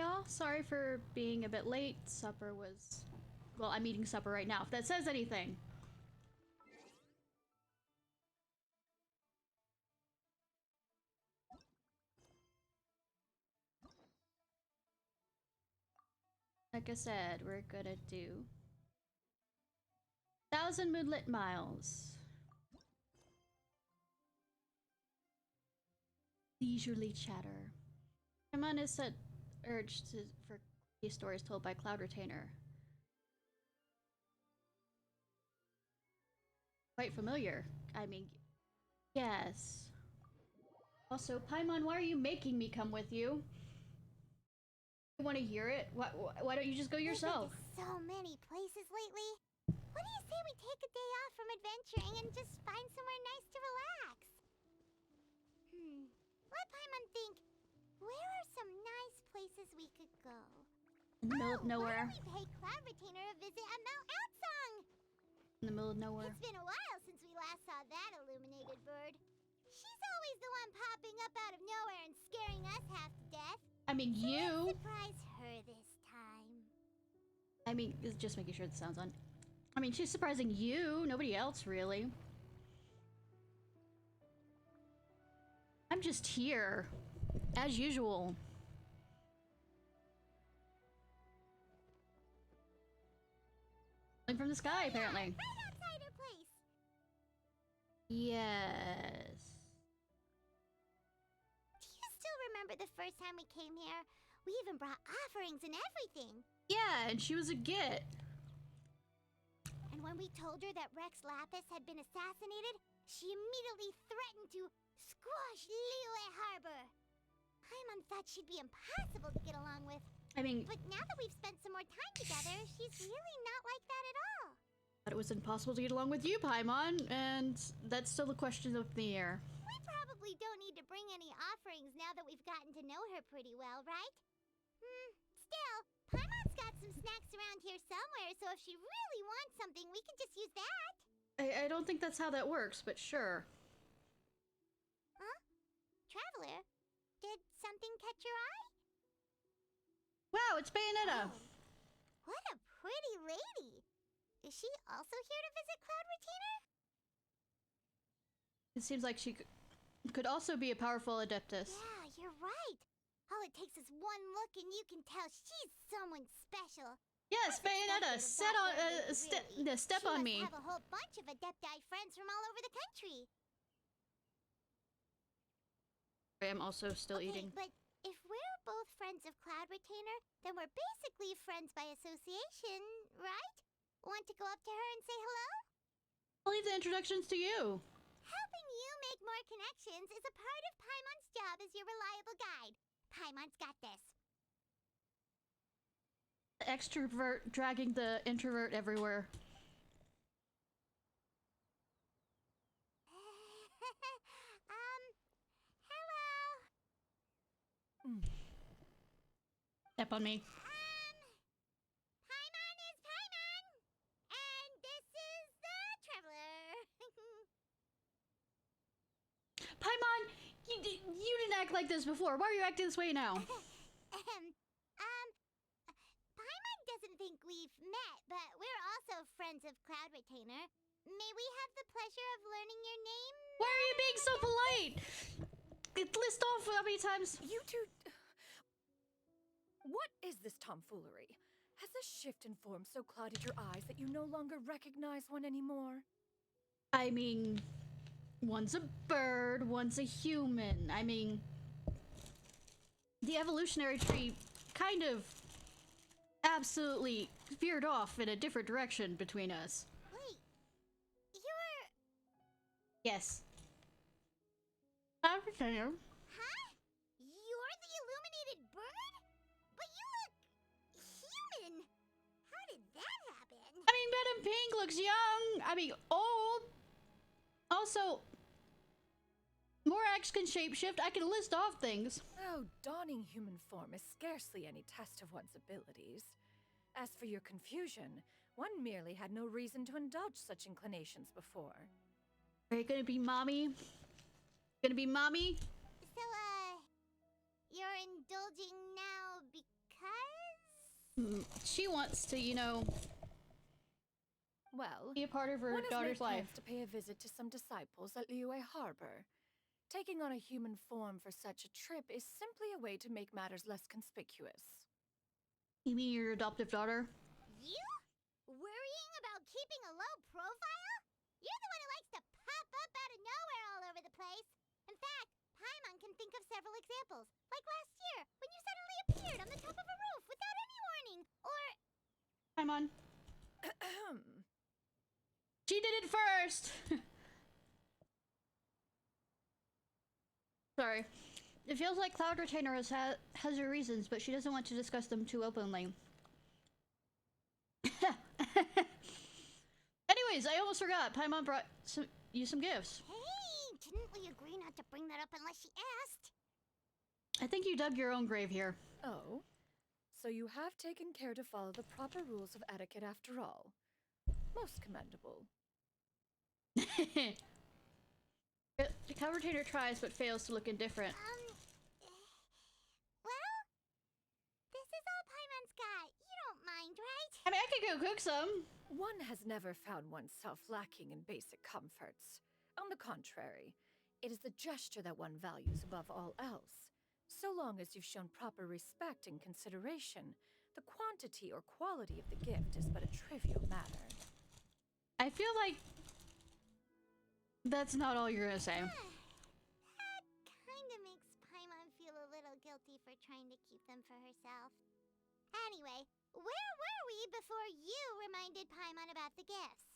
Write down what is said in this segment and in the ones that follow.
y'all. Sorry for being a bit late. Supper was... Well, I'm eating supper right now, if that says anything. Like I said, we're gonna do 1,000 moonlit miles. Leisurely chatter. Paimon is set urge for these stories told by Cloud Retainer. Quite familiar. I mean, yes. Also, Paimon, why are you making me come with you? You want to hear it? Why don't you just go yourself? We've been to so many places lately. What do you say we take a day off from adventuring and just find somewhere nice to relax? Let Paimon think. Where are some nice places we could go? In the middle of nowhere. Why don't we pay Cloud Retainer a visit at Mount Outsong? In the middle of nowhere. It's been a while since we last saw that illuminated bird. She's always the one popping up out of nowhere and scaring us half to death. I mean, you... Let's surprise her this time. I mean, just making sure the sound's on. I mean, she's surprising you, nobody else, really. I'm just here, as usual. Falling from the sky, apparently. Right outside her place. Yes. Do you still remember the first time we came here? We even brought offerings and everything. Yeah, and she was a git. And when we told her that Rex Lapis had been assassinated, she immediately threatened to squash Liyue Harbor. Paimon thought she'd be impossible to get along with. I mean... But now that we've spent some more time together, she's really not like that at all. But it was impossible to get along with you, Paimon, and that's still a question up in the air. We probably don't need to bring any offerings now that we've gotten to know her pretty well, right? Still, Paimon's got some snacks around here somewhere, so if she really wants something, we can just use that. I don't think that's how that works, but sure. Huh? Traveler, did something catch your eye? Wow, it's Bayonetta! Oh, what a pretty lady! Is she also here to visit Cloud Retainer? It seems like she could also be a powerful adeptus. Yeah, you're right. All it takes is one look and you can tell she's someone special. Yes, Bayonetta, step on me. She must have a whole bunch of Adepti friends from all over the country. I am also still eating. But if we're both friends of Cloud Retainer, then we're basically friends by association, right? Want to go up to her and say hello? I'll leave the introductions to you. Helping you make more connections is a part of Paimon's job as your reliable guide. Paimon's got this. Extrovert dragging the introvert everywhere. Hello. Step on me. Paimon is Paimon, and this is the Traveler. Paimon, you didn't act like this before. Why are you acting this way now? Paimon doesn't think we've met, but we're also friends of Cloud Retainer. May we have the pleasure of learning your name? Why are you being so polite? List off how many times. You two... What is this tomfoolery? Has this shift in form so clouded your eyes that you no longer recognize one anymore? I mean, one's a bird, one's a human. I mean, the evolutionary tree kind of absolutely veered off in a different direction between us. Wait, you're... Yes. Everything. Huh? You're the illuminated bird? But you look... human! How did that happen? I mean, Madam Pink looks young. I mean, old. Also, Morax can shapeshift. I can list off things. Oh, donning human form is scarcely any test of one's abilities. As for your confusion, one merely had no reason to indulge such inclinations before. Are you gonna be mommy? Gonna be mommy? So, you're indulging now because She wants to, you know, Well, be a part of her one has daughter's made life. plans to pay a visit to some disciples at Liyue Harbor. Taking on a human form for such a trip is simply a way to make matters less conspicuous. You mean your adoptive daughter? You? Worrying about keeping a low profile? You're the one who likes to pop up out of nowhere all over the place. In fact, Paimon can think of several examples. Like last year, when you suddenly appeared on the top of a roof without any warning. Or... Paimon. She did it first! Sorry. It feels like Cloud Retainer has her reasons, but she doesn't want to discuss them too openly. Anyways, I almost forgot. Paimon brought you some gifts. Hey, didn't we agree not to bring that up unless she asked? I think you dug your own grave here. Oh, so you have taken care to follow the proper rules of etiquette after all. Most commendable. The Cloud Retainer tries but fails to look indifferent. Well, this is all Paimon's got. You don't mind, right? I mean, I could go cook some. One has never found oneself lacking in basic comforts. On the contrary, it is the gesture that one values above all else. So long as you've shown proper respect and consideration, the quantity or quality of the gift is but a trivial matter. I feel like that's not all you're gonna say. That kinda makes Paimon feel a little guilty for trying to keep them for herself. Anyway, where were we before you reminded Paimon about the gifts?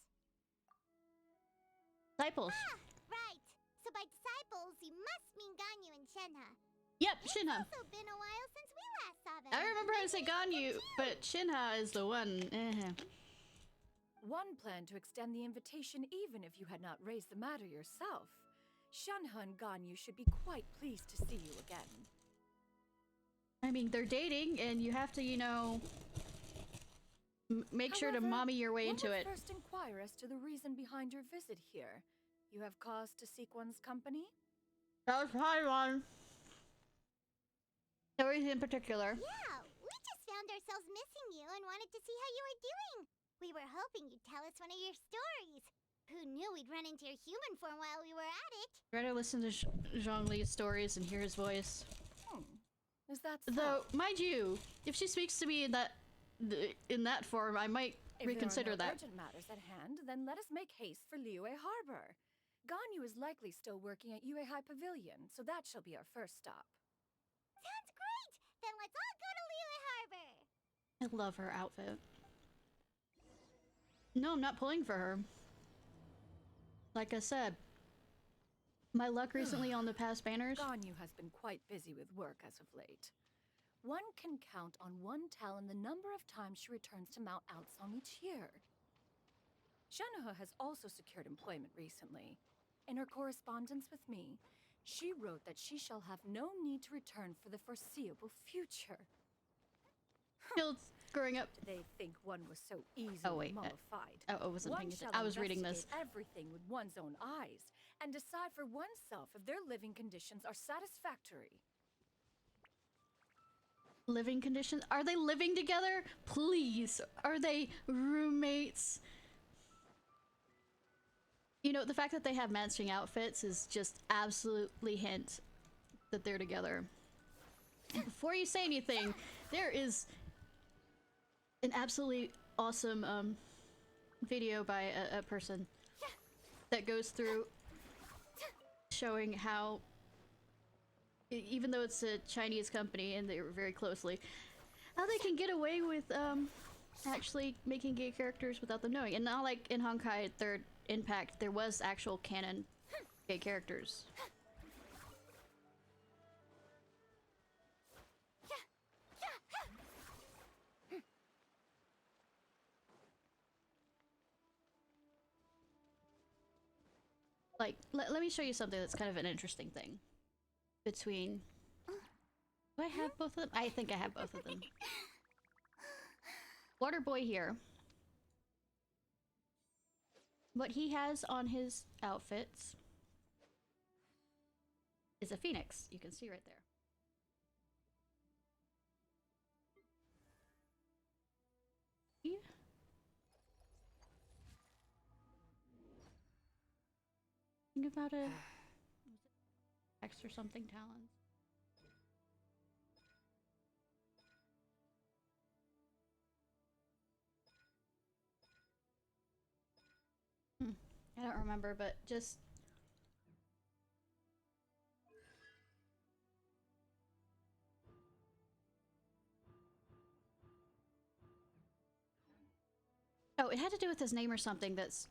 Disciples. Ah, right. So by disciples, you must mean Ganyu and Shenhe. Yep, It's Shinha. also been a while since we last saw them. I remember how to say Ganyu, but Shinha is the one. One planned to extend the invitation even if you had not raised the matter yourself. Shenhe and Ganyu should be quite pleased to see you again. I mean, they're dating, and you have to, you know, make sure to However, mommy your way one into would it. first inquire as to the reason behind your visit here. You have cause to seek one's company? That was Paimon. No reason in particular. Yeah, we just found ourselves missing you and wanted to see how you were doing. We were hoping you'd tell us one of your stories. Who knew we'd run into your human form while we were at it? Try to listen to Zhongli's stories and hear his voice. Is that so? Though, mind you, if she speaks to me in that form, I might reconsider If there are no that. urgent matters at hand, then let us make haste for Liyue Harbor. Ganyu is likely still working at Yue High Pavilion, so that shall be our first stop. Sounds great! Then let's all go to Liyue Harbor! I love her outfit. No, I'm not pulling for her. Like I said, my luck recently on the past banners. Ganyu has been quite busy with work as of late. One can count on one talon the number of times she returns to Mount Outsong each year. Shenhe has also secured employment recently. In her correspondence with me, she wrote that she shall have no need to return for the foreseeable future. Still growing up. They think one was so easily mollified. I wasn't One paying shall attention. I was reading this. investigate everything with one's own eyes and decide for oneself if their living conditions are satisfactory. Living conditions? Are they living together? Please. Are they roommates? You know, the fact that they have matching outfits is just absolutely hint that they're together. And before you say anything, there is an absolutely awesome video by a person that goes through showing how, even though it's a Chinese company and they were very closely, how they can get away with actually making gay characters without them knowing. And not like in Honkai Third Impact, there was actual canon gay characters. Like, let me show you something that's kind of an interesting thing. Between... Do I have both of them? I think I have both of them. Water Boy here. What he has on his outfits is a phoenix. You can see right there. Think about it. X or something talents. I don't remember, but just oh, it had to do with his name or something that's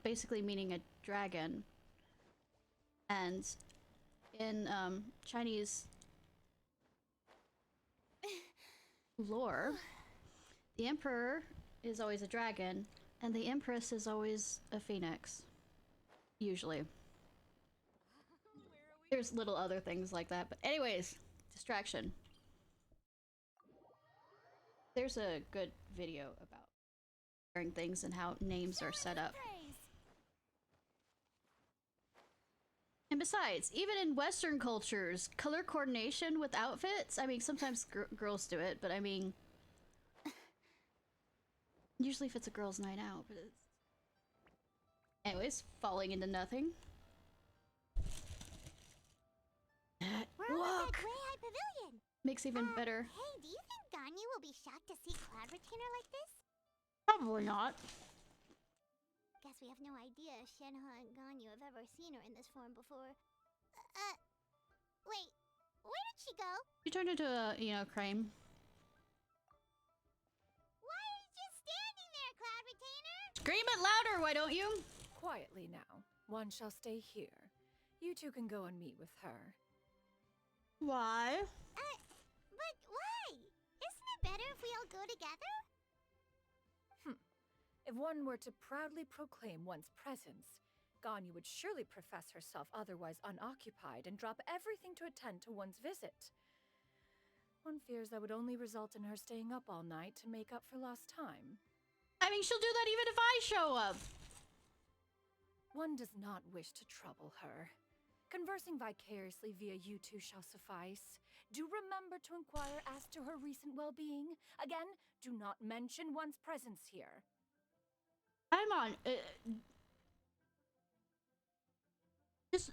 basically meaning a dragon. And in Chinese lore, the emperor is always a dragon, and the empress is always a phoenix. Usually. There's little other things like that, but anyways, distraction. There's a good video about things and how names are set up. And besides, even in Western cultures, color coordination with outfits, I mean, sometimes girls do it, but I mean, usually if it's a girl's night out, but it's... Anyways, falling into nothing. We're almost at Grey Pavilion. Makes even better. Hey, do you think Ganyu will be shocked to see Cloud Retainer like this? Probably not. Guess we have no idea if Shenhe and Ganyu have ever seen her in this form before. Wait, where did she go? You turned into a, crane. Why are you just standing there, Cloud Retainer? Scream it louder, why don't you? Quietly now. One shall stay here. You two can go and meet with her. Why? But why? Isn't it better if we all go together? If one were to proudly proclaim one's presence, Ganyu would surely profess herself otherwise unoccupied and drop everything to attend to one's visit. One fears that would only result in her staying up all night to make up for lost time. I mean, she'll do that even if I show up. One does not wish to trouble her. Conversing vicariously via you two shall suffice. Do remember to inquire as to her recent well-being. Again, do not mention one's presence here. I'm on. Just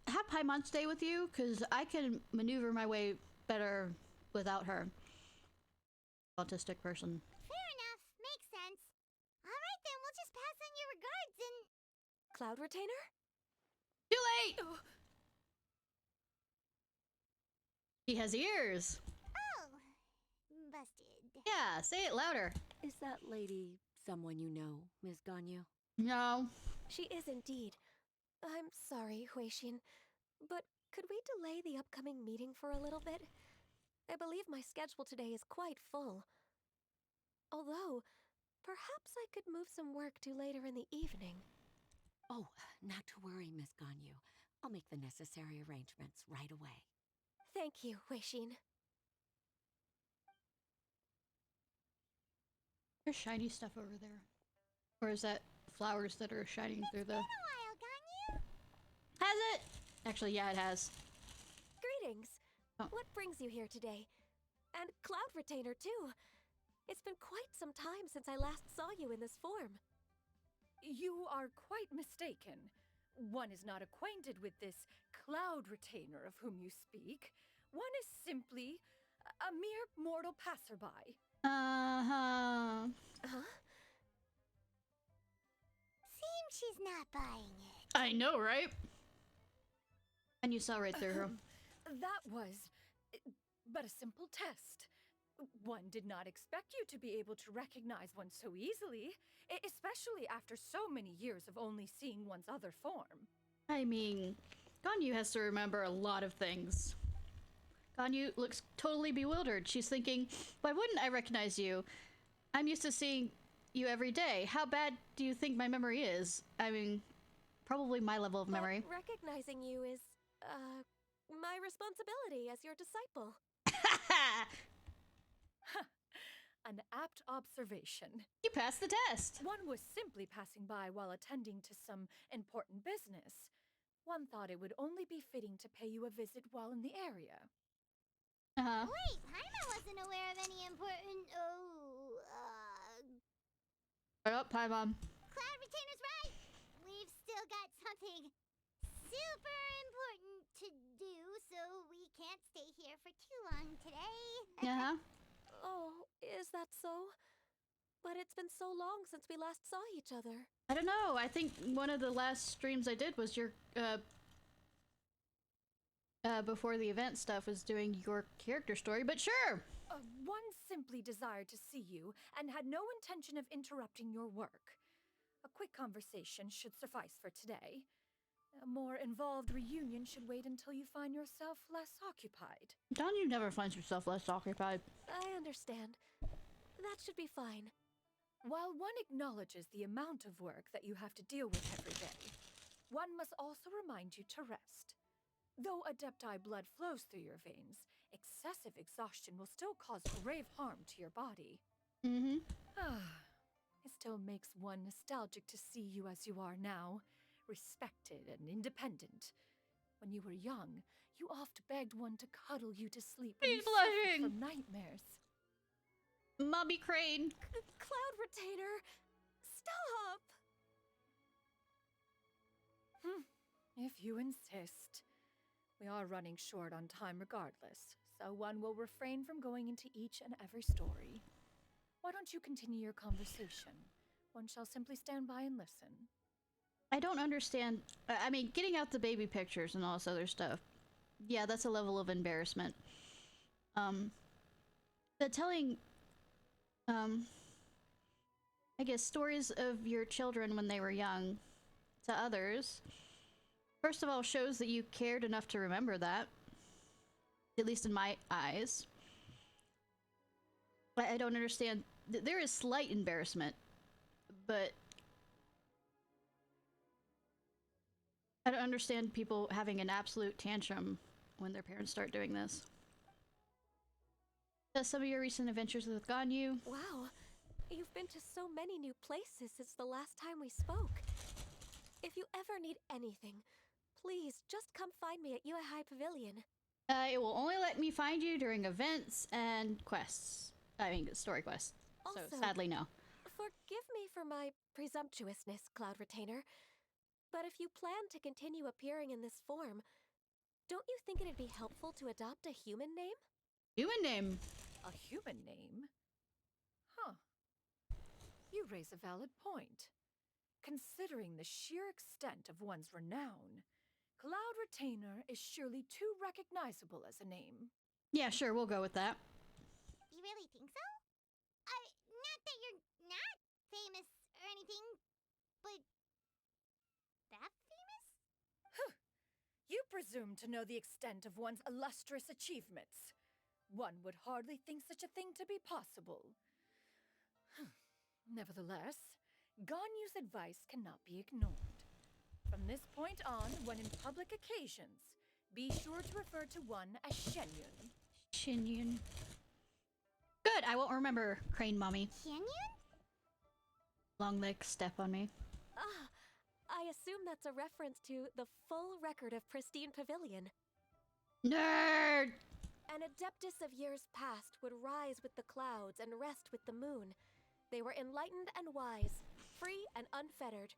have Paimon stay with you, because I can maneuver my way better without her. Autistic person. Fair enough. Makes sense. Alright then, we'll just pass on your regards and... Cloud Retainer? Too late! He has ears. Oh, busted. Yeah, say it louder. Is that lady someone you know, Ms. Ganyu? No. She is indeed. I'm sorry, Huixin, but could we delay the upcoming meeting for a little bit? I believe my schedule today is quite full. Although, perhaps I could move some work to later in the evening. Oh, not to worry, Ms. Ganyu. I'll make the necessary arrangements right away. Thank you, Huixin. There's shiny stuff over there. Or is that flowers that are shining through the... Been a while, Ganyu. Has it? Actually, yeah, it has. Greetings. Oh. What brings you here today? And Cloud Retainer, too. It's been quite some time since I last saw you in this form. You are quite mistaken. One is not acquainted with this Cloud Retainer of whom you speak. One is simply a mere mortal passerby. Uh-huh. Huh? Seems she's not buying it. I know, right? And you saw right through her. That was but a simple test. One did not expect you to be able to recognize one so easily, especially after so many years of only seeing one's other form. I mean, Ganyu has to remember a lot of things. Ganyu looks totally bewildered. She's thinking, why wouldn't I recognize you? I'm used to seeing you every day. How bad do you think my memory is? I mean, probably my level of memory. But recognizing you is, my responsibility as your disciple. An apt observation. You passed the test. One was simply passing by while attending to some important business. One thought it would only be fitting to pay you a visit while in the area. Uh-huh. Wait, Paimon wasn't aware of any important... Shut up, Paimon. Cloud Retainer's right. We've still got something super important to do, so we can't stay here for too long today. Uh-huh. Oh, is that so? But it's been so long since we last saw each other. I don't know. I think one of the last streams I did was your, before the event stuff, was doing your character story, but sure! One simply desired to see you and had no intention of interrupting your work. A quick conversation should suffice for today. A more involved reunion should wait until you find yourself less occupied. Don't you never find yourself less occupied? I understand. That should be fine. While one acknowledges the amount of work that you have to deal with every day, one must also remind you to rest. Though Adepti blood flows through your veins, excessive exhaustion will still cause grave harm to your body. Mm-hmm. It still makes one nostalgic to see you as you are now, respected and independent. When you were young, you oft begged one to cuddle you to sleep when He's you suffered blushing. from nightmares. Mommy Crane. Cloud Retainer! Stop! If you insist. We are running short on time regardless, so one will refrain from going into each and every story. Why don't you continue your conversation? One shall simply stand by and listen. I don't understand. I mean, getting out the baby pictures and all this other stuff. Yeah, that's a level of embarrassment. The telling, I guess, stories of your children when they were young to others, first of all, shows that you cared enough to remember that. At least in my eyes. I don't understand. There is slight embarrassment, but I don't understand people having an absolute tantrum when their parents start doing this. Some of your recent adventures with Ganyu. Wow, you've been to so many new places since the last time we spoke. If you ever need anything, please just come find me at High Pavilion. It will only let me find you during events and quests. I mean, story quests. Also, so sadly, no. Forgive me for my presumptuousness, Cloud Retainer. But if you plan to continue appearing in this form, don't you think it'd be helpful to adopt a human name? Human name. A human name? Huh. You raise a valid point. Considering the sheer extent of one's renown, Cloud Retainer is surely too recognizable as a name. Yeah, sure, we'll go with that. You really think so? Not that you're not famous or anything, but that famous? You presume to know the extent of one's illustrious achievements. One would hardly think such a thing to be possible. Nevertheless, Ganyu's advice cannot be ignored. From this point on, when in public occasions, be sure to refer to one as Shenyun. Shenyun. Good, I won't remember Crane Mommy. Shenyun? Long leg step on me. Ah, I assume that's a reference to the full record of Pristine Pavilion. Nerd! An adeptus of years past would rise with the clouds and rest with the moon. They were enlightened and wise, free and unfettered.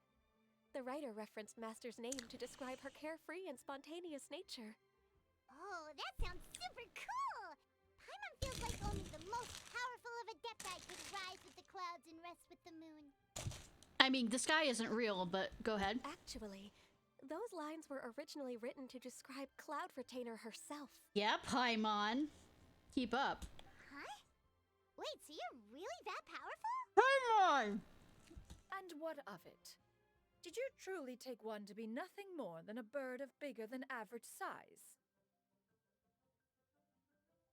The writer referenced Master's name to describe her carefree and spontaneous nature. Oh, that sounds super cool! Paimon feels like only the most powerful of Adepti could rise with the clouds and rest with the moon. I mean, the sky isn't real, but go ahead. Actually, those lines were originally written to describe Cloud Retainer herself. Yep, Paimon. Keep up. Huh? Wait, so you're really that powerful? Paimon! And what of it? Did you truly take one to be nothing more than a bird of bigger than average size?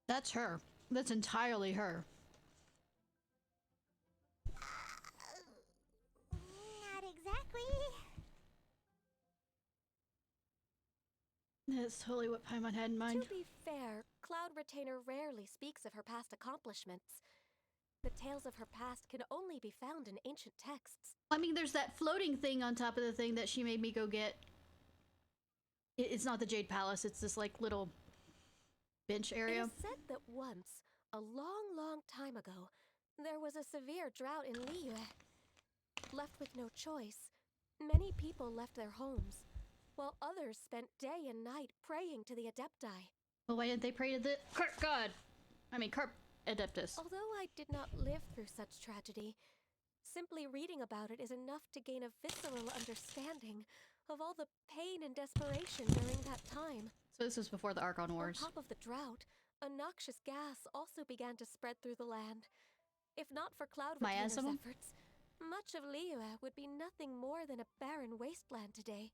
That's her. That's entirely her. Not exactly. That's totally what Paimon had in mind. To be fair, Cloud Retainer rarely speaks of her past accomplishments. The tales of her past can only be found in ancient texts. I mean, there's that floating thing on top of the thing that she made me go get. It's not the Jade Palace, it's this, like, little bench It area. is said that once, a long, long time ago, there was a severe drought in Liyue. Left with no choice, many people left their homes. while others spent day and night praying to the Adepti. Well, why didn't they pray to the Carp God? I mean, Carp Adeptus. Although I did not live through such tragedy, simply reading about it is enough to gain a visceral understanding of all the pain and desperation during that time. So this was before the Archon Wars. On top of the drought, a noxious gas also began to spread through the land. If not for Cloud Retainer's Miasma? efforts, much of Liyue would be nothing more than a barren wasteland today.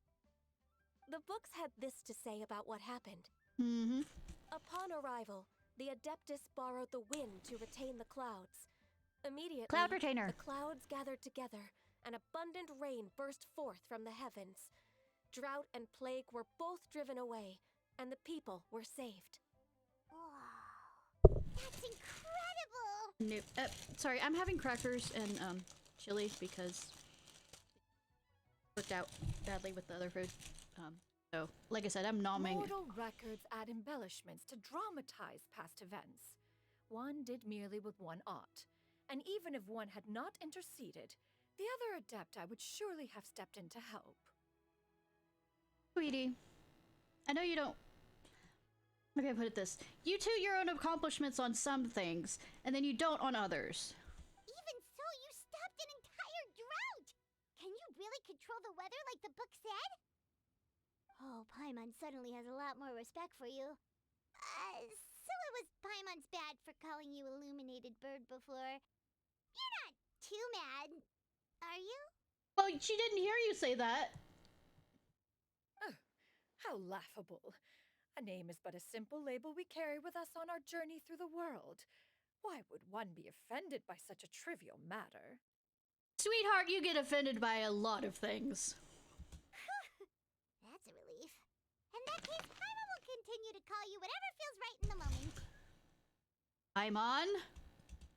The books had this to say about what happened. Mm-hmm. Upon arrival, the Adeptus borrowed the wind to retain the clouds. Immediately, Cloud Retainer. the clouds gathered together, and abundant rain burst forth from the heavens. Drought and plague were both driven away, and the people were saved. Wow. That's incredible! Nope. Sorry, I'm having crackers and chili because it worked out badly with the other food. So, like I said, I'm nomming. Mortal records add embellishments to dramatize past events. One did merely with one ought, and even if one had not interceded, the other Adepti would surely have stepped in to help. Sweetie, I know you don't. Maybe I put it this: you toot your own accomplishments on some things, and then you don't on others. Even so, you stopped an entire drought! Can you really control the weather like the book said? Oh, Paimon suddenly has a lot more respect for you. So it was Paimon's bad for calling you Illuminated Bird before. You're not too mad, are you? Well, she didn't hear you say that. Oh, how laughable. A name is but a simple label we carry with us on our journey through the world. Why would one be offended by such a trivial matter? Sweetheart, you get offended by a lot of things. That's a relief. In that case, Paimon will continue to call you whatever feels right in the moment. I'm on.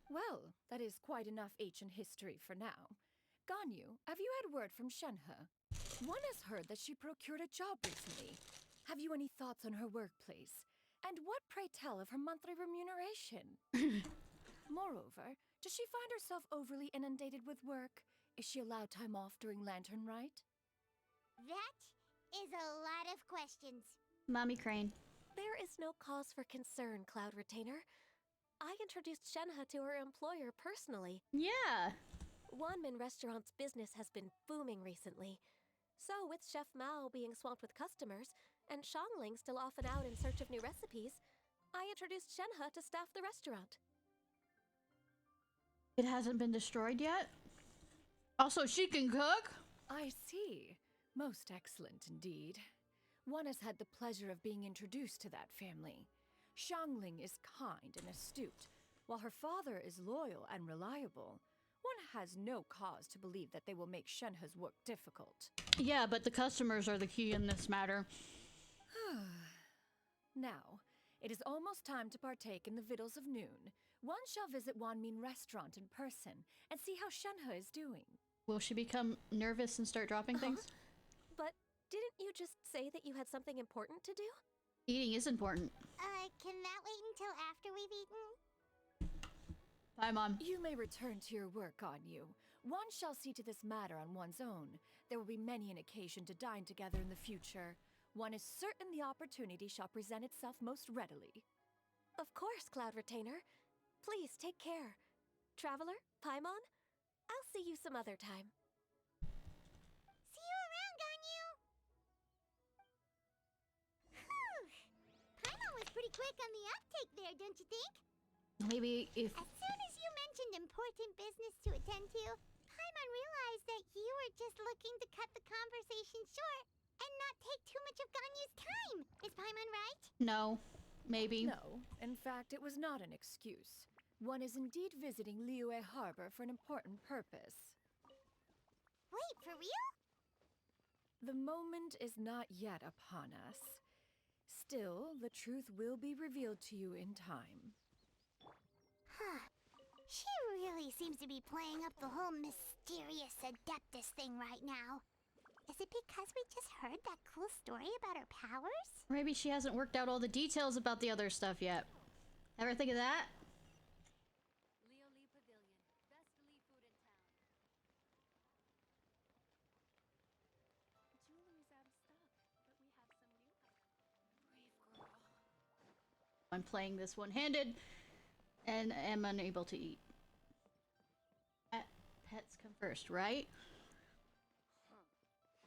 Well, that is quite enough ancient history for now. Ganyu, have you had word from Shenhe? One has heard that she procured a job recently. Have you any thoughts on her workplace? And what, pray tell, of her monthly remuneration? Moreover, does she find herself overly inundated with work? Is she allowed time off during Lantern Rite? That is a lot of questions. Mommy Crane. There is no cause for concern, Cloud Retainer. I introduced Shenhe to her employer personally. Yeah. Wanmin Restaurant's business has been booming recently. So, with Chef Mao being swamped with customers, and Shangling still off and out in search of new recipes, I introduced Shenhe to staff the restaurant. It hasn't been destroyed yet? Also, she can cook? I see. Most excellent indeed. One has had the pleasure of being introduced to that family. Shangling is kind and astute, while her father is loyal and reliable. One has no cause to believe that they will make Shenhe's work difficult. Yeah, but the customers are the key in this matter. Now, it is almost time to partake in the victuals of noon. One shall visit Wanmin Restaurant in person and see how Shenhe is doing. Will she become nervous and start dropping things? But didn't you just say that you had something important to do? Eating is important. Can that wait until after we've eaten? Bye, Mom. You may return to your work, Ganyu. One shall see to this matter on one's own. There will be many an occasion to dine together in the future. One is certain the opportunity shall present itself most readily. Of course, Cloud Retainer. Please take care. Traveler, Paimon, I'll see you some other time. See you around, Ganyu! Whew! Paimon was pretty quick on the uptake there, don't you think? Maybe if... As soon as you mentioned important business to attend to, Paimon realized that you were just looking to cut the conversation short and not take too much of Ganyu's time. Is Paimon right? No. Maybe. No, in fact, it was not an excuse. One is indeed visiting Liyue Harbor for an important purpose. Wait, for real? The moment is not yet upon us. Still, the truth will be revealed to you in time. Huh. She really seems to be playing up the whole mysterious Adeptus thing right now. Is it because we just heard that cool story about her powers? Maybe she hasn't worked out all the details about the other stuff yet. Ever think of that? Leo Lee Pavilion. Best Lee food in town. Jewelry's out of stock. I'm playing this one-handed and am unable to eat. Pets come first, right?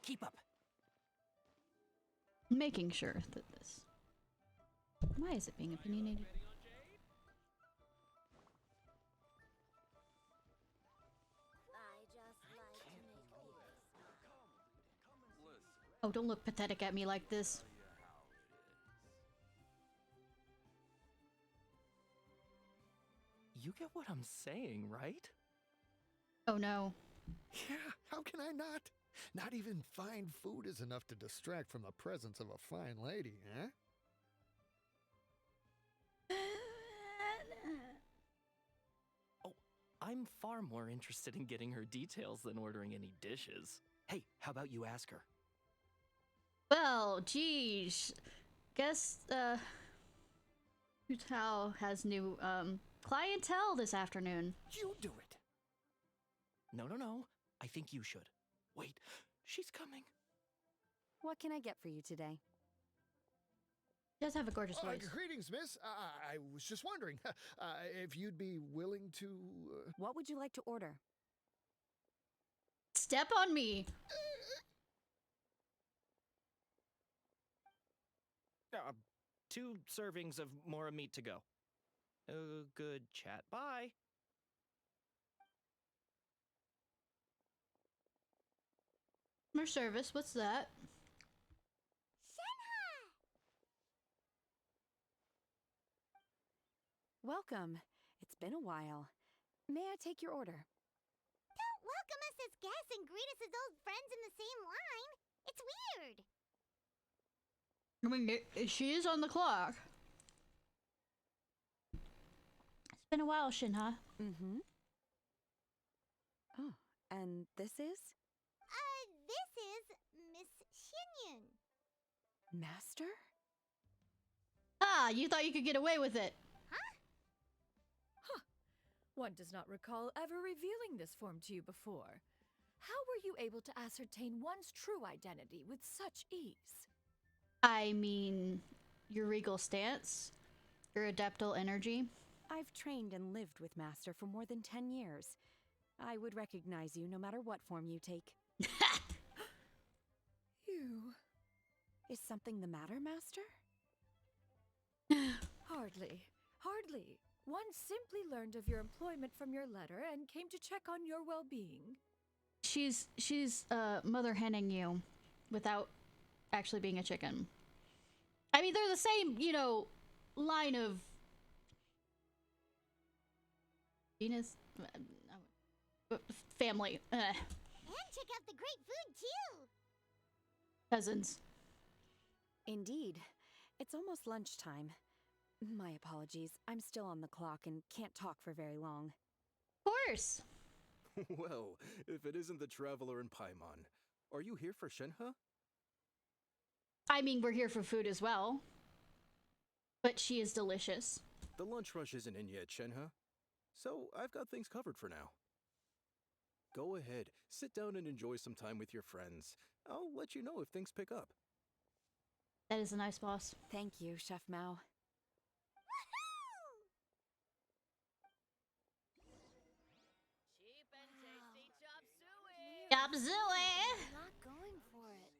Keep up. Making sure that this... Why is it being opinionated? I just like to make people smile. Oh, don't look pathetic at me like this. You get what I'm saying, right? Oh no. Yeah, how can I not? Not even fine food is enough to distract from the presence of a fine lady, eh? Oh, I'm far more interested in getting her details than ordering any dishes. Hey, how about you ask her? Well, geez. Guess, Hutao has new, clientele this afternoon. You do it. No. I think you should. Wait, she's coming. What can I get for you today? She does have a gorgeous voice. Greetings, miss. I was just wondering if you'd be willing to... What would you like to order? Step on me! 2 servings of more meat to go. Good chat. Bye. Customer service, what's that? Welcome. It's been a while. May I take your order? Don't welcome us as guests and greet us as old friends in the same line. It's weird. I mean, she is on the clock. It's been a while, Shinha. Mm-hmm. Oh, and this is? This is Miss Xinyun. Master? Ah, you thought you could get away with it. One does not recall ever revealing this form to you before. How were you able to ascertain one's true identity with such ease? I mean, your regal stance, your adeptal energy. I've trained and lived with Master for more than 10 years. I would recognize you no matter what form you take. You. Is something the matter, Master? Hardly. One simply learned of your employment from your letter and came to check on your well-being. She's mother henning you without actually being a chicken. I mean, they're the same, you know, line of genus, family, And check out the great food, too. cousins. Indeed. It's almost lunchtime. My apologies. I'm still on the clock and can't talk for very long. Of course. Well, if it isn't the traveler in Paimon, are you here for Shenhe? I mean, we're here for food as well. But she is delicious. The lunch rush isn't in yet, Shenhe. So I've got things covered for now. Go ahead, sit down and enjoy some time with your friends. I'll let you know if things pick up. That is a nice boss. Thank you, Chef Mao. Cheap and tasty chop suey! Chop suey! Not going for it.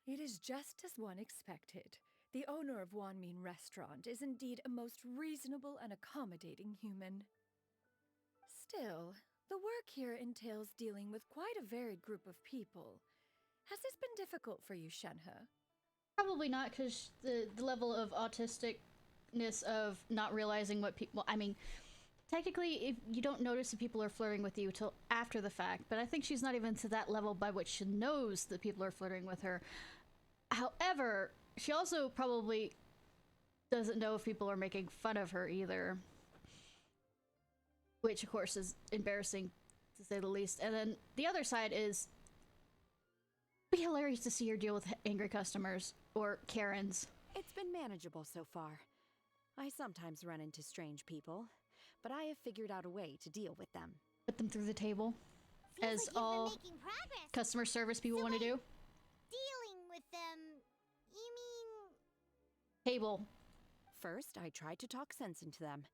It is just as one expected. The owner of Wanmin Restaurant is indeed a most reasonable and accommodating human. Still, the work here entails dealing with quite a varied group of people. Has this been difficult for you, Shenhe? Probably not, because the level of autisticness of not realizing what people... I mean, technically, if you don't notice that people are flirting with you till after the fact, but I think she's not even to that level by which she knows that people are flirting with her. However, she also probably doesn't know if people are making fun of her either. Which, of course, is embarrassing, to say the least. And then the other side is... It'd be hilarious to see her deal with angry customers, or Karens. It's been manageable so far. I sometimes run into strange people, but I have figured out a way to deal with them. Put them through the table, Seems as like you've all been making progress. customer service people So want to do. Dealing with them, you mean... Table. First, I try to talk sense into them.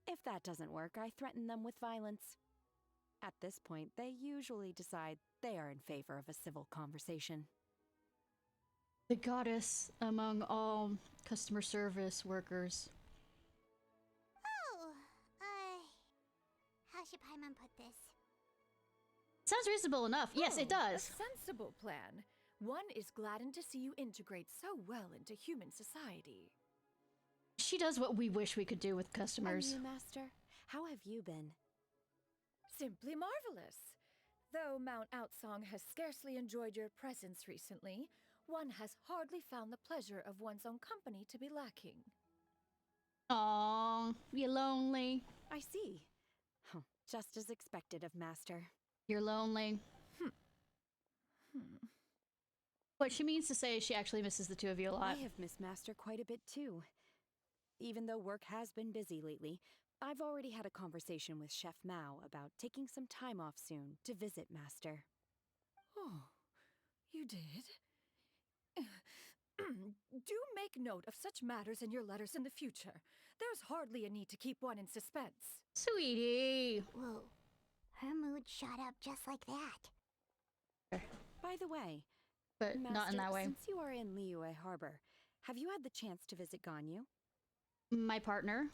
If that doesn't work, I threaten them with violence. At this point, they usually decide they are in favor of a civil conversation. The goddess among all customer service workers. Oh, how should Paimon put this? Sounds reasonable enough. Yes, it does. A sensible plan. One is gladdened to see you integrate so well into human society. She does what we wish we could do with customers. And you, Master? How have you been? Simply marvelous. Though Mount Outsong has scarcely enjoyed your presence recently, one has hardly found the pleasure of one's own company to be lacking. Aww, you lonely. I see. Huh, just as expected of Master. You're lonely. What she means to say is she actually misses the two of you a lot. I have missed Master quite a bit too. Even though work has been busy lately, I've already had a conversation with Chef Mao about taking some time off soon to visit Master. Oh, you did? Do make note of such matters in your letters in the future. There's hardly a need to keep one in suspense. Sweetie. Whoa, her mood shot up just like that. By the way, But Master, not in that way. since you are in Liyue Harbor, have you had the chance to visit Ganyu? My partner.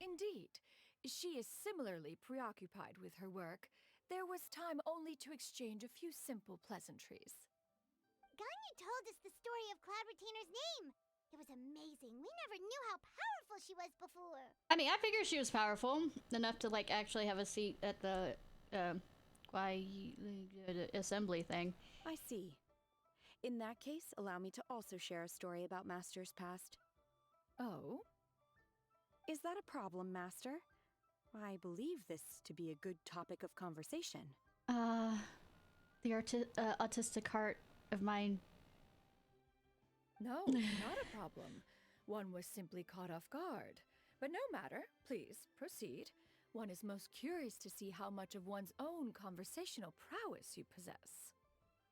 Indeed. She is similarly preoccupied with her work. There was time only to exchange a few simple pleasantries. Ganyu told us the story of Cloud Retainer's name. It was amazing. We never knew how powerful she was before. I mean, I figured she was powerful enough to like actually have a seat at the assembly thing. I see. In that case, allow me to also share a story about Master's past. Oh? Is that a problem, Master? I believe this to be a good topic of conversation. The autistic heart of mine. No, not a problem. One was simply caught off guard. But no matter, please, proceed. One is most curious to see how much of one's own conversational prowess you possess.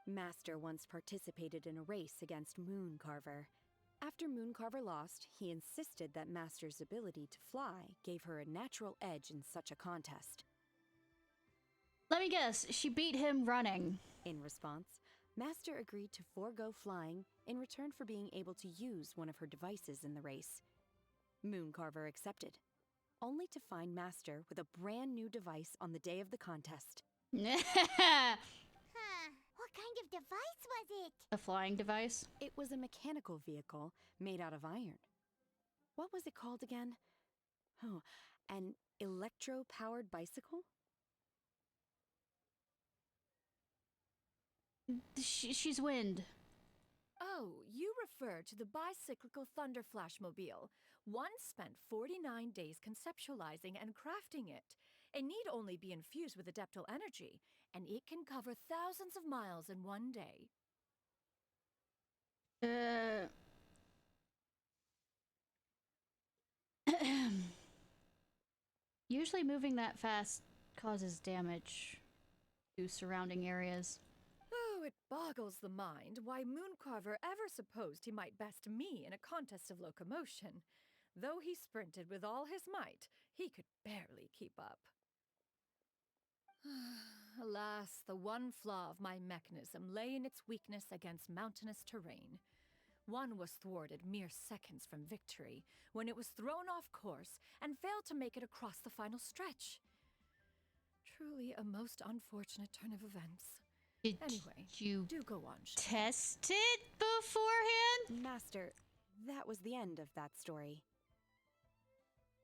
Master once participated in a race against Mooncarver. After Mooncarver lost, he insisted that Master's ability to fly gave her a natural edge in such a contest. Let me guess, she beat him running. In response, Master agreed to forego flying in return for being able to use one of her devices in the race. Mooncarver accepted, only to find Master with a brand new device on the day of the contest. Huh. What kind of device was it? A flying device? It was a mechanical vehicle made out of iron. What was it called again? Oh, an electro-powered bicycle? She's wind. Oh, you refer to the bicyclical Thunder Flashmobile. One spent 49 days conceptualizing and crafting it. It need only be infused with adeptal energy, and it can cover thousands of miles in one day. Usually moving that fast causes damage to surrounding areas. Oh, it boggles the mind why Mooncarver ever supposed he might best me in a contest of locomotion. Though he sprinted with all his might, he could barely keep up. Alas, the one flaw of my mechanism lay in its weakness against mountainous terrain. One was thwarted mere seconds from victory, when it was thrown off course and failed to make it across the final stretch. Truly a most unfortunate turn of events. Anyway, you do go on, Shay. test it beforehand? Master, that was the end of that story.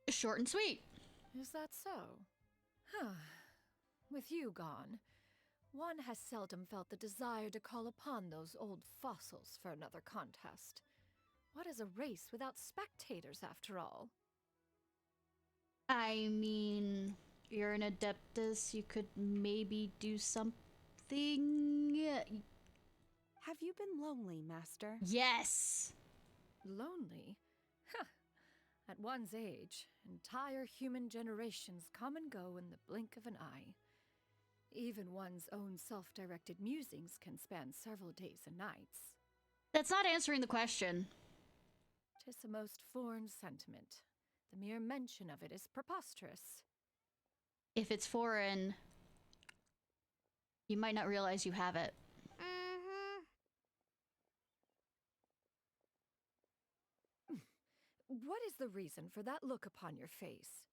Short and sweet. Is that so? Huh. With you gone, one has seldom felt the desire to call upon those old fossils for another contest. What is a race without spectators, after all? I mean, you're an adeptus. You could maybe do something. Have you been lonely, Master? Yes. Lonely? Huh. At one's age, entire human generations come and go in the blink of an eye. Even one's own self-directed musings can span several days and nights. That's not answering the question. 'Tis a most foreign sentiment. The mere mention of it is preposterous. If it's foreign, you might not realize you have it. Mm-hmm. What is the reason for that look upon your face?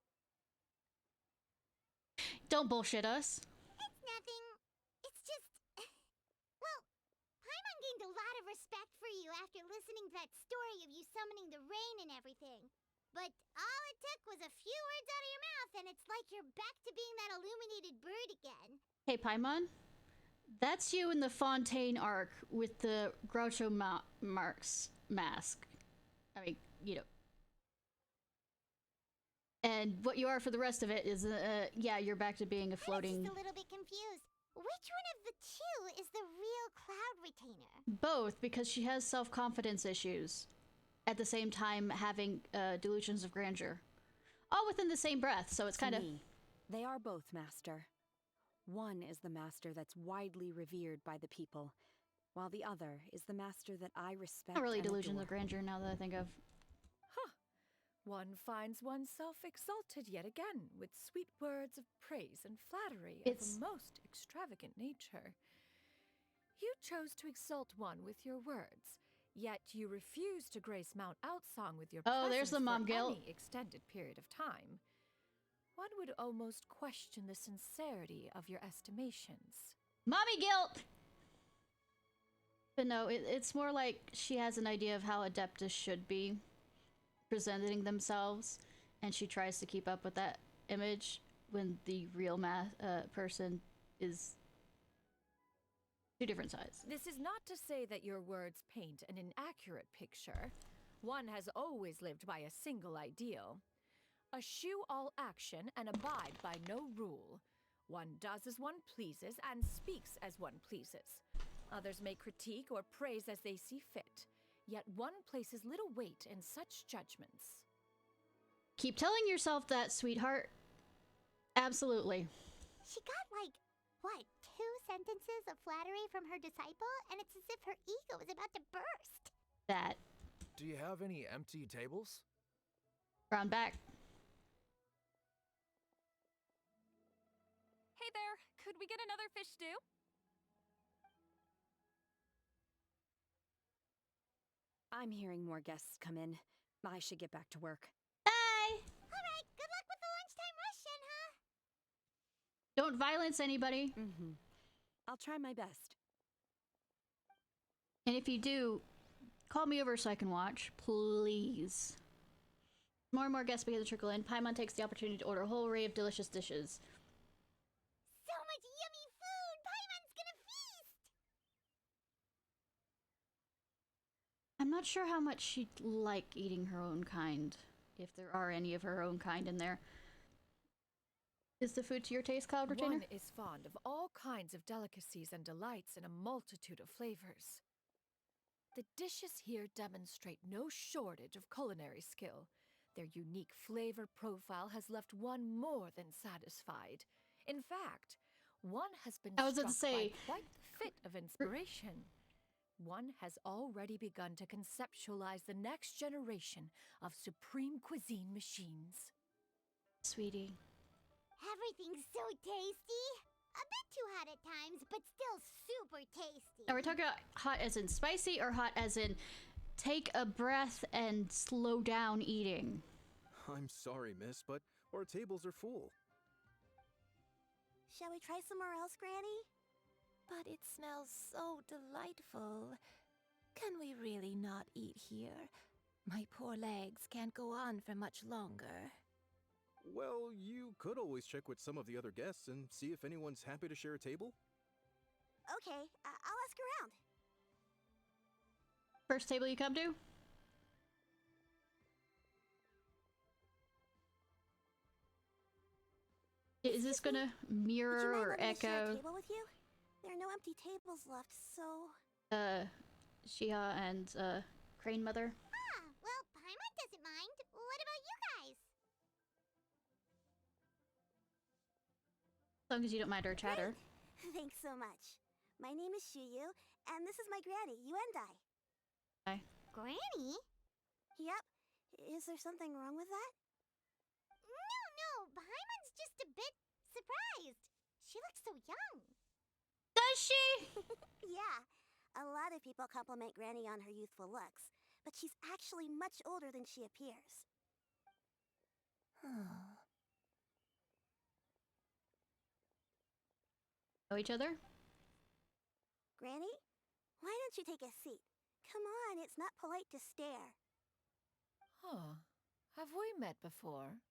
Don't bullshit us. It's nothing. It's just... Well, Paimon gained a lot of respect for you after listening to that story of you summoning the rain and everything. But all it took was a few words out of your mouth, and it's like you're back to being that illuminated bird again. Hey, Paimon. That's you in the Fontaine arc with the Groucho Marx mask. I mean, you know. And what you are for the rest of it is, yeah, you're back to being a floating... I'm just a little bit confused. Which one of the two is the real Cloud Retainer? Both, because she has self-confidence issues. At the same time having delusions of grandeur. All within the same breath, so it's kind of... They are both master. One is the master that's widely revered by the people, while the other is the master that I respect. Not really and delusions adore. of grandeur now that I think of. Huh. One finds oneself exalted yet again with sweet words of praise and flattery of a most extravagant nature. You chose to exalt one with your words, yet you refuse to grace Mount Outsong with your presence there's the mom for guilt. any extended period of time. One would almost question the sincerity of your estimations. Mommy guilt! But no, it's more like she has an idea of how Adeptus should be presenting themselves, and she tries to keep up with that image when the real person is two different sides. This is not to say that your words paint an inaccurate picture. One has always lived by a single ideal. Eschew all action and abide by no rule. One does as one pleases and speaks as one pleases. Others may critique or praise as they see fit, yet one places little weight in such judgments. Keep telling yourself that, sweetheart. Absolutely. She got like, what, 2 sentences of flattery from her disciple, and it's as if her ego is about to burst. That. Do you have any empty tables? Round back. Hey there, could we get another fish stew? I'm hearing more guests come in. I should get back to work. Bye! Alright, good luck with the lunchtime rush, Shenhe. Don't violence anybody. I'll try my best. And if you do, call me over so I can watch, please. More and more guests begin to trickle in. Paimon takes the opportunity to order a whole array of delicious dishes. So much yummy food! Paimon's gonna feast! I'm not sure how much she'd like eating her own kind, if there are any of her own kind in there. Is the food to your taste, Cloud Retainer? One is fond of all kinds of delicacies and delights in a multitude of flavors. The dishes here demonstrate no shortage of culinary skill. Their unique flavor profile has left one more than satisfied. In fact, one has been struck by quite the fit of inspiration. One has already begun to conceptualize the next generation of supreme cuisine machines. Sweetie. Everything's so tasty! A bit too hot at times, but still super tasty. Are we talking about hot as in spicy or hot as in take a breath and slow down eating? I'm sorry, miss, but our tables are full. Shall we try somewhere else, Granny? But it smells so delightful. Can we really not eat here? My poor legs can't go on for much longer. Well, you could always check with some of the other guests and see if anyone's happy to share a table. Okay, I'll ask around. First table you come to? Is this gonna mirror or echo? Table with you? There are no empty tables left, so... Shia and, Crane Mother? Ah, well, Paimon doesn't mind. What about you As long as you don't mind our chatter. Great. Thanks so much. My name is Shuyu, and this is my granny, Yuendai. Hi. Granny? Yep. Is there something wrong with that? No. Paimon's just a bit surprised. She looks so young. Does she? Yeah. A lot of people compliment Granny on her youthful looks, but she's actually much older than she appears. Know each other? Granny? Why don't you take a seat? Come on, it's not polite to stare. Huh. Have we met before?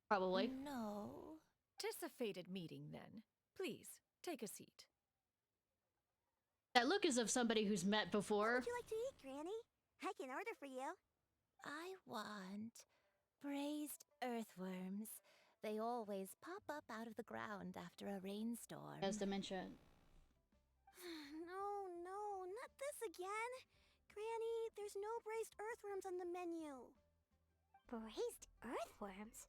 Probably. No. 'Tis a fated meeting, then. Please, take a seat. That look is of somebody who's met What before. would you like to eat, Granny? I can order for you. I want braised earthworms. They always pop up out of the ground after a rainstorm. Has dementia. No, not this again. Granny, there's no braised earthworms on the menu. Braised earthworms?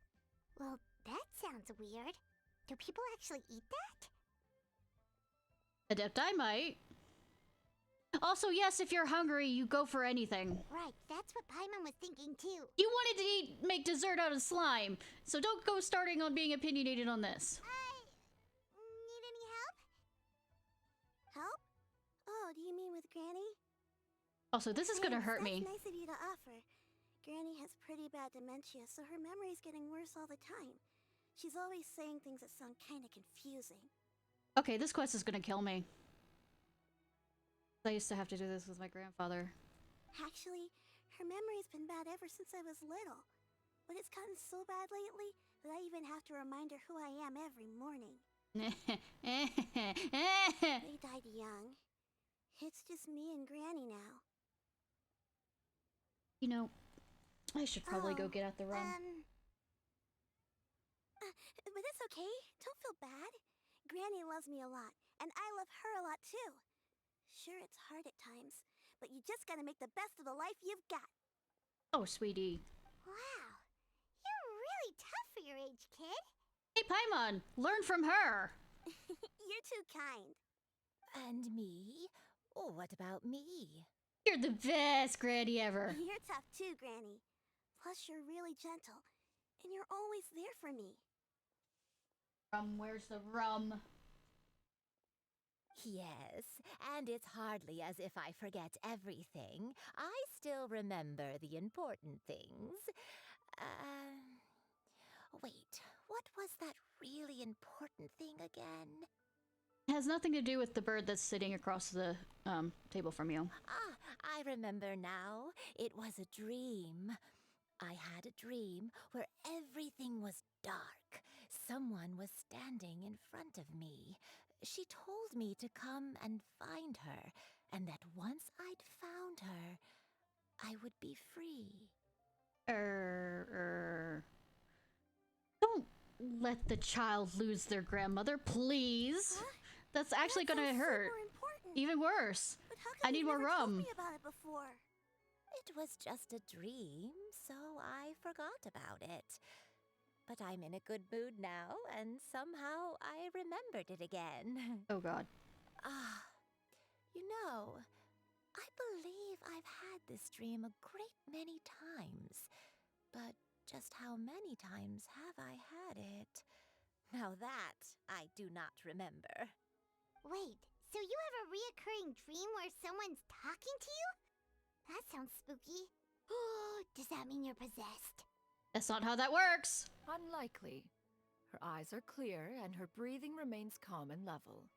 Well, that sounds weird. Do people actually eat that? Adept, I might. Also, yes, if you're hungry, you go for anything. Right, that's what Paimon was thinking too. You wanted to make dessert out of slime, so don't go starting on being opinionated on this. Need any help? Help? Oh, do you mean with Granny? Also, this is gonna hurt me. That's nice of you to offer. Granny has pretty bad dementia, so her memory's getting worse all the time. She's always saying things that sound kinda confusing. Okay, this quest is gonna kill me. I used to have to do this with my grandfather. Actually, her memory's been bad ever since I was little. But it's gotten so bad lately that I even have to remind her who I am every morning. They died young. It's just me and Granny now. You know, I should probably go get out the rum. But it's okay. Don't feel bad. Granny loves me a lot, and I love her a lot too. Sure, it's hard at times, but you just gotta make the best of the life you've got. Oh, sweetie. Wow, you're really tough for your age, kid. Hey, Paimon, learn from her. You're too kind. And me? Oh, what about me? You're the best granny ever. You're tough too, Granny. Plus, you're really gentle, and you're always there for me. Rum, where's the rum? Yes, and it's hardly as if I forget everything. I still remember the important things. Wait, what was that really important thing again? It has nothing to do with the bird that's sitting across the table from you. Ah, I remember now. It was a dream. I had a dream where everything was dark. Someone was standing in front of me. She told me to come and find her, and that once I'd found her, I would be free. Don't let the child lose their grandmother, please. Huh? That's actually That gonna sounds hurt. super important. Even worse. But how come I need you've more never told rum. me about it before? It was just a dream, so I forgot about it. But I'm in a good mood now, and somehow I remembered it again. Oh god. Ah, you know, I believe I've had this dream a great many times. But just how many times have I had it? Now that I do not remember. Wait, so you have a reoccurring dream where someone's talking to you? That sounds spooky. Does that mean you're possessed? That's not how that works. Unlikely. Her eyes are clear and her breathing remains calm and level.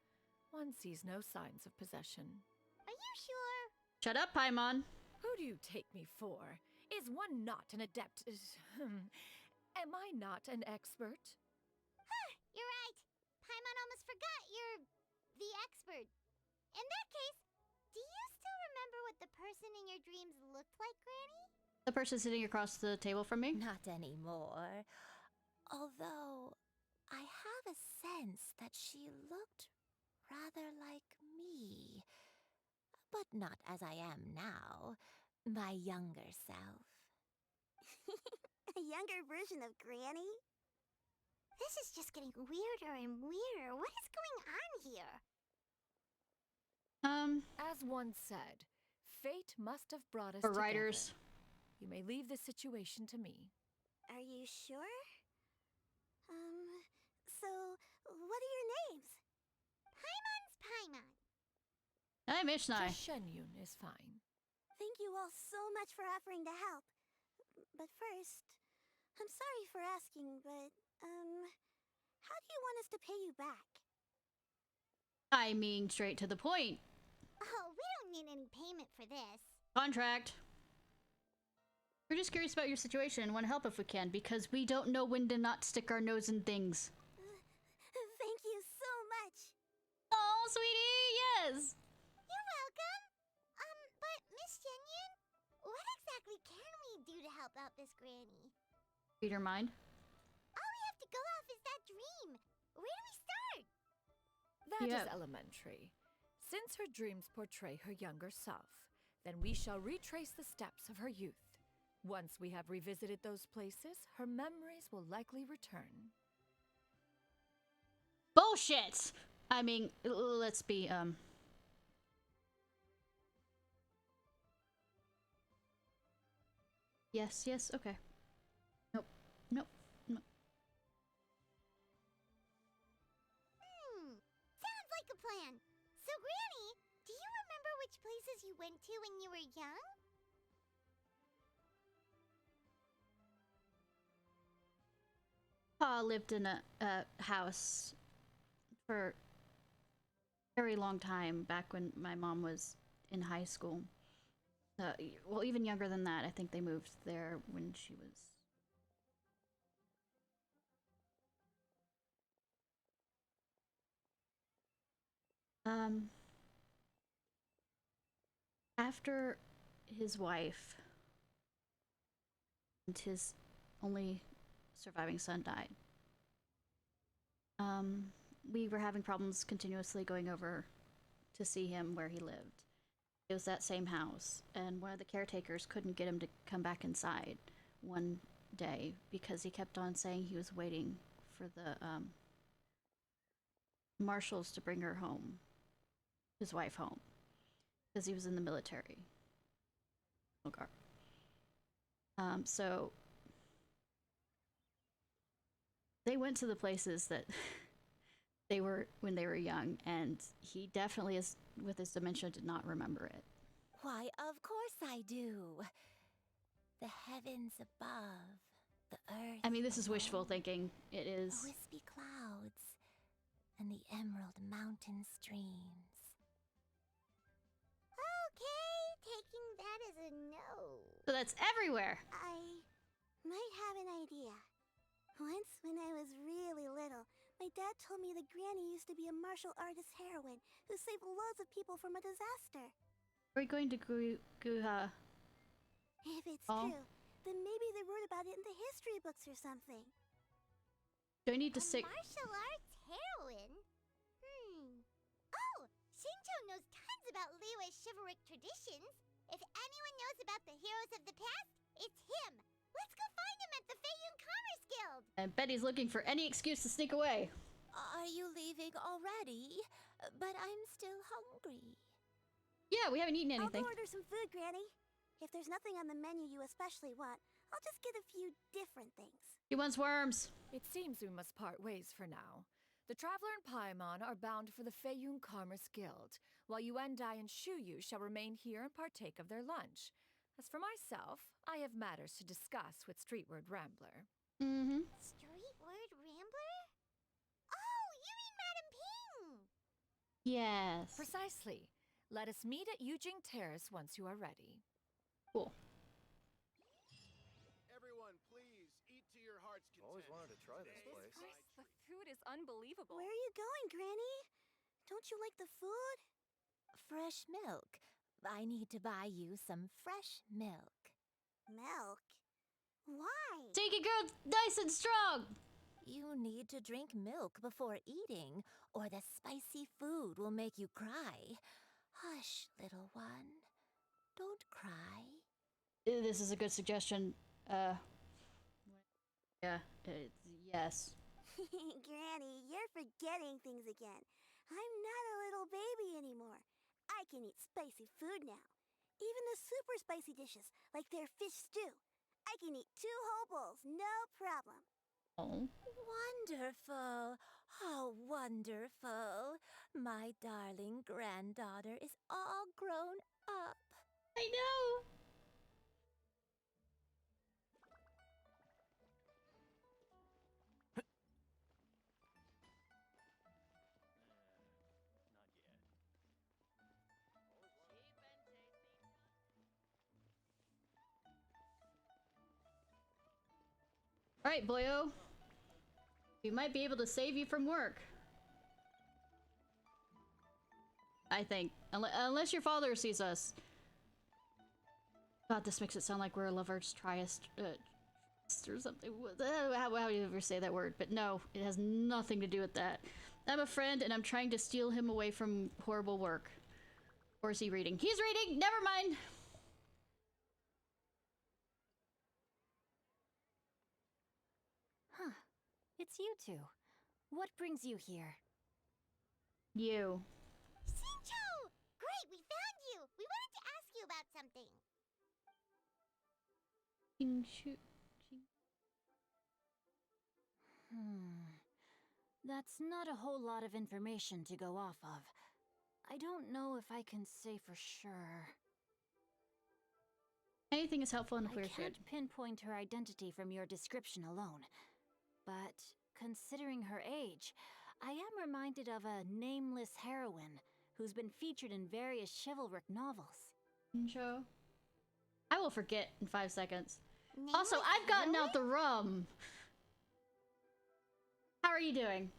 One sees no signs of possession. Are you sure? Shut up, Paimon. Who do you take me for? Is one not an adept? Am I not an expert? You're right. Paimon almost forgot you're the expert. In that case, do you still remember what the person in your dreams looked like, Granny? The person sitting across the table from me? Not anymore. Although, I have a sense that she looked rather like me. But not as I am now. My younger self. A younger version of Granny? This is just getting weirder and weirder. What is going on here? As one said, fate must have brought us For together. writers. You may leave this situation to me. Are you sure? So, what are your names? Paimon's Paimon. I'm Ishnai. Just Shenyun is fine. Thank you all so much for offering to help. But first, I'm sorry for asking, but, how do you want us to pay you back? I mean, straight to the point. Oh, we don't need any payment for this. Contract. We're just curious about your situation and want to help if we can, because we don't know when to not stick our nose in things. Thank you so much. Oh, sweetie, yes! You're welcome. But Miss Shenyun, what exactly can we do to help out this granny? Read her mind. All we have to go off is that dream. Where do we start? That is Yep. elementary. Since her dreams portray her younger self, then we shall retrace the steps of her youth. Once we have revisited those places, her memories will likely return. Bullshit! I mean, let's be, Yes, yes, okay. Nope, nope, nope. Sounds like a plan. So, Granny, do you remember which places you went to when you were young? Pa lived in a house for a very long time back when my mom was in high school. Well, even younger than that. I think they moved there when she was... After his wife and his only surviving son died, we were having problems continuously going over to see him where he lived. It was that same house, and one of the caretakers couldn't get him to come back inside one day because he kept on saying he was waiting for the marshals to bring her home, his wife home, because he was in the military. So they went to the places that they were when they were young, and he definitely, is with his dementia, did not remember it. Why, of course I do. The heavens above, the earth. I mean, this is wishful below, thinking. It is. the wispy clouds, and the emerald mountain streams. Okay, taking that as a no. So that's everywhere. I might have an idea. Once, when I was really little, my dad told me that Granny used to be a martial artist heroine who saved loads of people from a disaster. Are we going to Guha? If it's Oh. true, then maybe they wrote about it in the history books or something. Do I need to stick? Martial arts heroine? Oh, Shinjo knows tons about Liyue's chivalric traditions. If anyone knows about the heroes of the past, it's him. Let's go find him at the Feiyun Commerce Guild. And Betty's looking for any excuse to sneak away. Are you leaving already? But I'm still hungry. Yeah, we haven't eaten anything. I'll go order some food, Granny. If there's nothing on the menu you especially want, I'll just get a few different things. He wants worms. It seems we must part ways for now. The Traveler and Paimon are bound for the Feiyun Commerce Guild, while Yuendai and Shuyu shall remain here and partake of their lunch. As for myself, I have matters to discuss with Streetward Rambler. Mm-hmm. Streetward Rambler? Oh, you mean Madam Ping! Yes. Precisely. Let us meet at Yujing Terrace once you are ready. Cool. Everyone, please eat to your heart's content. Always wanted to try this place. The food is unbelievable. Where are you going, Granny? Don't you like the food? Fresh milk. I need to buy you some fresh milk. Milk? Why? Take it, girl, nice and strong. You need to drink milk before eating, or the spicy food will make you cry. Hush, little one. Don't cry. This is a good suggestion. Yeah, yes. Granny, you're forgetting things again. I'm not a little baby anymore. I can eat spicy food now. Even the super spicy dishes, like their fish stew. I can eat 2 whole bowls, no problem. Oh. Wonderful. Oh, wonderful. My darling granddaughter is all grown up. I know. All right, boyo. We might be able to save you from work. I think. Unless your father sees us. God, this makes it sound like we're a lover's triest or something. How do you ever say that word? But no, it has nothing to do with that. I'm a friend and I'm trying to steal him away from horrible work. Or is he reading? He's reading! Never mind! Huh. It's you two. What brings you here? You. Shincho! Great, we found you! We wanted to ask you about something. That's not a whole lot of information to go off of. I don't know if I can say for sure. Anything is helpful in a I clear can't shade. pinpoint her identity from your description alone. But considering her age, I am reminded of a nameless heroine who's been featured in various chivalric novels. Joe? I will forget in 5 seconds. Nameless Also, I've gotten out the rum. How are you doing?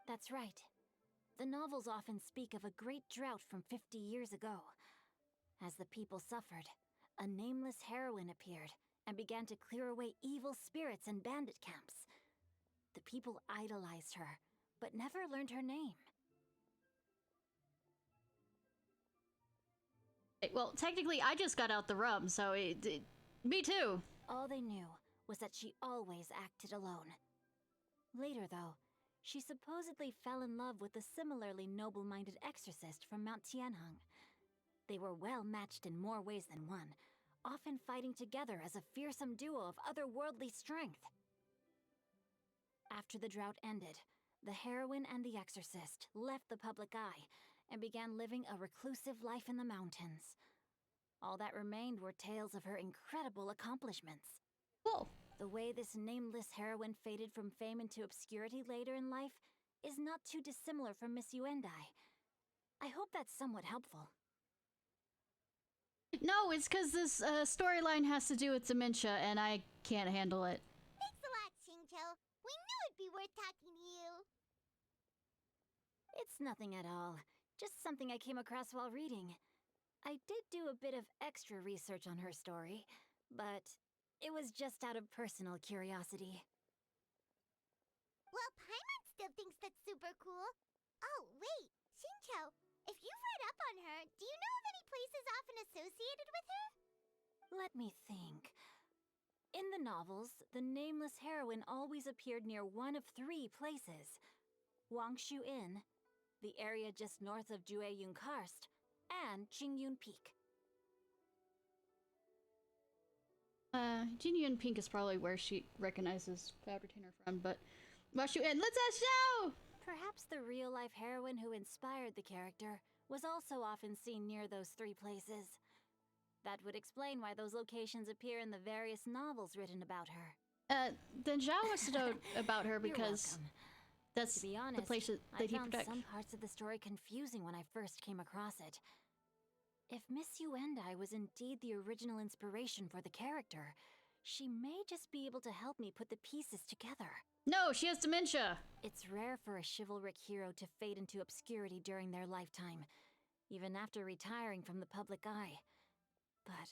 That's right. The novels often speak of a great drought from 50 years ago. As the people suffered, a nameless heroine appeared and began to clear away evil spirits in bandit camps. The people idolized her, but never learned her name. Well, technically, I just got out the rum, so me too. All they knew was that she always acted alone. Later, though, she supposedly fell in love with a similarly noble-minded exorcist from Mount Tianheng. They were well matched in more ways than one, often fighting together as a fearsome duo of otherworldly strength. After the drought ended, the heroine and the exorcist left the public eye and began living a reclusive life in the mountains. All that remained were tales of her incredible accomplishments. Cool. The way this nameless heroine faded from fame into obscurity later in life is not too dissimilar from Miss Yuendai. I hope that's somewhat helpful. No, it's because this storyline has to do with dementia, and I can't handle it. Thanks a lot, Shincho. We knew it'd be worth talking to you. It's nothing at all. Just something I came across while reading. I did do a bit of extra research on her story, but it was just out of personal curiosity. Well, Paimon still thinks that's super cool. Oh, wait. Shincho, if you've read up on her, do you know of any places often associated with her? Let me think. In the novels, the nameless heroine always appeared near one of 3 places. Wangshu Inn, the area just north of Jueyun Karst, and Qingyun Peak. Jinyun Pink is probably where she recognizes Fabritainer from, but Washu and let's ask Xiao! Perhaps the real-life heroine who inspired the character was also often seen near those 3 places. That would explain why those locations appear in the various novels written about her. Then Xiao wants to know about her You're because welcome. that's To be honest, the place that I he found protects. some parts of the story confusing when I first came across it. If Miss Yuendai was indeed the original inspiration for the character, she may just be able to help me put the pieces together. No, she has dementia! It's rare for a chivalric hero to fade into obscurity during their lifetime, even after retiring from the public eye. But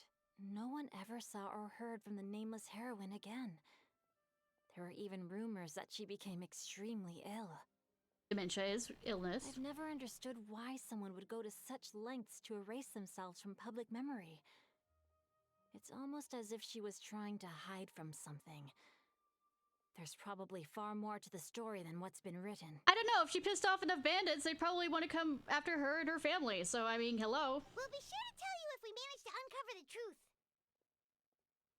no one ever saw or heard from the nameless heroine again. There were even rumors that she became extremely ill. Dementia is illness. I've never understood why someone would go to such lengths to erase themselves from public memory. It's almost as if she was trying to hide from something. There's probably far more to the story than what's been written. I don't know, if she pissed off enough bandits, they probably want to come after her and her family. So, I mean, hello. We'll be sure to tell you if we manage to uncover the truth.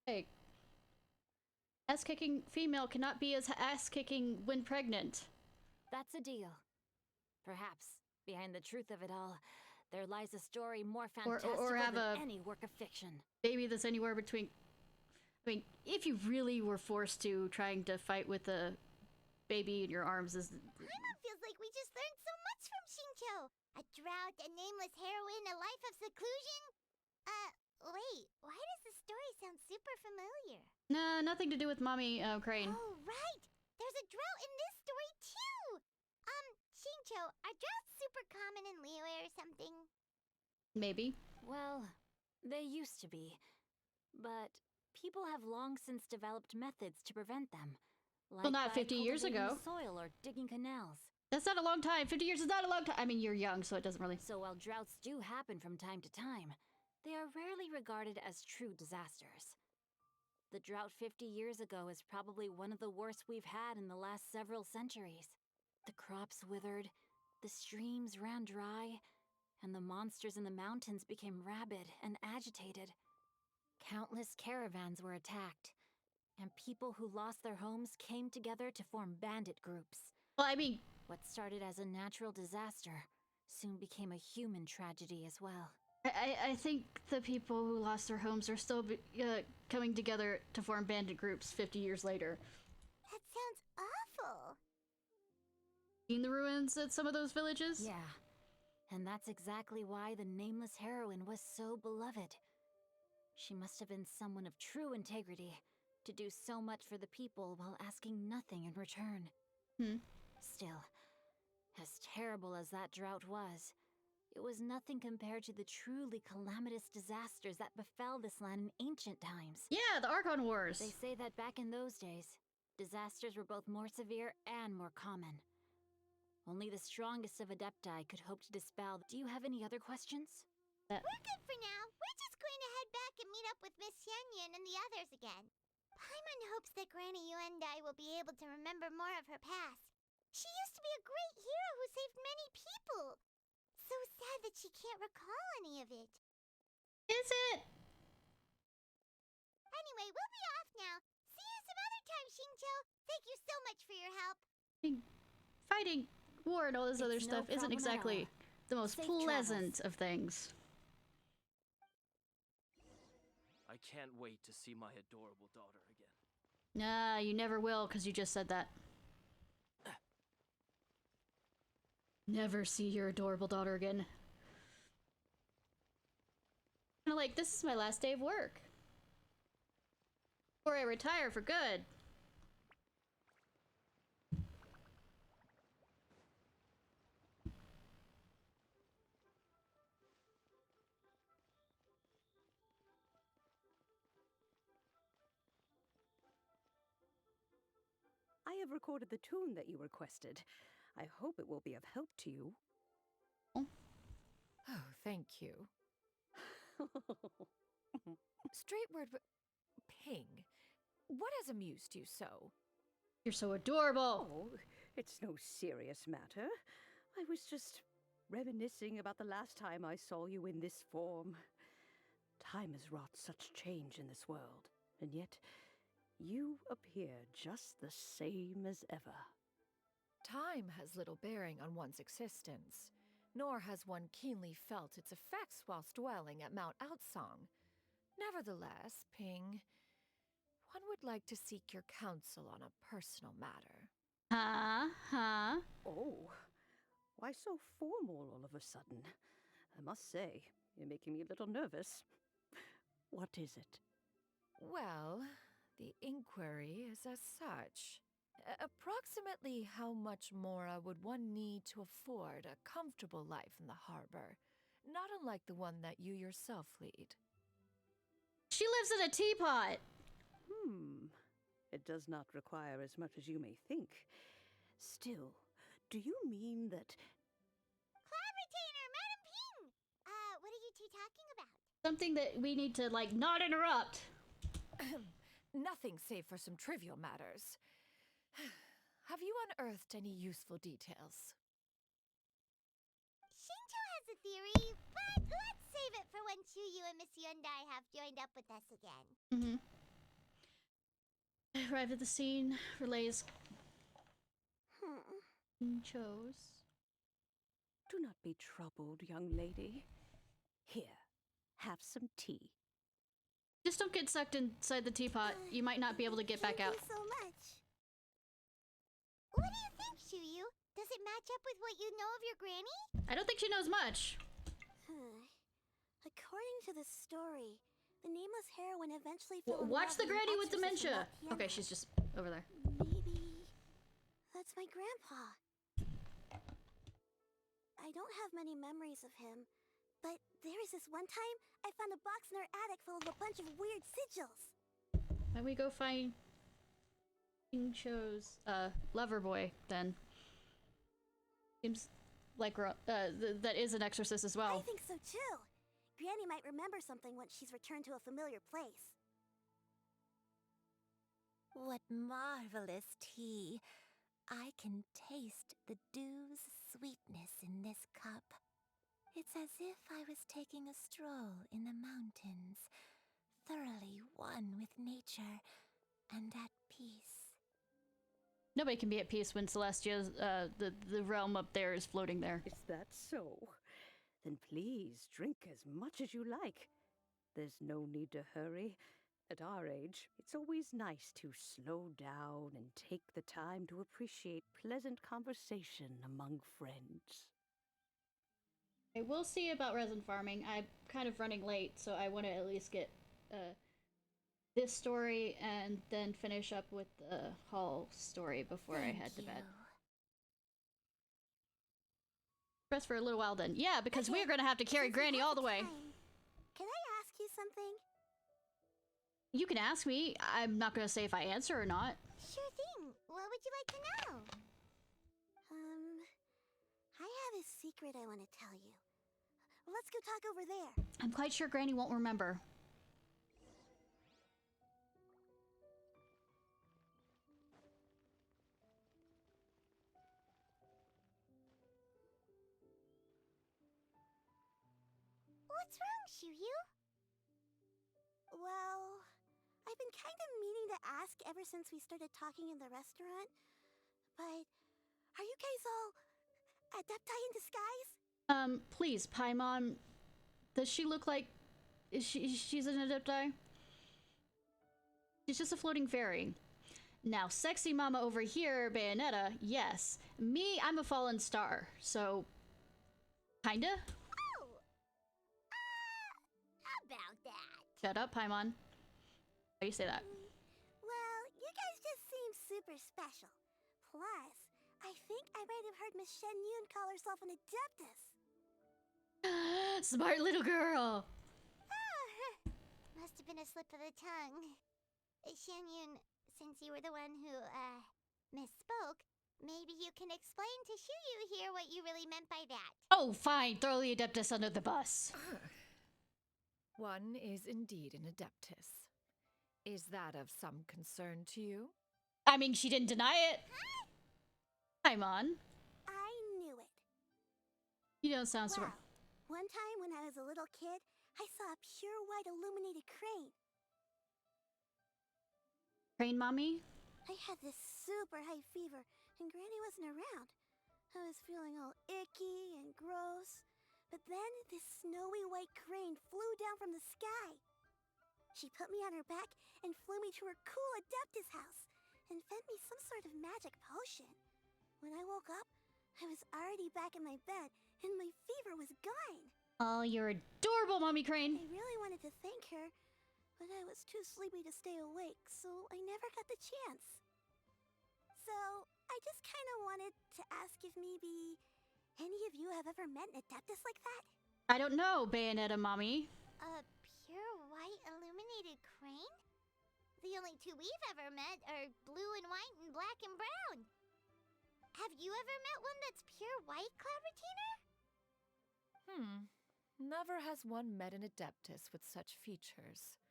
Hey. Ass-kicking female cannot be as ass-kicking when pregnant. That's a deal. Perhaps, behind the truth of it all, there lies a story more fantastical have than a any work of fiction. Baby that's anywhere between... I mean, if you really were forced to, trying to fight with a baby in your arms is... Paimon feels like we just learned so much from Xingqiu. A drought, a nameless heroine, a life of seclusion. Wait, why does the story sound super familiar? Nah, nothing to do with Mommy Crane. Oh, right! There's a drought in this story, too! Xingqiu, are droughts super common in Liyue or something? Maybe. Well, they used to be. But people have long since developed methods to prevent them. Like Well, not by 50 years cultivating ago. the soil or digging canals. That's not a long time. 50 years is not a long time. I mean, you're young, so it doesn't really... So while droughts do happen from time to time, they are rarely regarded as true disasters. The drought 50 years ago is probably one of the worst we've had in the last several centuries. The crops withered, the streams ran dry, and the monsters in the mountains became rabid and agitated. Countless caravans were attacked, and people who lost their homes came together to form bandit groups. Well, I mean... What started as a natural disaster soon became a human tragedy as well. I think the people who lost their homes are still coming together to form bandit groups 50 years later. That sounds awful. Seen the ruins at some of those villages? Yeah, and that's exactly why the nameless heroine was so beloved. She must have been someone of true integrity to do so much for the people while asking nothing in return. Still, as terrible as that drought was, it was nothing compared to the truly calamitous disasters that befell this land in ancient times. Yeah, the Archon Wars. They say that back in those days, disasters were both more severe and more common. Only the strongest of Adepti could hope to dispel. Do you have any other questions? We're good for now. We're just going to head back and meet up with Miss Xianyan and the others again. Paimon hopes that Granny Yuendai will be able to remember more of her past. She used to be a great hero who saved many people. So sad that she can't recall any of it. Is it? Anyway, we'll be off now. See you some other time, Xingqiu. Thank you so much for your help. Fighting war and all this other It's stuff no isn't problem at exactly all. the most Safe pleasant of things. I can't wait to see my adorable daughter again. Nah, you never will, because you just said that. Never see your adorable daughter again. Kinda like, this is my last day of work. Before I retire for good. I have recorded the tune that you requested. I hope it will be of help to you. Oh, thank you. Straight word, Ping. What has amused you so? You're so adorable. Oh, it's no serious matter. I was just reminiscing about the last time I saw you in this form. Time has wrought such change in this world, and yet you appear just the same as ever. Time has little bearing on one's existence, nor has one keenly felt its effects whilst dwelling at Mount Outsong. Nevertheless, Ping, one would like to seek your counsel on a personal matter. Huh? Oh, why so formal all of a sudden? I must say, you're making me a little nervous. What is it? Well, the inquiry is as such. Approximately how much more would one need to afford a comfortable life in the harbor, not unlike the one that you yourself lead? She lives in a teapot. It does not require as much as you may think. Still, do you mean that... Club retainer, Madam Ping! What are you two talking about? Something that we need to, like, not interrupt. Nothing save for some trivial matters. Have you unearthed any useful details? Shinjo has a theory, but let's save it for when Chuyu and Miss Yundai have joined up with us again. Arrive at the scene, relays chose. Do not be troubled, young lady. Here, have some tea. Just don't get sucked inside the teapot. You might not be able to get back out. Thank you so much. What do you think, Chuyu? Does it match up with what you know of your granny? I don't think she knows much. According to the story, the nameless heroine eventually fell in Watch love the with an granny with exorcist dementia. from that Okay, piano. she's just over there. Maybe that's my grandpa. I don't have many memories of him, but there was this one time I found a box in our attic full of a bunch of weird sigils. Then we go find Cho's lover boy then. Seems like that is an exorcist as well. I think so too. Granny might remember something once she's returned to a familiar place. What marvelous tea. I can taste the dew's sweetness in this cup. It's as if I was taking a stroll in the mountains, thoroughly one with nature and at peace. Nobody can be at peace when Celestia's the realm up there is floating there. Is that so? Then please drink as much as you like. There's no need to hurry. At our age, it's always nice to slow down and take the time to appreciate pleasant conversation among friends. I will see about resin farming. I'm kind of running late, so I want to at least get this story and then finish up with the Hall story before I head to bed. Rest for a little while then. Yeah, because we're gonna have to carry Granny all the way. Can I ask you something? You can ask me. I'm not gonna say if I answer or not. Sure thing. What would you like to know? I have a secret I want to tell you. Let's go talk over there. I'm quite sure Granny won't remember. What's wrong, Chuyu? Well, I've been kind of meaning to ask ever since we started talking in the restaurant, but are you guys all adepti in disguise? Please, Paimon, does she look like she's an adepti? She's just a floating fairy. Now, sexy mama over here, Bayonetta, yes. Me, I'm a fallen star, so kinda? Oh! About that. Shut up, Paimon. Why do you say that? Well, you guys just seem super special. Plus, I think I might have heard Miss Shen Yun call herself an adeptus. Smart little girl! Must have been a slip of the tongue. Shen Yun, since you were the one who, misspoke, maybe you can explain to Chuyu here what you really meant by that. Oh, fine. Throw the adeptus under the bus. One is indeed an adeptus. Is that of some concern to you? I mean, she didn't deny it. Paimon. I knew it. You don't sound so... Well, one time when I was a little kid, I saw a pure white illuminated crane. Crane mommy? I had this super high fever, and Granny wasn't around. I was feeling all icky and gross. But then this snowy white crane flew down from the sky. She put me on her back and flew me to her cool adeptus house and fed me some sort of magic potion. When I woke up, I was already back in my bed and my fever was gone. Oh, you're adorable, Mommy Crane. I really wanted to thank her, but I was too sleepy to stay awake, so I never got the chance. So, I just kind of wanted to ask if maybe any of you have ever met an adeptus like that? I don't know, Bayonetta Mommy. A pure white illuminated crane? The only two we've ever met are blue and white and black and brown. Have you ever met one that's pure white, Cloud Retainer? Never has one met an Adeptus with such features.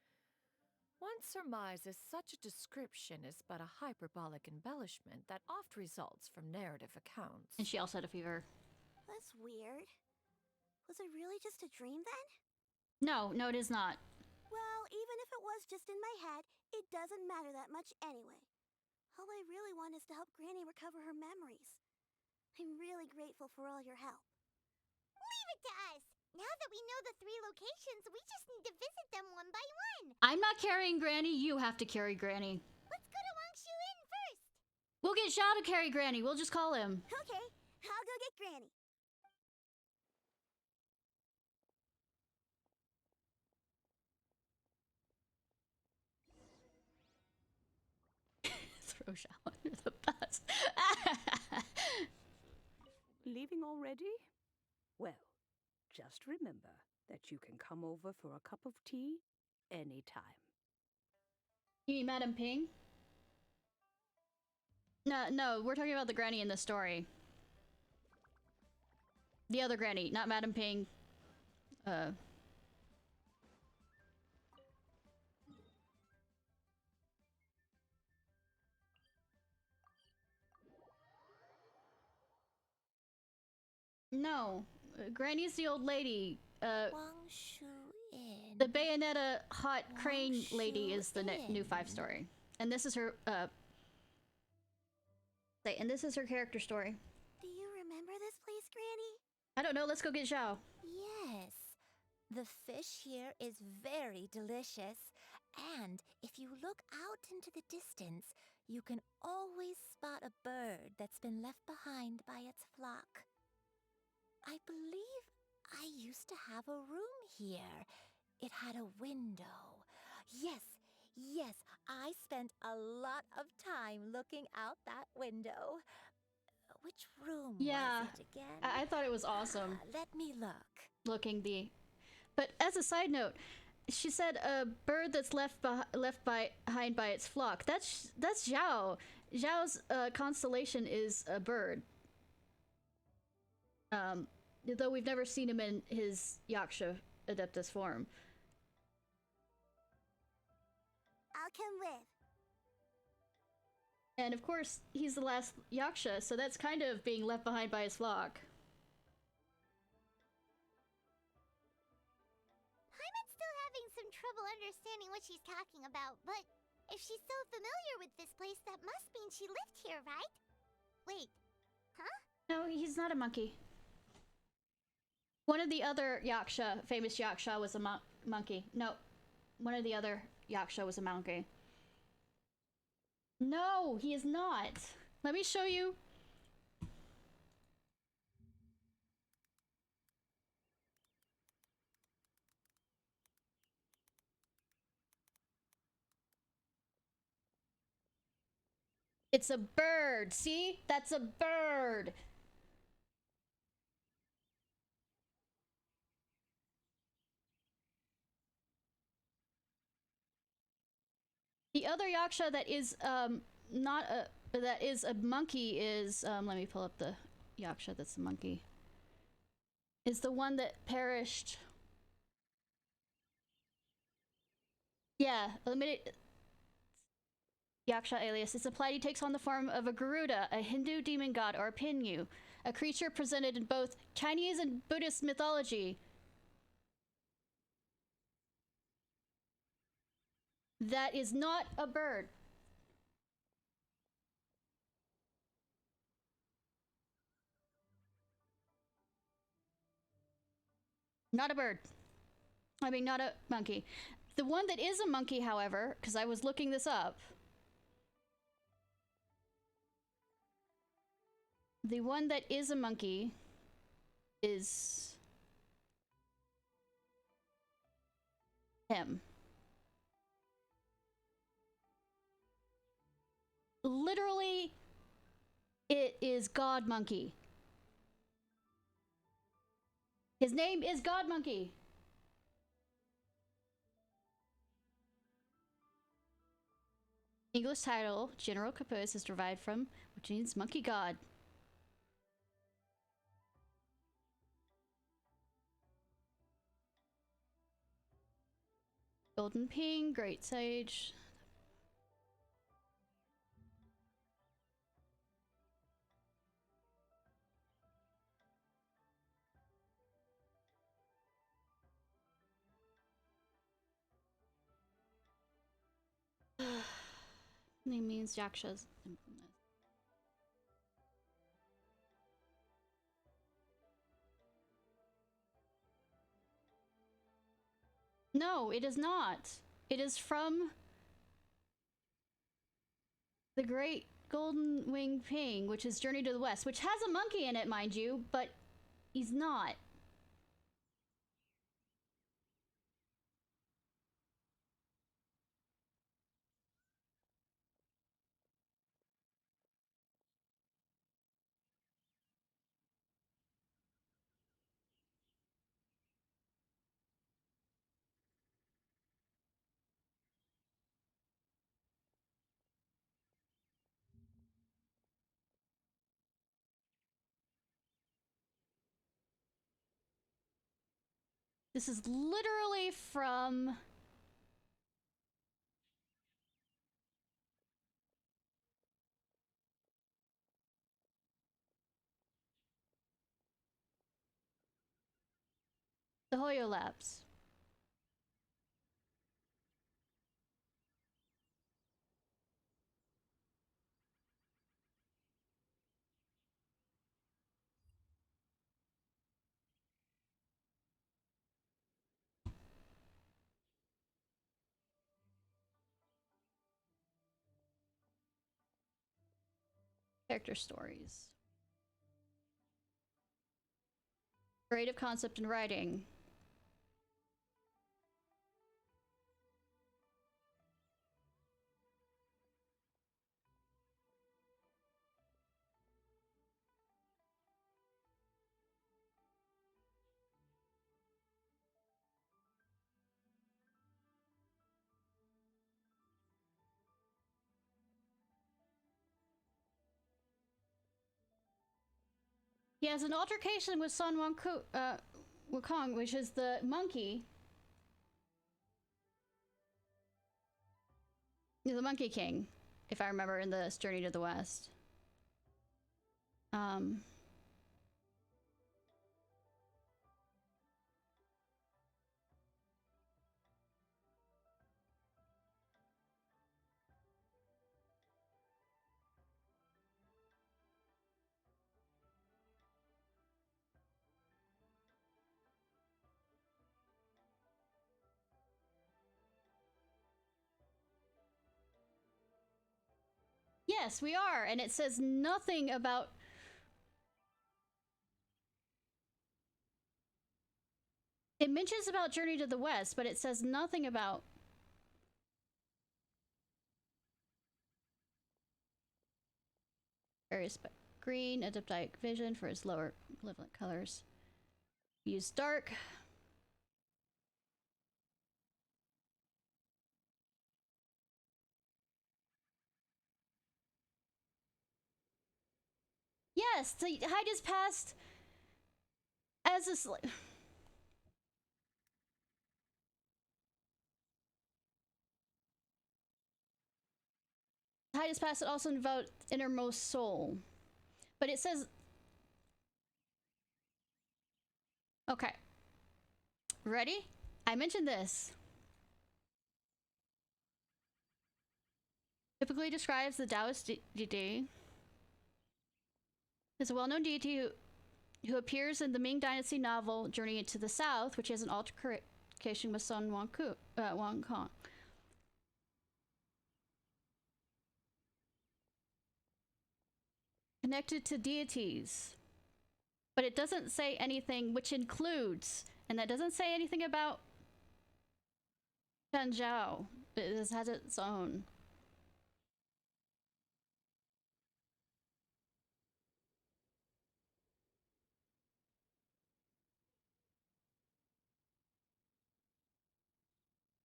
One surmises such a description is but a hyperbolic embellishment that oft results from narrative accounts. And she also had a fever. That's weird. Was it really just a dream then? No, it is not. Well, even if it was just in my head, it doesn't matter that much anyway. All I really want is to help Granny recover her memories. I'm really grateful for all your help. Leave it to us! Now that we know the 3 locations, we just need to visit them one by one. I'm not carrying Granny, you have to carry Granny. Let's go to Wangshu Inn first. We'll get Xiao to carry Granny, we'll just call him. Okay, I'll go get Granny. Throw Xiao under the bus. Leaving already? Well, just remember that you can come over for a cup of tea anytime. You mean Madam Ping? No, we're talking about the Granny in the story. The other Granny, not Madam Ping. No, Granny's the old lady. Wangshu Inn. The Bayonetta hot crane lady is the new 5 story. And this is her, and this is her character story. Do you remember this place, Granny? I don't know, let's go get Xiao. Yes. The fish here is very delicious. And if you look out into the distance, you can always spot a bird that's been left behind by its flock. I believe I used to have a room here. It had a window. Yes, I spent a lot of time looking out that window. Which room was it again? I thought it was awesome. Let me look. But as a side note, she said a bird that's left behind by its flock. That's Zhao. Zhao's constellation is a bird. Though we've never seen him in his Yaksha Adeptus form. I'll come with. And of course, he's the last Yaksha, so that's kind of being left behind by his flock. Hyman's still having some trouble understanding what she's talking about, but if she's so familiar with this place, that must mean she lived here, right? Wait, huh? No, he's not a monkey. One of the other Yaksha, famous Yaksha, was a monkey. No, one of the other Yaksha was a monkey. No, he is not. Let me show you. It's a bird. See? That's a bird. The other Yaksha that is that is a monkey is let me pull up the Yaksha that's a monkey. Is the one that perished. Yeah, limited Yaksha alias. It's applied, he takes on the form of a Garuda, a Hindu demon god, or a Pinyu, a creature presented in both Chinese and Buddhist mythology. That is not a bird. Not a bird. I mean, not a monkey. The one that is a monkey, however, because I was looking this up. The one that is a monkey is him. Literally, it is God Monkey. His name is God Monkey. English title, General Capus, is derived from, which means monkey god. Golden Ping, Great Sage. Name means Yaksha's infamous. No, it is not. It is from the Great Golden Wing Ping, which is Journey to the West, which has a monkey in it, mind you, but he's not. This is literally from the Hoyo Labs. Character stories. Creative concept and writing. He has an altercation with Sun Wukong, which is the monkey. He's the Monkey King, if I remember in this Journey to the West. Yes, we are, and it says nothing about... It mentions about Journey to the West, but it says nothing about... Various green, adaptive vision for his lower equivalent colors. Use dark. Yes, to hide his past as a hide his past and also devote innermost soul. But it says... Okay. Ready? I mentioned this. Typically describes the Taoist deity as a well-known deity who appears in the Ming Dynasty novel Journey into the South, which has an altercation with Sun Wukong. Connected to deities. But it doesn't say anything which includes, and that doesn't say anything about Zhao. It has its own.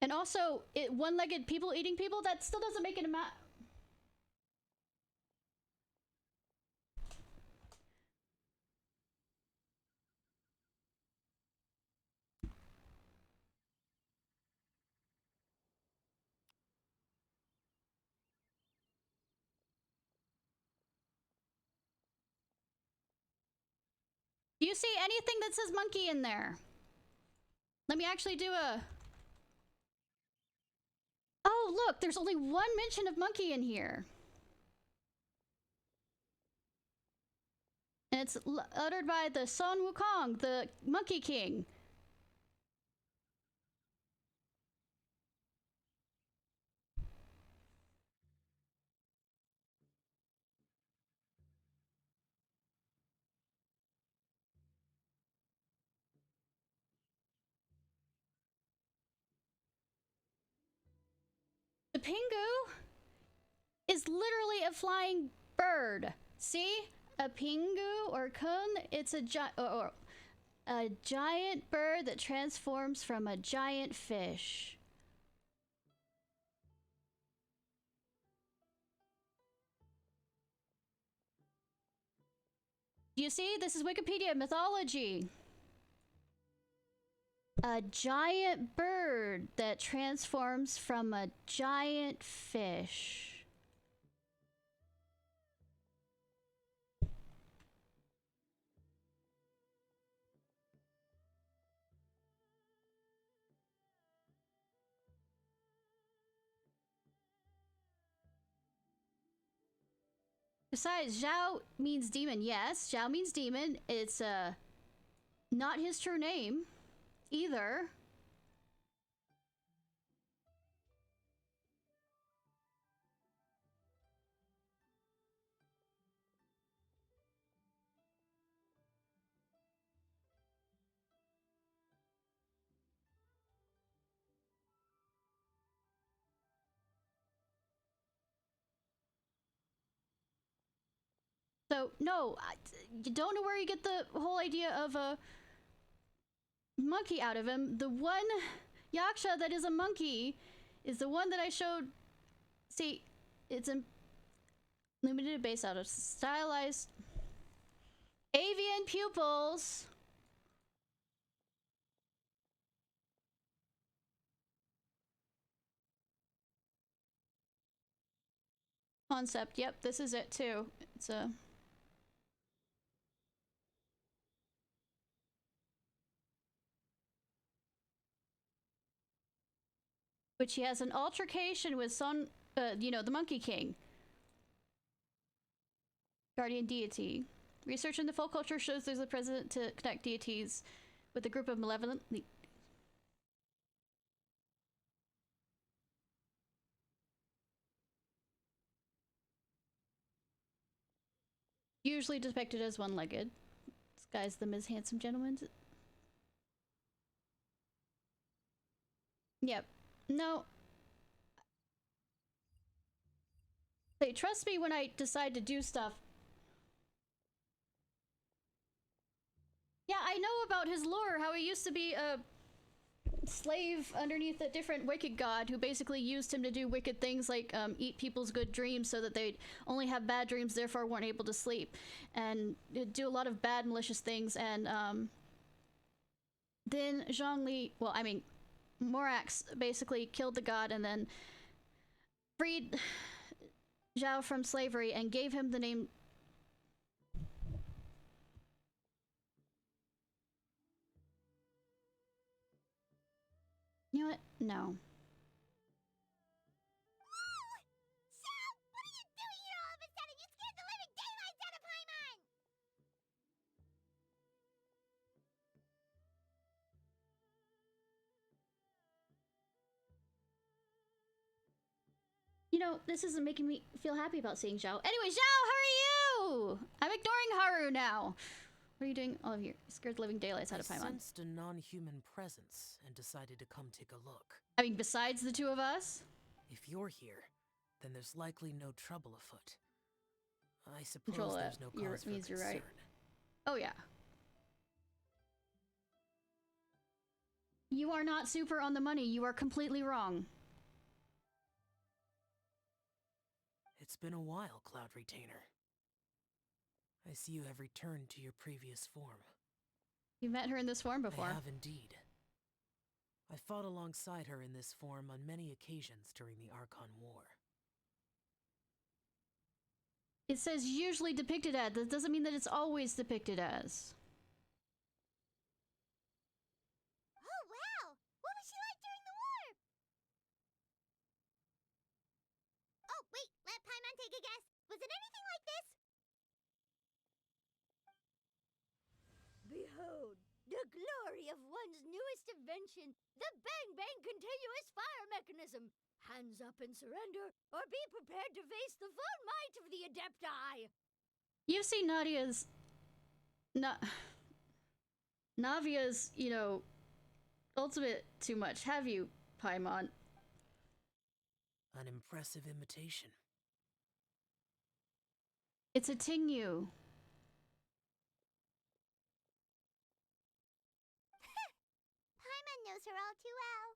And also, one-legged people eating people, that still doesn't make it a map. Do you see anything that says monkey in there? Let me actually do a... Oh, look, there's only one mention of monkey in here. And it's uttered by the Sun Wukong, the Monkey King. The Pingu is literally a flying bird. See? A Pingu or kun, it's a giant bird that transforms from a giant fish. You see? This is Wikipedia mythology. A giant bird that transforms from a giant fish. Besides, Zhao means demon. Yes, Zhao means demon. It's not his true name either. So, no, you don't know where you get the whole idea of a monkey out of him. The one yaksha that is a monkey is the one that I showed. See, it's a limited base out of stylized avian pupils. Concept, yep, this is it too. It's a... Which he has an altercation with Sun, you know, the Monkey King. Guardian deity. Research in the folk culture shows there's a precedent to connect deities with a group of malevolent... Usually depicted as one-legged. Disguise them as handsome gentlemen. Yep. No. They trust me when I decide to do stuff. Yeah, I know about his lore, how he used to be a slave underneath a different wicked god who basically used him to do wicked things like eat people's good dreams so that they'd only have bad dreams, therefore weren't able to sleep, and do a lot of bad malicious things. And then Zhongli, well, I mean Morax basically killed the god and then freed Zhao from slavery and gave him the name... You know what? No. You know, this isn't making me feel happy about seeing Zhao. Anyway, Zhao, how are you? I'm ignoring Haru now. What are you doing? Oh, you're scared the living daylights out of Paimon. I sensed a non-human presence and decided to come take a look. I mean, besides the two of us? If you're here, then there's likely no trouble afoot. I suppose there's no cause for concern. Right. Oh, yeah. You are not super on the money. You are completely wrong. It's been a while, Cloud Retainer. I see you have returned to your previous form. You met her in this form before. I have indeed. I fought alongside her in this form on many occasions during the Archon War. It says usually depicted as. That doesn't mean that it's always depicted as. Paimon take a guess? Was it anything like this? Behold, the glory of one's newest invention, the Bang Bang Continuous Fire Mechanism. Hands up and surrender, or be prepared to face the full might of the Adepti. You've seen Navia's, ultimate too much, have you, Paimon? An impressive imitation. It's a Tingyu. Paimon knows her all too well.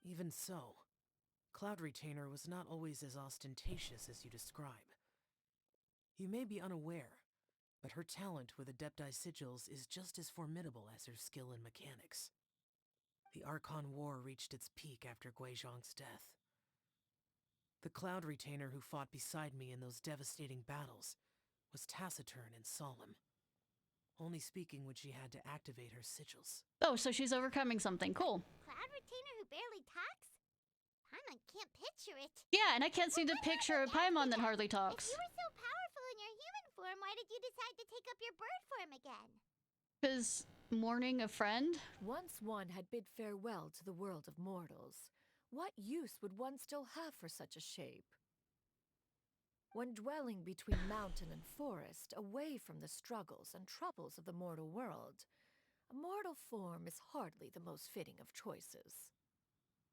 Even so, Cloud Retainer was not always as ostentatious as you describe. You may be unaware, but her talent with Adepti sigils is just as formidable as her skill in mechanics. The Archon War reached its peak after Guizhong's death. The Cloud Retainer who fought beside me in those devastating battles was taciturn and solemn, only speaking when she had to activate her sigils. Oh, so she's overcoming something. Cool. Cloud Retainer who barely talks? Paimon can't picture it. Yeah, and I can't seem to picture a Paimon that hardly talks. If you were so powerful in your human form, why did you decide to take up your bird form again? Because mourning a friend? Once one had bid farewell to the world of mortals, what use would one still have for such a shape? When dwelling between mountain and forest, away from the struggles and troubles of the mortal world, a mortal form is hardly the most fitting of choices.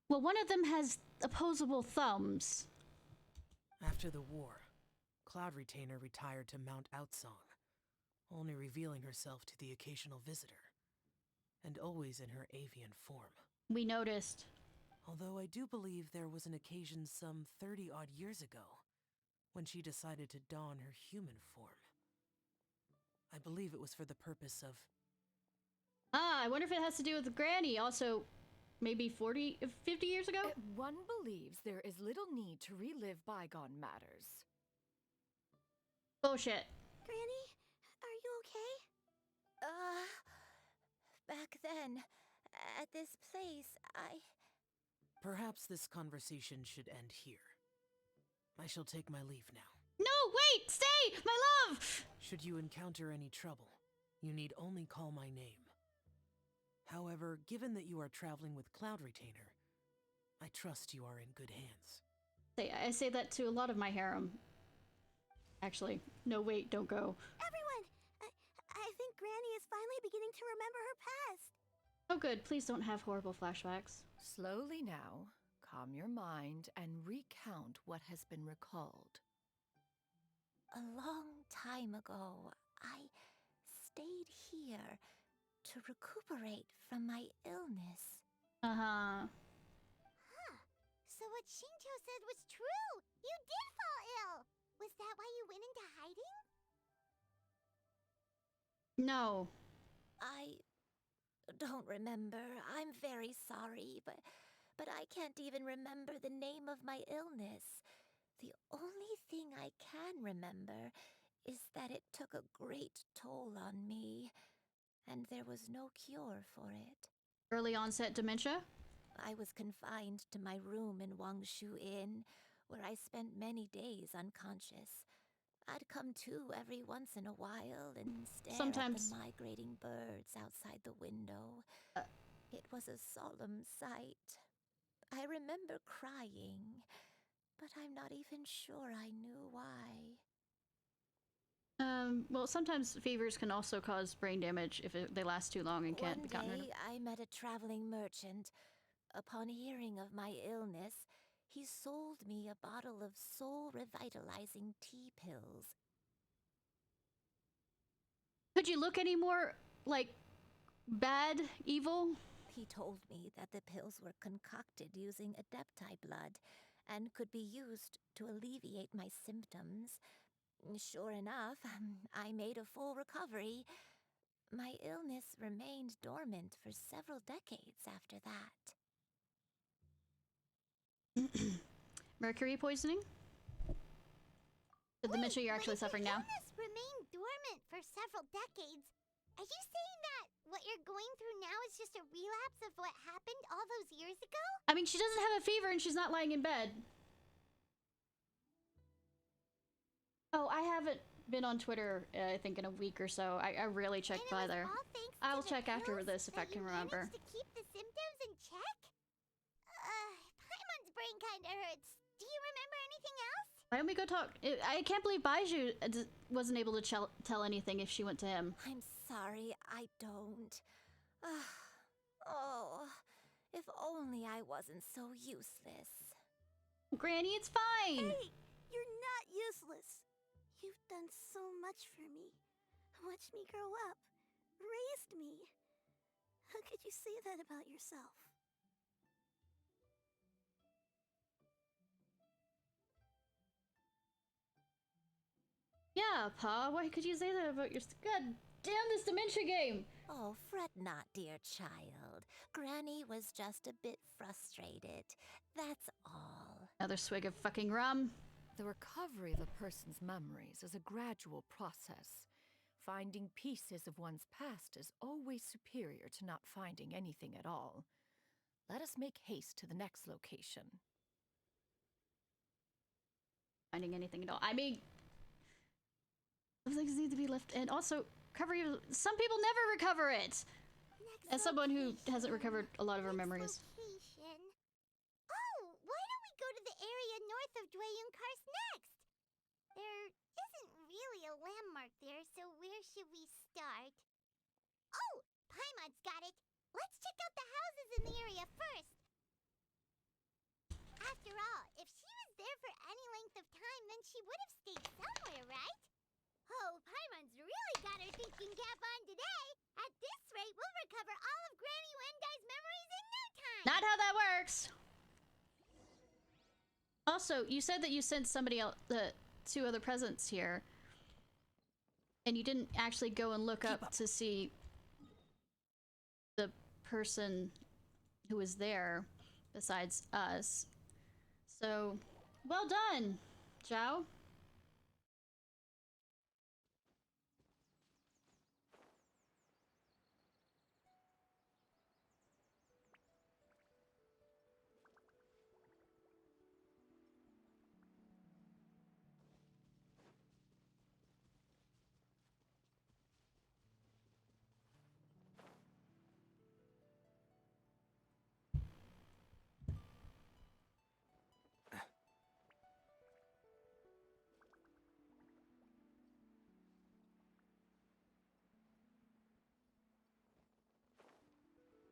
Well, one of them has opposable thumbs. After the war, Cloud Retainer retired to Mount Outsong, only revealing herself to the occasional visitor, and always in her avian form. We noticed. Although I do believe there was an occasion some 30-odd years ago when she decided to don her human form. I believe it was for the purpose of... I wonder if it has to do with Granny. Also, maybe 50 years ago? One believes there is little need to relive bygone matters. Bullshit. Granny, are you okay? Back then, at this place, Perhaps this conversation should end here. I shall take my leave now. No, wait! Stay! My love! Should you encounter any trouble, you need only call my name. However, given that you are traveling with Cloud Retainer, I trust you are in good hands. I say that to a lot of my harem. Actually, no, wait, don't go. Everyone! I think Granny is finally beginning to remember her past. Oh good, please don't have horrible flashbacks. Slowly now, calm your mind and recount what has been recalled. a long time ago, I stayed here to recuperate from my illness. Uh-huh. Huh. So what Shinto said was true! You did fall ill! Was that why you went into hiding? No. I don't remember. I'm very sorry, but I can't even remember the name of my illness. The only thing I can remember is that it took a great toll on me, and there was no cure for it. Early onset dementia? I was confined to my room in Wangshu Inn, where I spent many days unconscious. I'd come to every once in a while and stare at the migrating birds outside the window. It was a solemn sight. I remember crying, but I'm not even sure I knew why. Well, sometimes fevers can also cause brain damage if they last too long and can't be gotten rid of. One day, I met a traveling merchant. Upon hearing of my illness, he sold me a bottle of soul-revitalizing tea pills. Could you look any more, like, bad, evil? He told me that the pills were concocted using Adepti blood and could be used to alleviate my symptoms. Sure enough, I made a full recovery. My illness remained dormant for several decades after that. Mercury poisoning? The dementia you're actually suffering now? Illness remained dormant for several decades. Are you saying that what you're going through now is just a relapse of what happened all those years ago? I mean, she doesn't have a fever and she's not lying in bed. Oh, I haven't been on Twitter, I think, in a week or so. I rarely check by there. I'll check after this if I can remember. To keep the symptoms in check? Paimon's brain kinda hurts. Do you remember anything else? Why don't we go talk? I can't believe Baiju wasn't able to tell anything if she went to him. I'm sorry, I don't. Oh, if only I wasn't so useless. Granny, it's fine! Hey, you're not useless. You've done so much for me. Watched me grow up. Raised me. How could you say that about yourself? Yeah, Pa, why could you say that about your... God damn this dementia game! Oh, fret not, dear child. Granny was just a bit frustrated. That's all. Another swig of fucking rum. The recovery of a person's memories is a gradual process. Finding pieces of one's past is always superior to not finding anything at all. Let us make haste to the next location. Finding anything at all. I mean... Some things need to be left in. Also, some people never recover it! As someone who hasn't recovered a lot of her memories. Oh, why don't we go to the area north of Dwayunkar's next? There isn't really a landmark there, so where should we start? Oh, Paimon's got it. Let's check out the houses in the area first. After all, if she was there for any length of time, then she would have stayed somewhere, right? Oh, Paimon's really got her thinking cap on today. At this rate, we'll recover all of Granny Wendai's memories in no time. Not how that works! Also, you said that you sent somebody else, the 2 other presents here. And you didn't actually go and look up to see the person who was there besides us. So, well done, Zhao.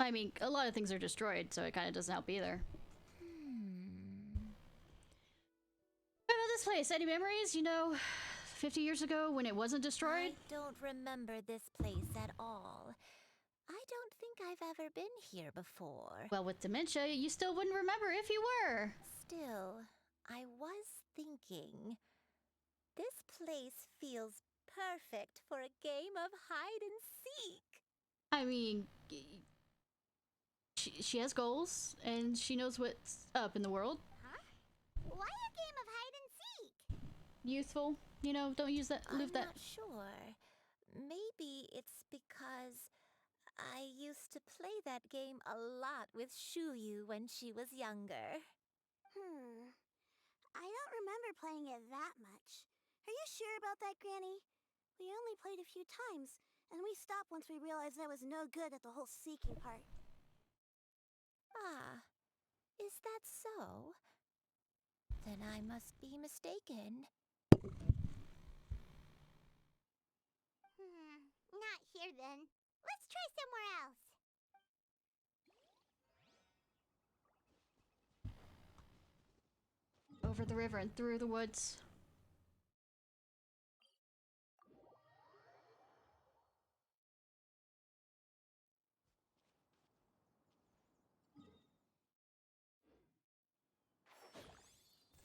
I mean, a lot of things are destroyed, so it kind of doesn't help either. What about this place? Any memories? You know, 50 years ago when it wasn't destroyed? I don't remember this place at all. I don't think I've ever been here before. Well, with dementia, you still wouldn't remember if you were. Still, I was thinking. This place feels perfect for a game of hide and seek. I mean, she has goals, and she knows what's up in the world. Huh? Why a game of hide and seek? Youthful, you know, don't use that, I'm not sure. Maybe it's because I used to play that game a lot with Shuyu when she was younger. I don't remember playing it that much. Are you sure about that, Granny? We only played a few times, and we stopped once we realized I was no good at the whole seeking part. Ah, is that so? Then I must be mistaken. Not here then. Let's try somewhere else. Over the river and through the woods.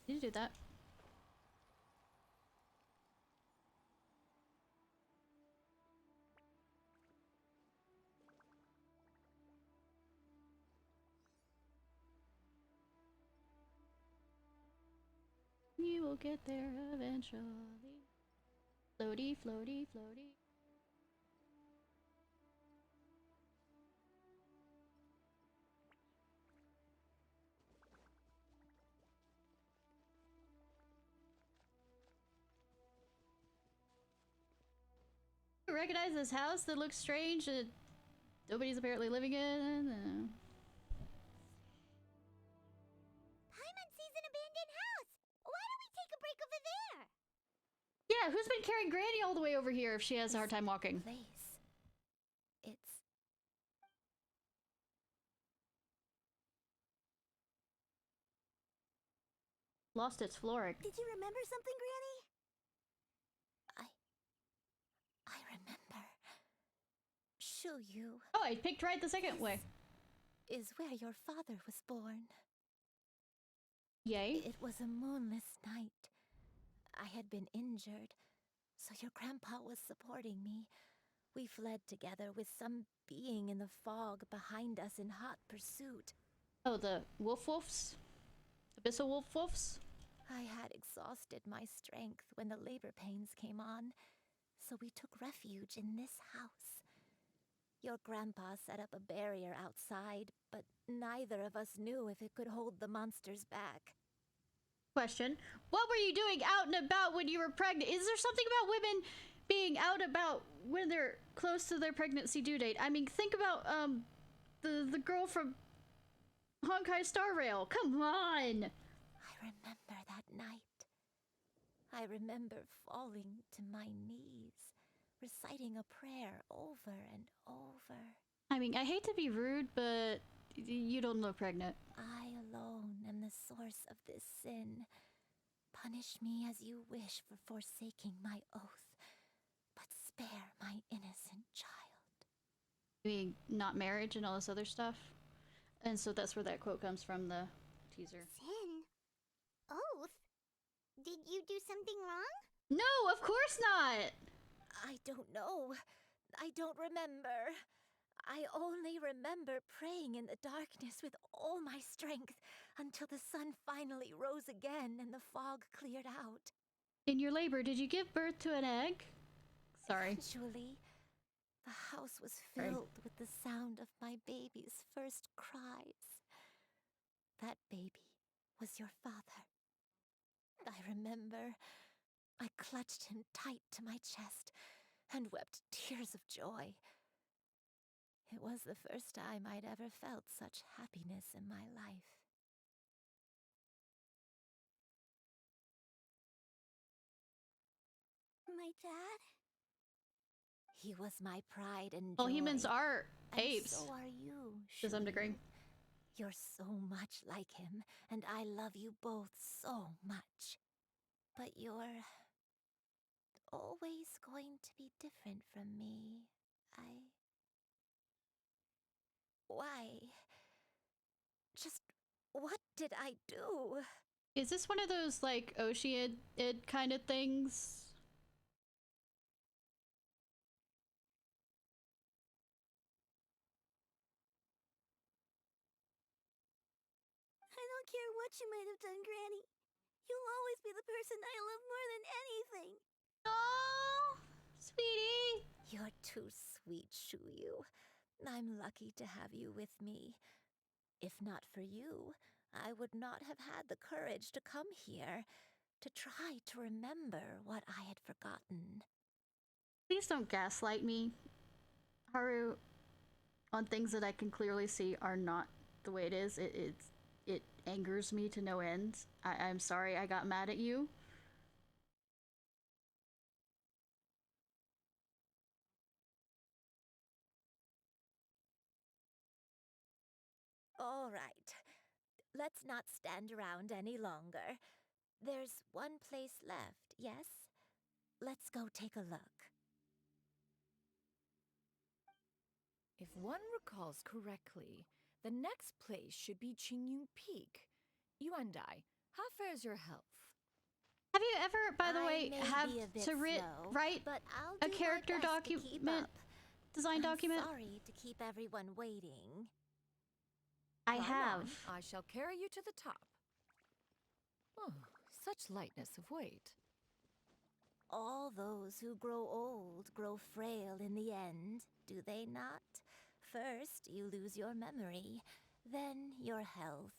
Did you do that? You will get there eventually. Floaty, floaty, floaty. recognize this house that looks strange and nobody's apparently living in? Paimon sees an abandoned house. Why don't we take a break over there? Yeah, who's been carrying Granny all the way over here if she has a hard time walking? Place. It's Lost its flooring. Did you remember something, Granny? I remember. Shuyu. Oh, I picked right the second way. Is where your father was born. Yay. It was a moonless night. I had been injured, so your grandpa was supporting me. We fled together with some being in the fog behind us in hot pursuit. Oh, the wolf-wolfs? Abyssal wolf-wolfs? I had exhausted my strength when the labor pains came on, so we took refuge in this house. Your grandpa set up a barrier outside, but neither of us knew if it could hold the monsters back. Question. What were you doing out and about when you were pregnant? Is there something about women being out about when they're close to their pregnancy due date? I mean, think about, the girl from Honkai Star Rail. Come on! I remember that night. I remember falling to my knees, reciting a prayer over and over. I mean, I hate to be rude, but you don't look pregnant. I alone am the source of this sin. Punish me as you wish for forsaking my oath, but spare my innocent child. I mean, not marriage and all this other stuff. And so that's where that quote comes from, the teaser. Sin? Oath? Did you do something wrong? No, of course not! I don't know. I don't remember. I only remember praying in the darkness with all my strength until the sun finally rose again and the fog cleared out. In your labor, did you give birth to an egg? Sorry. Eventually, the house was filled with the sound of my baby's first cries. That baby was your father. I remember I clutched him tight to my chest and wept tears of joy. It was the first time I'd ever felt such happiness in my life. My dad? He was my pride and joy. Well, humans are apes. And so are you, to some degree. You're so much like him, and I love you both so much. But you're always going to be different from me. Why? Just what did I do? Is this one of those, like, Ocean kind of things? I don't care what you might have done, Granny. You'll always be the person I love more than anything. Oh, sweetie. You're too sweet, Shuyu. I'm lucky to have you with me. If not for you, I would not have had the courage to come here, to try to remember what I had forgotten. Please don't gaslight me, Haru, on things that I can clearly see are not the way it is. It angers me to no end. I'm sorry I got mad at you. All right. Let's not stand around any longer. There's one place left, yes? Let's go take a look. If one recalls correctly, the next place should be Qingyun Peak. Yuandai, how fares your health? Have you ever, by the way, have to write but a character document, design document? I'm sorry to keep everyone waiting. I Come have. on, I shall carry you to the top. Oh, such lightness of weight. All those who grow old grow frail in the end, do they not? First, you lose your memory, then your health.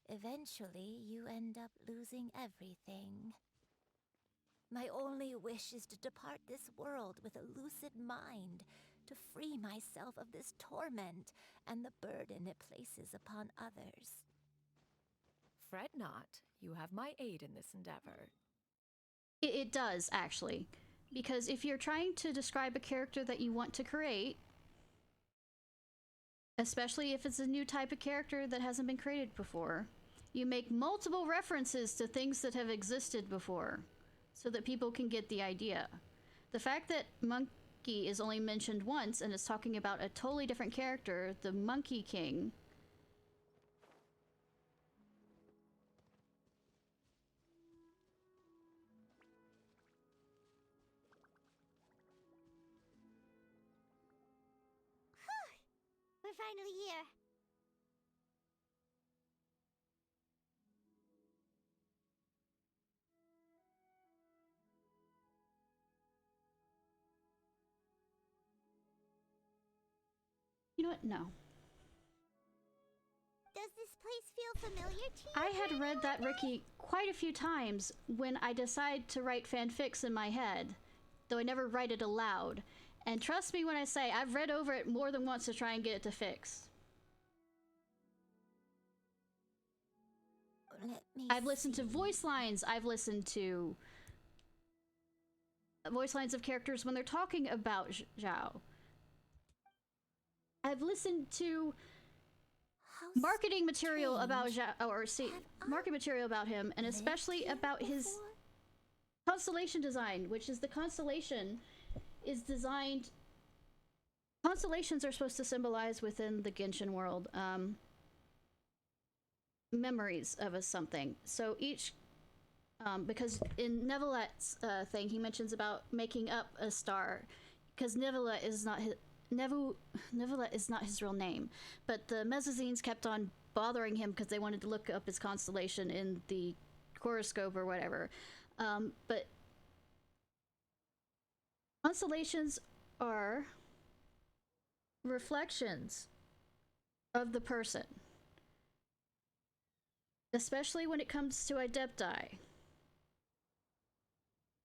Eventually, you end up losing everything. My only wish is to depart this world with a lucid mind, to free myself of this torment and the burden it places upon others. Fret not. You have my aid in this endeavor. It does, actually. Because if you're trying to describe a character that you want to create, especially if it's a new type of character that hasn't been created before, you make multiple references to things that have existed before so that people can get the idea. The fact that Monkey is only mentioned once and is talking about a totally different character, the Monkey King, We're finally here. you know what? No. Does this place feel familiar to you? I had read that Ricky quite a few times when I decide to write fanfics in my head, though I never write it aloud. And trust me when I say I've read over it more than once to try and get it to fix. I've listened to voice lines. I've listened to voice lines of characters when they're talking about Zhao. I've listened to marketing material about Zhao, or marketing material about him, and especially about his constellation design, which is the constellation is designed. Constellations are supposed to symbolize within the Genshin world memories of a something. So each, because in Nevelet's thing, he mentions about making up a star, because Nevelet is not his. Nevelet is not his real name, but the Mezzazines kept on bothering him because they wanted to look up his constellation in the horoscope or whatever. But constellations are reflections of the person, especially when it comes to Adepti.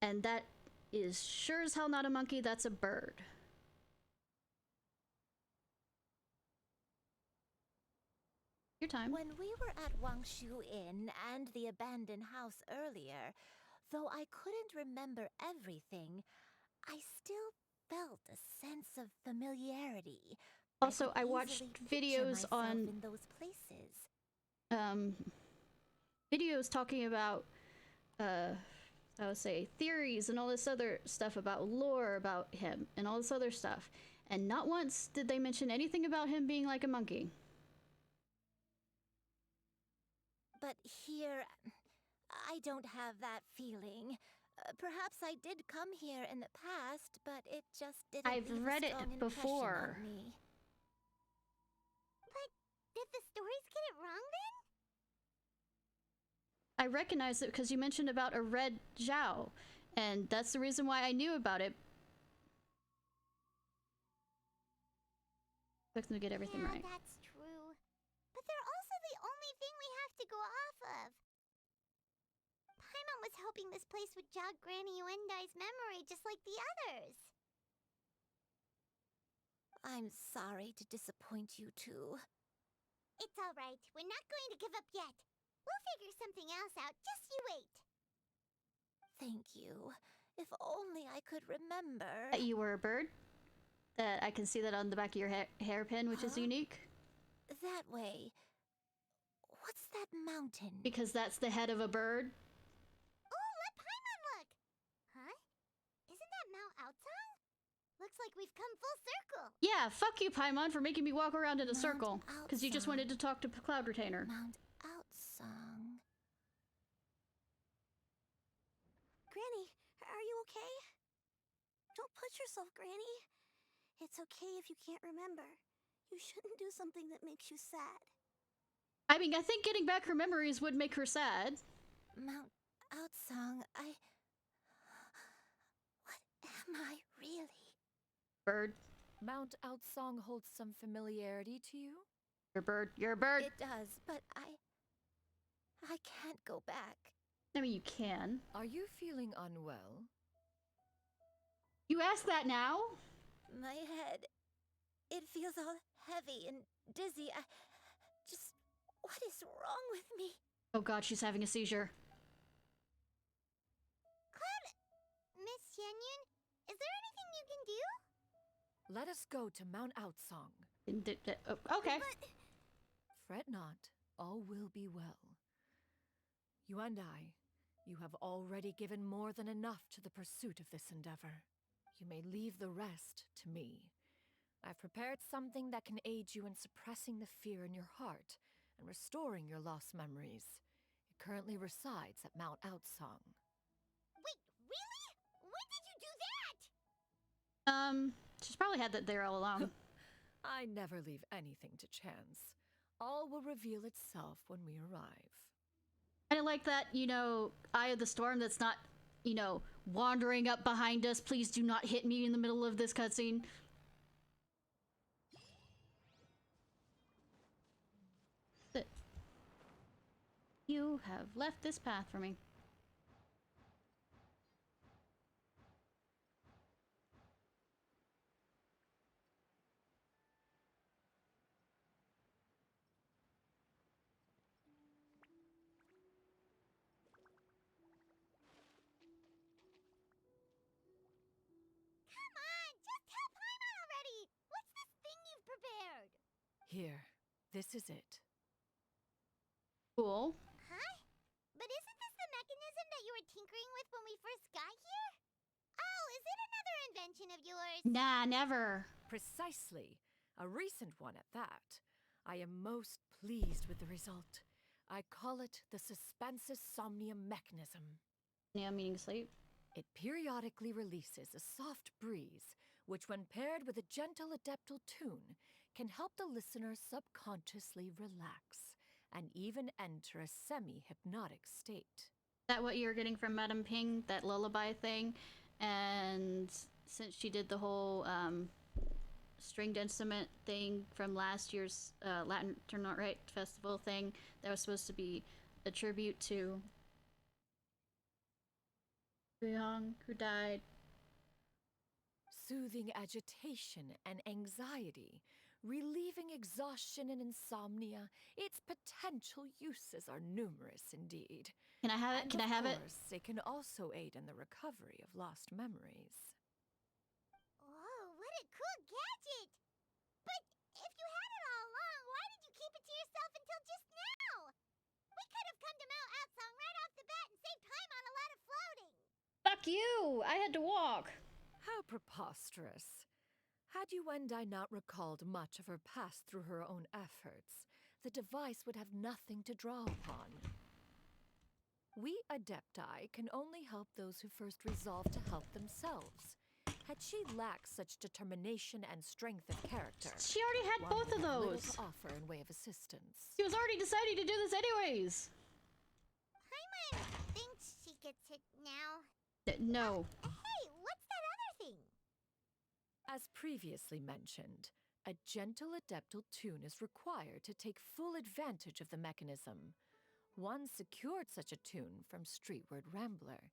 And that is sure as hell not a monkey, that's a bird. Your time. When we were at Wangshu Inn and the abandoned house earlier, though I couldn't remember everything, I still felt a sense of familiarity. Also, I watched videos on in those places. Videos talking about I would say theories and all this other stuff about lore about him and all this other stuff. And not once did they mention anything about him being like a monkey. But here, I don't have that feeling. Perhaps I did come here in the past, but it just didn't I've leave read a it strong before. impression on me. But did the stories get it wrong then? I recognize it because you mentioned about a red Zhao, and that's the reason why I knew about it. Expect them to get everything right. That's true. But they're also the only thing we have to go off of. Paimon was hoping this place would jog Granny Uendai's memory just like the others. I'm sorry to disappoint you too. It's all right. We're not going to give up yet. We'll figure something else out. Just you wait. Thank you. If only I could remember. That you were a bird? That I can see that on the back of your hairpin, which is unique? That way. What's that mountain? Because that's the head of a bird? Oh, let Paimon look! Huh? Isn't that Mount Outsang? Looks like we've come full circle. Yeah, fuck you, Paimon, for making me walk around in a circle. Because you just wanted to talk to Cloud Retainer. Mount Outsang. Granny, are you okay? Don't push yourself, Granny. It's okay if you can't remember. You shouldn't do something that makes you sad. I mean, I think getting back her memories would make her sad. Mount Outsang, What am I really? Bird. Mount Outsang holds some familiarity to you? You're a bird. You're a bird. It does, but I can't go back. I mean, you can. Are you feeling unwell? You ask that now? My head. It feels all heavy and dizzy. What is wrong with me? Oh god, she's having a seizure. Miss Xianyun, is there anything you can do? Let us go to Mount Outsong. Okay. Fret not, all will be well. You and I, you have already given more than enough to the pursuit of this endeavor. You may leave the rest to me. I've prepared something that can aid you in suppressing the fear in your heart and restoring your lost memories. It currently resides at Mount Outsong. Wait, really? When did you do that? She's probably had that there all along. I never leave anything to chance. All will reveal itself when we arrive. I like that, you know, Eye of the Storm that's not, you know, wandering up behind us. Please do not hit me in the middle of this cutscene. You have left this path for me. Come on, just tell Paimon already! What's this thing you've prepared? Here, this is it. Cool. Huh? But isn't this the mechanism that you were tinkering with when we first got here? Oh, is it another invention of yours? Nah, never. Precisely. A recent one at that. I am most pleased with the result. I call it the Suspensus Somnium mechanism. Yeah, meaning sleep. It periodically releases a soft breeze, which when paired with a gentle adeptal tune, can help the listener subconsciously relax and even enter a semi-hypnotic state. Is that what you're getting from Madame Ping, that lullaby thing? And since she did the whole stringed instrument thing from last year's Latin Turn-Out Right festival thing, that was supposed to be a tribute to Young, who died. Soothing agitation and anxiety, relieving exhaustion and insomnia. Its potential uses are numerous indeed. Can I have it? Can I have it? Of course, it can also aid in the recovery of lost memories. Whoa, what a cool gadget! But if you had it all along, why did you keep it to yourself until just now? We could have come to Mount Outsong right off the bat and saved time on a lot of floating. Fuck you! I had to walk. How preposterous. Had Yuendai not recalled much of her past through her own efforts, the device would have nothing to draw upon. We Adepti can only help those who first resolve to help themselves. Had she lacked such determination and strength of character, she already had both of those. Little to offer in way of assistance. She was already deciding to do this anyways. Paimon thinks she gets it now. No. Hey, what's that other thing? As previously mentioned, a gentle adeptal tune is required to take full advantage of the mechanism. One secured such a tune from Streetward Rambler.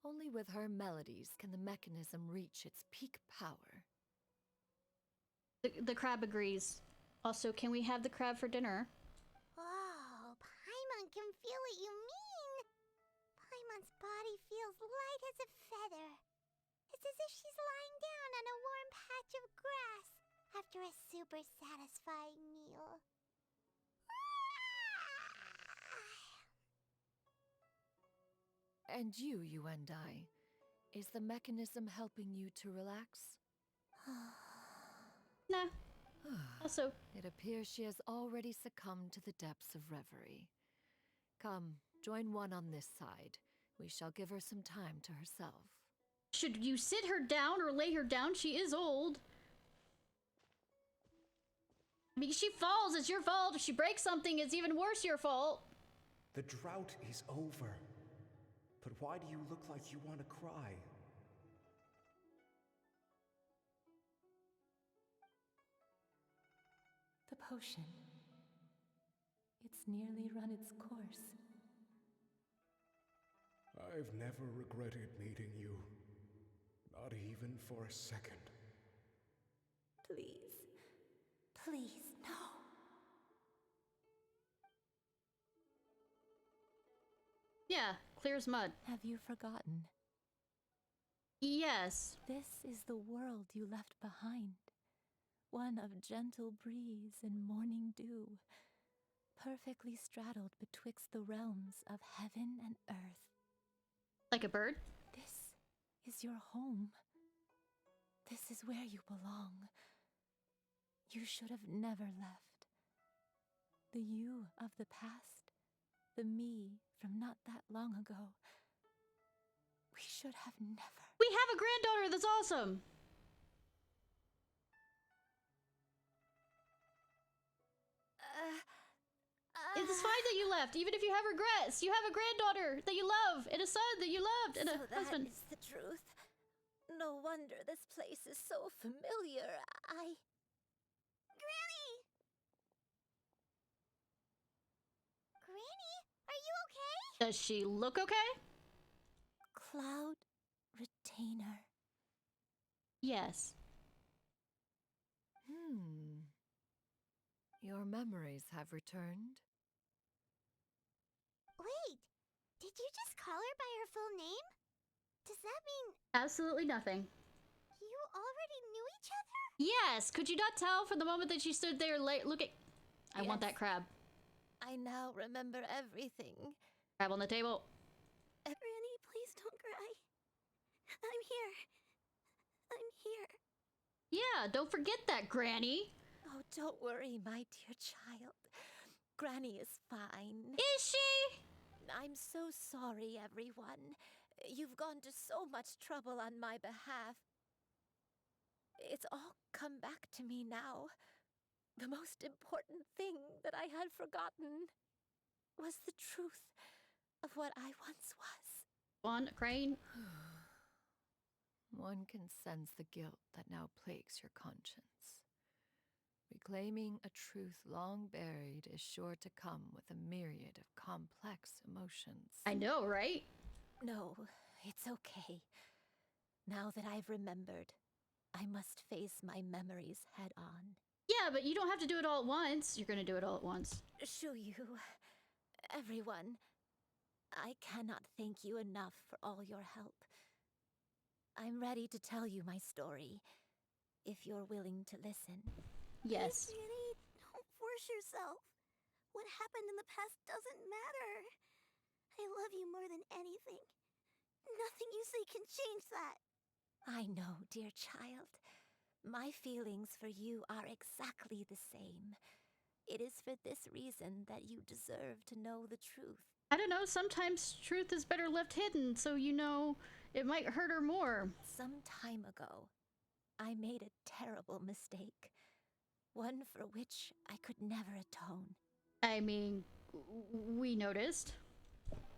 Only with her melodies can the mechanism reach its peak power. The crab agrees. Also, can we have the crab for dinner? Oh, Paimon can feel what you mean. Paimon's body feels light as a feather. It's as if she's lying down on a warm patch of grass after a super satisfying meal. And you, Yuendai, is the mechanism helping you to relax? Nah. Also, it appears she has already succumbed to the depths of reverie. Come, join one on this side. We shall give her some time to herself. Should you sit her down or lay her down? She is old. I mean, she falls, it's your fault. If she breaks something, it's even worse your fault. The drought is over. But why do you look like you want to cry? The potion. It's nearly run its course. I've never regretted meeting you. Not even for a second. Please. Please, no. Yeah, clear as mud. Have you forgotten? Yes. This is the world you left behind. One of gentle breeze and morning dew, perfectly straddled betwixt the realms of heaven and earth. Like a bird? This is your home. This is where you belong. You should have never left. The you of the past, the me from not that long ago. We should have never. We have a granddaughter, that's awesome! It's fine that you left, even if you have regrets. You have a granddaughter that you love, and a son that you loved, and a husband. That is the truth. No wonder this place is so familiar. Granny! Granny, are you okay? Does she look okay? Cloud Retainer. Yes. Your memories have returned? Wait, did you just call her by her full name? Does that mean Absolutely nothing. you already knew each other? Yes! Could you not tell from the moment that she stood there look at... I want that crab. I now remember everything. Crab on the table. Granny, please don't cry. I'm here. I'm here. Yeah, don't forget that, Granny. Oh, don't worry, my dear child. Granny is fine. Is she? I'm so sorry, everyone. You've gone to so much trouble on my behalf. It's all come back to me now. The most important thing that I had forgotten was the truth of what I once was. One crane. One can sense the guilt that now plagues your conscience. Reclaiming a truth long buried is sure to come with a myriad of complex emotions. I know, right? No, it's okay. Now that I've remembered, I must face my memories head on. Yeah, but you don't have to do it all at once. You're gonna do it all at once. Shuyu, everyone, I cannot thank you enough for all your help. I'm ready to tell you my story, if you're willing to listen. Yes. Please, Granny, don't force yourself. What happened in the past doesn't matter. I love you more than anything. Nothing you say can change that. I know, dear child. My feelings for you are exactly the same. It is for this reason that you deserve to know the truth. I don't know, sometimes truth is better left hidden, so you know it might hurt her more. Some time ago, I made a terrible mistake. One for which I could never atone. I mean, we noticed.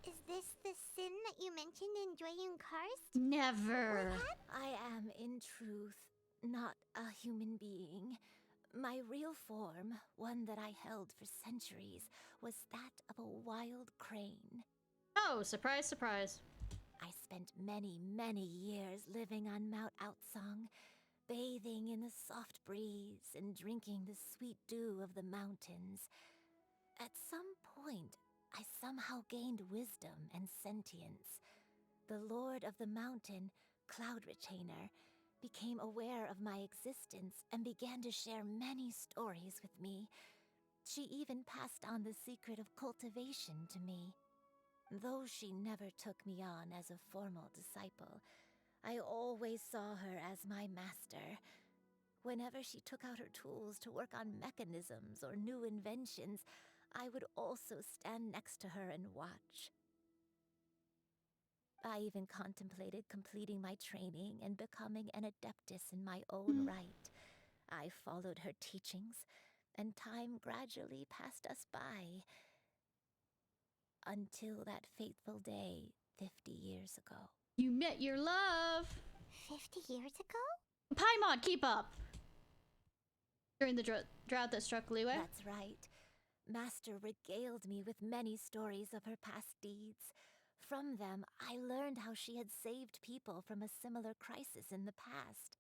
Is this the sin that you mentioned in Joyun Karst? Never. I am, in truth, not a human being. My real form, one that I held for centuries, was that of a wild crane. Oh, surprise, surprise. I spent many, many years living on Mount Outsong, bathing in the soft breeze and drinking the sweet dew of the mountains. At some point, I somehow gained wisdom and sentience. The Lord of the Mountain, Cloud Retainer, became aware of my existence and began to share many stories with me. She even passed on the secret of cultivation to me. Though she never took me on as a formal disciple, I always saw her as my master. Whenever she took out her tools to work on mechanisms or new inventions, I would also stand next to her and watch. I even contemplated completing my training and becoming an adeptus in my own right. I followed her teachings, and time gradually passed us by. Until that fateful day 50 years ago. You met your love. 50 years ago? Paimon, keep up. During the drought that struck Liyue? That's right. Master regaled me with many stories of her past deeds. From them, I learned how she had saved people from a similar crisis in the past.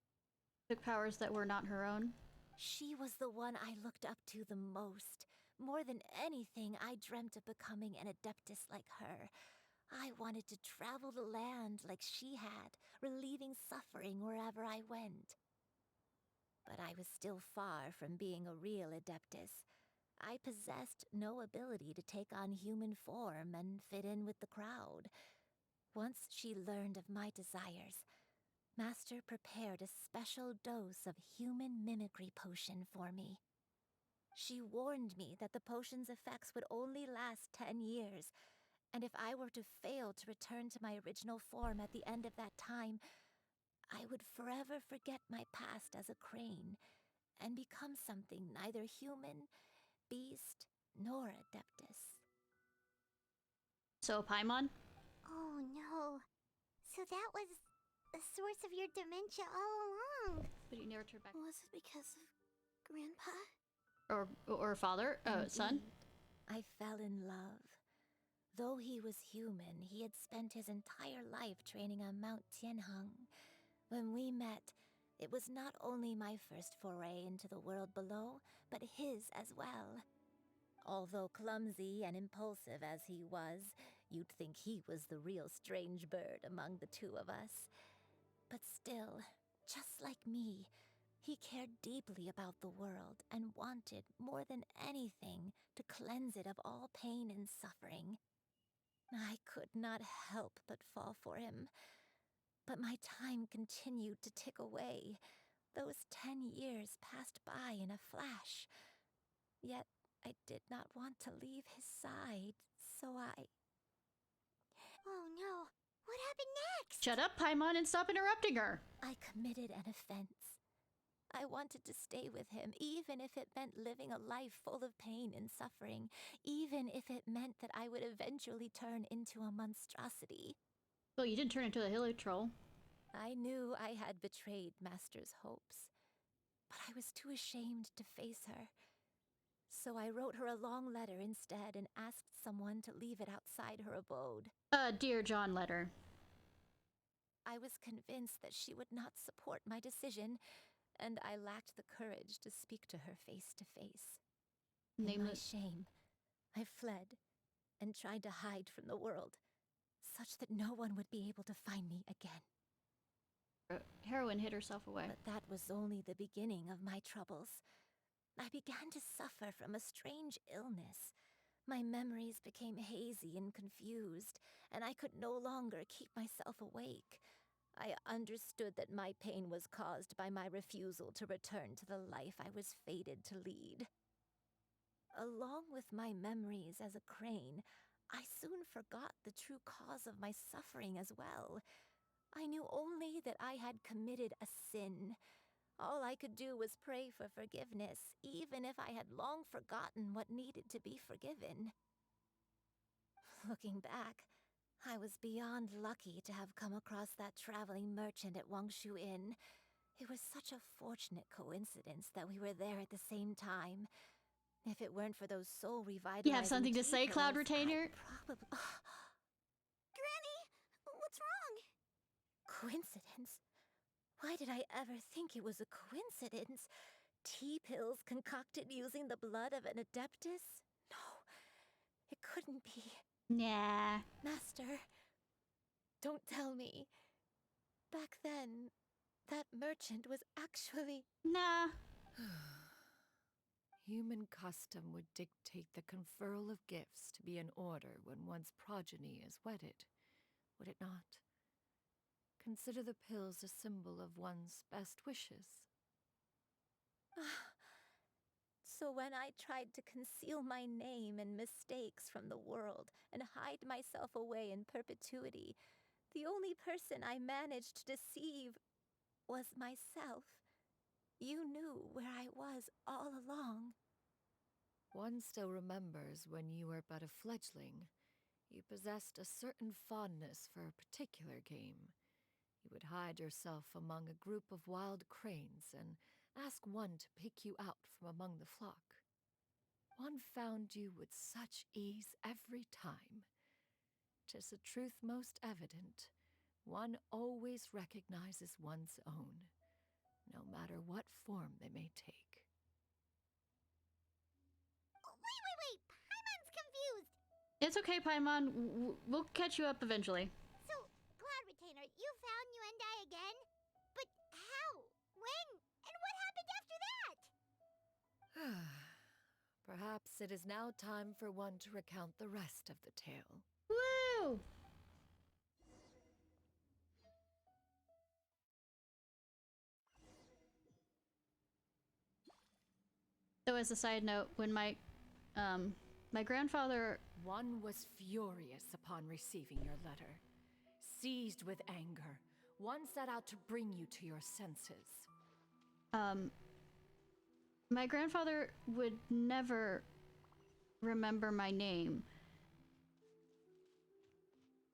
Took powers that were not her own. She was the one I looked up to the most. More than anything, I dreamt of becoming an adeptus like her. I wanted to travel the land like she had, relieving suffering wherever I went. But I was still far from being a real adeptus. I possessed no ability to take on human form and fit in with the crowd. Once she learned of my desires, Master prepared a special dose of human mimicry potion for me. She warned me that the potion's effects would only last 10 years, and if I were to fail to return to my original form at the end of that time, I would forever forget my past as a crane and become something neither human, beast, nor adeptus. So, Paimon? Oh no. So that was the source of your dementia all along. But you never turned back. Was it because of Grandpa? Or father? Son? Indeed, I fell in love. Though he was human, he had spent his entire life training on Mount Tianheng. When we met, it was not only my first foray into the world below, but his as well. Although clumsy and impulsive as he was, you'd think he was the real strange bird among the two of us. But still, just like me, he cared deeply about the world and wanted, more than anything, to cleanse it of all pain and suffering. I could not help but fall for him. But my time continued to tick away. Those 10 years passed by in a flash. Yet I did not want to leave his side, so I... Oh no. What happened next? Shut up, Paimon, and stop interrupting her. I committed an offense. I wanted to stay with him, even if it meant living a life full of pain and suffering, even if it meant that I would eventually turn into a monstrosity. Well, you didn't turn into a hilly troll. I knew I had betrayed Master's hopes, but I was too ashamed to face her. So I wrote her a long letter instead and asked someone to leave it outside her abode. Dear John letter. I was convinced that she would not support my decision, and I lacked the courage to speak to her face to face. In my shame, I fled and tried to hide from the world, such that no one would be able to find me again. Heroine hid herself away. But that was only the beginning of my troubles. I began to suffer from a strange illness. My memories became hazy and confused, and I could no longer keep myself awake. I understood that my pain was caused by my refusal to return to the life I was fated to lead. Along with my memories as a crane, I soon forgot the true cause of my suffering as well. I knew only that I had committed a sin. All I could do was pray for forgiveness, even if I had long forgotten what needed to be forgiven. Looking back, I was beyond lucky to have come across that traveling merchant at Wangshu Inn. It was such a fortunate coincidence that we were there at the same time. If it weren't for those soul revitalizing You have something to say, Cloud Retainer? Probably... Granny, what's wrong? Coincidence? Why did I ever think it was a coincidence? Tea pills concocted using the blood of an adeptus? No, it couldn't be. Nah. Master, don't tell me. Back then, that merchant was actually... Nah. Human custom would dictate the conferral of gifts to be in order when one's progeny is wedded, would it not? Consider the pills a symbol of one's best wishes. So when I tried to conceal my name and mistakes from the world and hide myself away in perpetuity, the only person I managed to deceive was myself. You knew where I was all along. One still remembers when you were but a fledgling. You possessed a certain fondness for a particular game. You would hide yourself among a group of wild cranes and ask one to pick you out from among the flock. One found you with such ease every time. 'Tis a truth most evident. One always recognizes one's own, no matter what form they may take. Wait! Paimon's confused! It's okay, Paimon. We'll catch you up eventually. So, Cloud Retainer, you found Yuendai again? But how? When? And what happened after that? Perhaps it is now time for one to recount the rest of the tale. Woo! So as a side note, when my grandfather... One was furious upon receiving your letter. Seized with anger, one set out to bring you to your senses. My grandfather would never remember my name.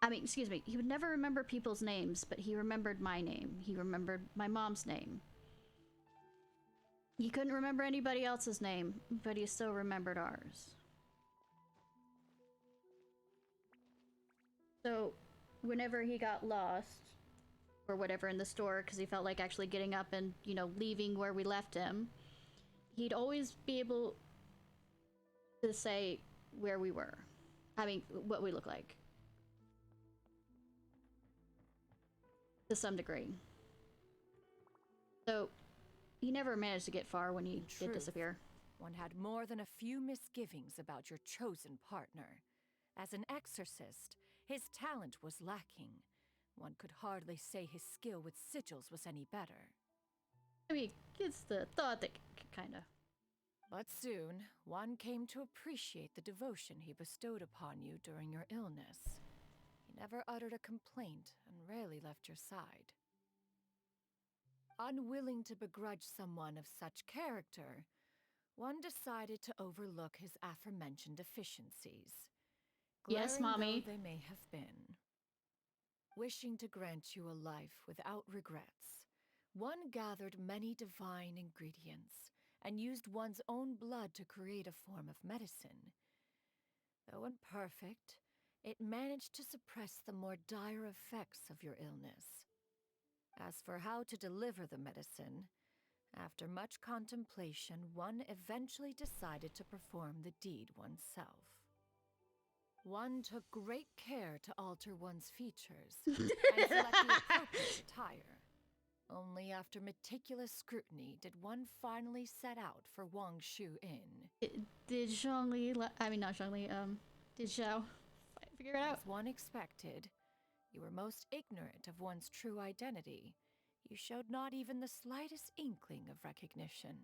I mean, excuse me, he would never remember people's names, but he remembered my name. He remembered my mom's name. He couldn't remember anybody else's name, but he still remembered ours. So, whenever he got lost, or whatever in the store, because he felt like actually getting up and, you know, leaving where we left him, he'd always be able to say where we were. I mean, what we look like. To some degree. So, he never managed to get far when he did disappear. One had more than a few misgivings about your chosen partner. As an exorcist, his talent was lacking. One could hardly say his skill with sigils was any better. I mean, it's the thought that kinda. But soon, one came to appreciate the devotion he bestowed upon you during your illness. He never uttered a complaint and rarely left your side. Unwilling to begrudge someone of such character, one decided to overlook his aforementioned deficiencies. Yes, glaring Mommy. though they may have been. Wishing to grant you a life without regrets, one gathered many divine ingredients and used one's own blood to create a form of medicine. Though imperfect, it managed to suppress the more dire effects of your illness. As for how to deliver the medicine, after much contemplation, one eventually decided to perform the deed oneself. One took great care to alter one's features and select the appropriate attire. Only after meticulous scrutiny did one finally set out for Wang Shu Inn. Did Zhongli, not Zhongli, did Zhao figure it out? As one expected, you were most ignorant of one's true identity. You showed not even the slightest inkling of recognition.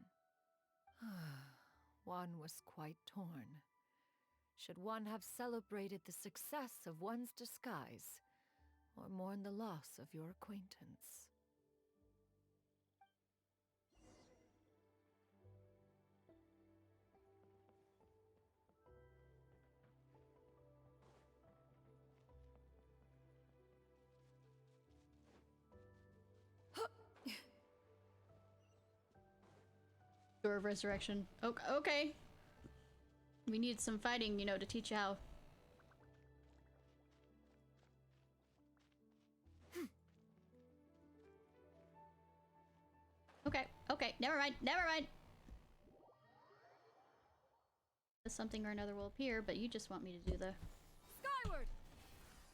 One was quite torn. Should one have celebrated the success of one's disguise, or mourn the loss of your acquaintance? Door of Resurrection. Okay. We need some fighting, you know, to teach you how. Okay, never mind. Something or another will appear, but you just want me to do the... Skyward!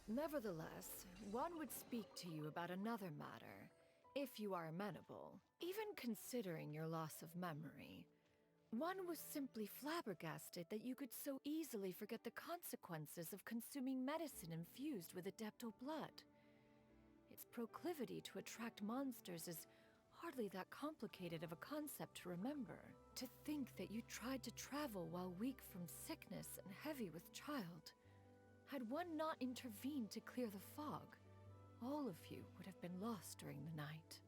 Nevertheless, one would speak to you about another matter, if you are amenable. Even considering your loss of memory, one was simply flabbergasted that you could so easily forget the consequences of consuming medicine infused with adeptal blood. Its proclivity to attract monsters is hardly that complicated of a concept to remember. To think that you tried to travel while weak from sickness and heavy with child. Had one not intervened to clear the fog, all of you would have been lost during the night.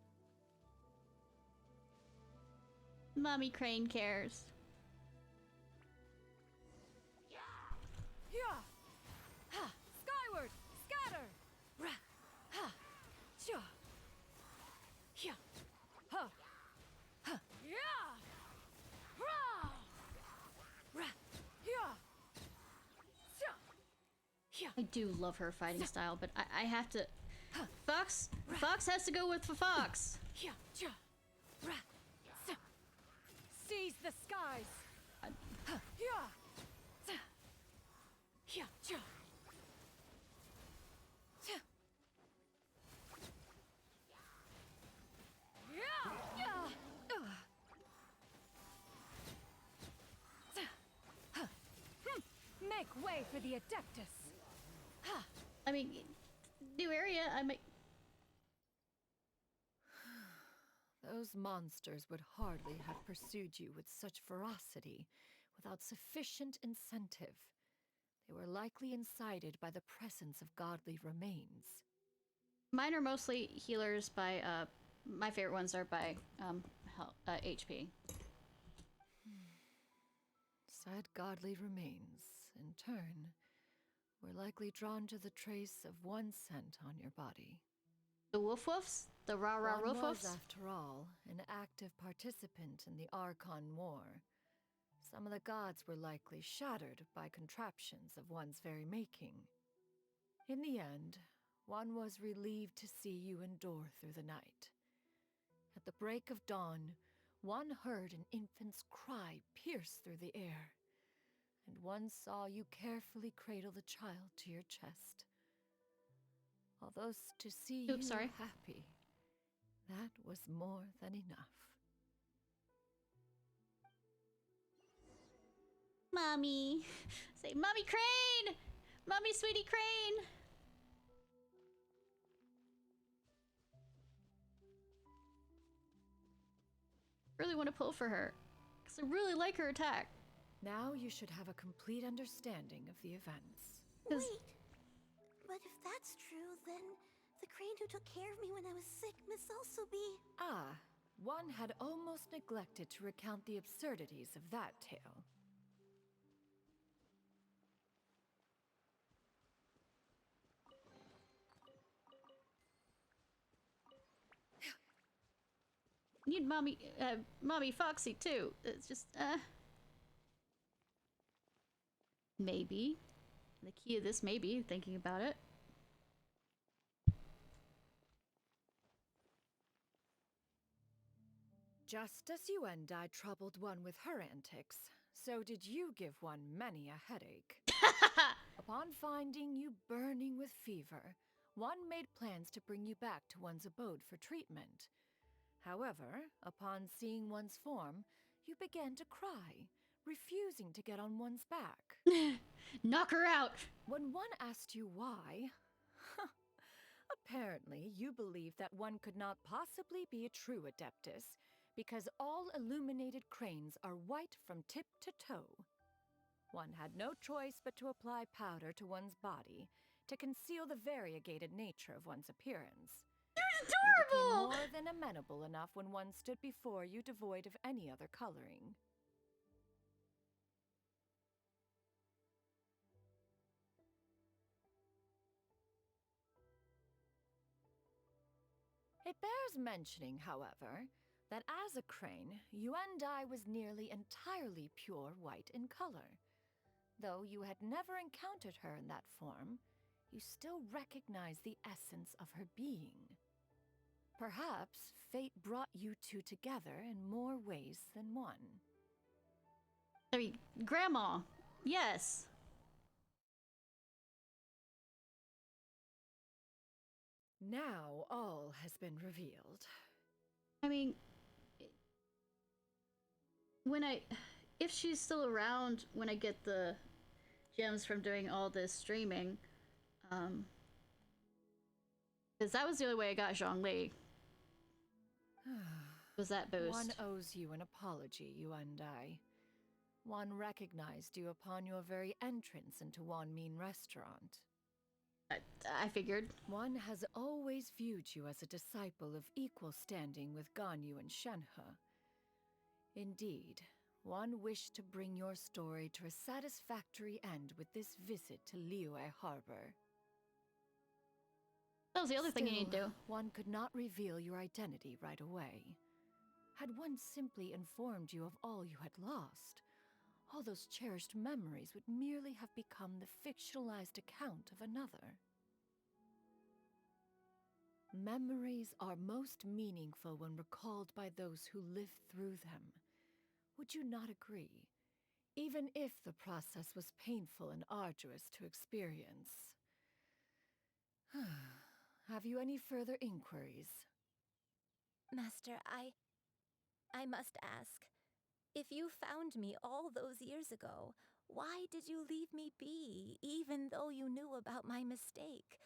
Mommy Crane cares. Yeah! Ha! Skyward! Scatter! Ra! Ha! Sha! Yeah! Ha! Ha! Yeah! Ra! Ra! Yeah! Sha! I do love her fighting style, but I have to... Fox has to go with the Fox. Seize the skies. Make way for the Adeptus. I mean, new area, I might... Those monsters would hardly have pursued you with such ferocity without sufficient incentive. They were likely incited by the presence of godly remains. Mine are mostly healers by, my favorite ones are by, HP. Said godly remains, in turn, were likely drawn to the trace of one scent on your body. The wolf woofs? The rah-rah wolf One was, woofs? after all, an active participant in the Archon War. Some of the gods were likely shattered by contraptions of one's very making. In the end, one was relieved to see you endure through the night. At the break of dawn, one heard an infant's cry pierce through the air, and one saw you carefully cradle the child to your chest. Although to see you happy, that was more than enough. Mommy! Say, Mommy Crane! Mommy Sweetie Crane! Really want to pull for her, because I really like her attack. Now you should have a complete understanding of the events. Wait, but if that's true, then the crane who took care of me when I was sick must also be... Ah, one had almost neglected to recount the absurdities of that tale. Need Mommy Foxy too. It's just, maybe. The key of this, maybe, thinking about it. Just as you and I troubled one with her antics, so did you give one many a headache. Upon finding you burning with fever, one made plans to bring you back to one's abode for treatment. However, upon seeing one's form, you began to cry, refusing to get on one's back. Knock her out! When one asked you why, apparently you believed that one could not possibly be a true Adeptus, because all illuminated cranes are white from tip to toe. One had no choice but to apply powder to one's body to conceal the variegated nature of one's appearance. You're You adorable! became more than amenable enough when one stood before you devoid of any other coloring. It bears mentioning, however, that as a crane, Yuendai was nearly entirely pure white in color. Though you had never encountered her in that form, you still recognize the essence of her being. Perhaps fate brought you two together in more ways than one. I mean, Grandma, yes. Now all has been revealed. I mean, if she's still around when I get the gems from doing all this streaming, because that was the only way I got Zhongli. Was that boost? One owes you an apology, Yuendai. One recognized you upon your very entrance into Wanmin Restaurant. I figured. One has always viewed you as a disciple of equal standing with Ganyu and Shenhe. Indeed, one wished to bring your story to a satisfactory end with this visit to Liyue Harbor. That was the other thing you need to do. One could not reveal your identity right away. Had one simply informed you of all you had lost, all those cherished memories would merely have become the fictionalized account of another. Memories are most meaningful when recalled by those who lived through them. Would you not agree? Even if the process was painful and arduous to experience. Have you any further inquiries? Master, I must ask. If you found me all those years ago, why did you leave me be, even though you knew about my mistake?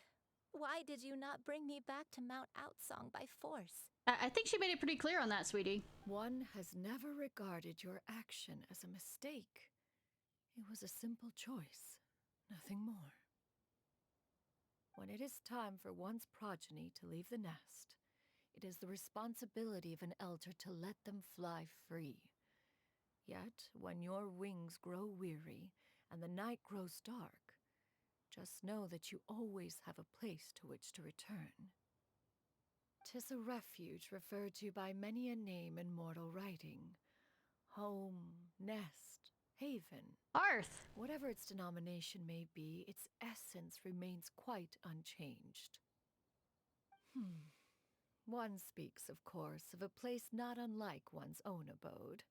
Why did you not bring me back to Mount Outsong by force? I think she made it pretty clear on that, sweetie. One has never regarded your action as a mistake. It was a simple choice, nothing more. When it is time for one's progeny to leave the nest, it is the responsibility of an elder to let them fly free. Yet, when your wings grow weary and the night grows dark, just know that you always have a place to which to return. 'Tis a refuge referred to by many a name in mortal writing. Home, nest, haven. Hearth. Whatever its denomination may be, its essence remains quite unchanged. One speaks, of course, of a place not unlike one's own abode.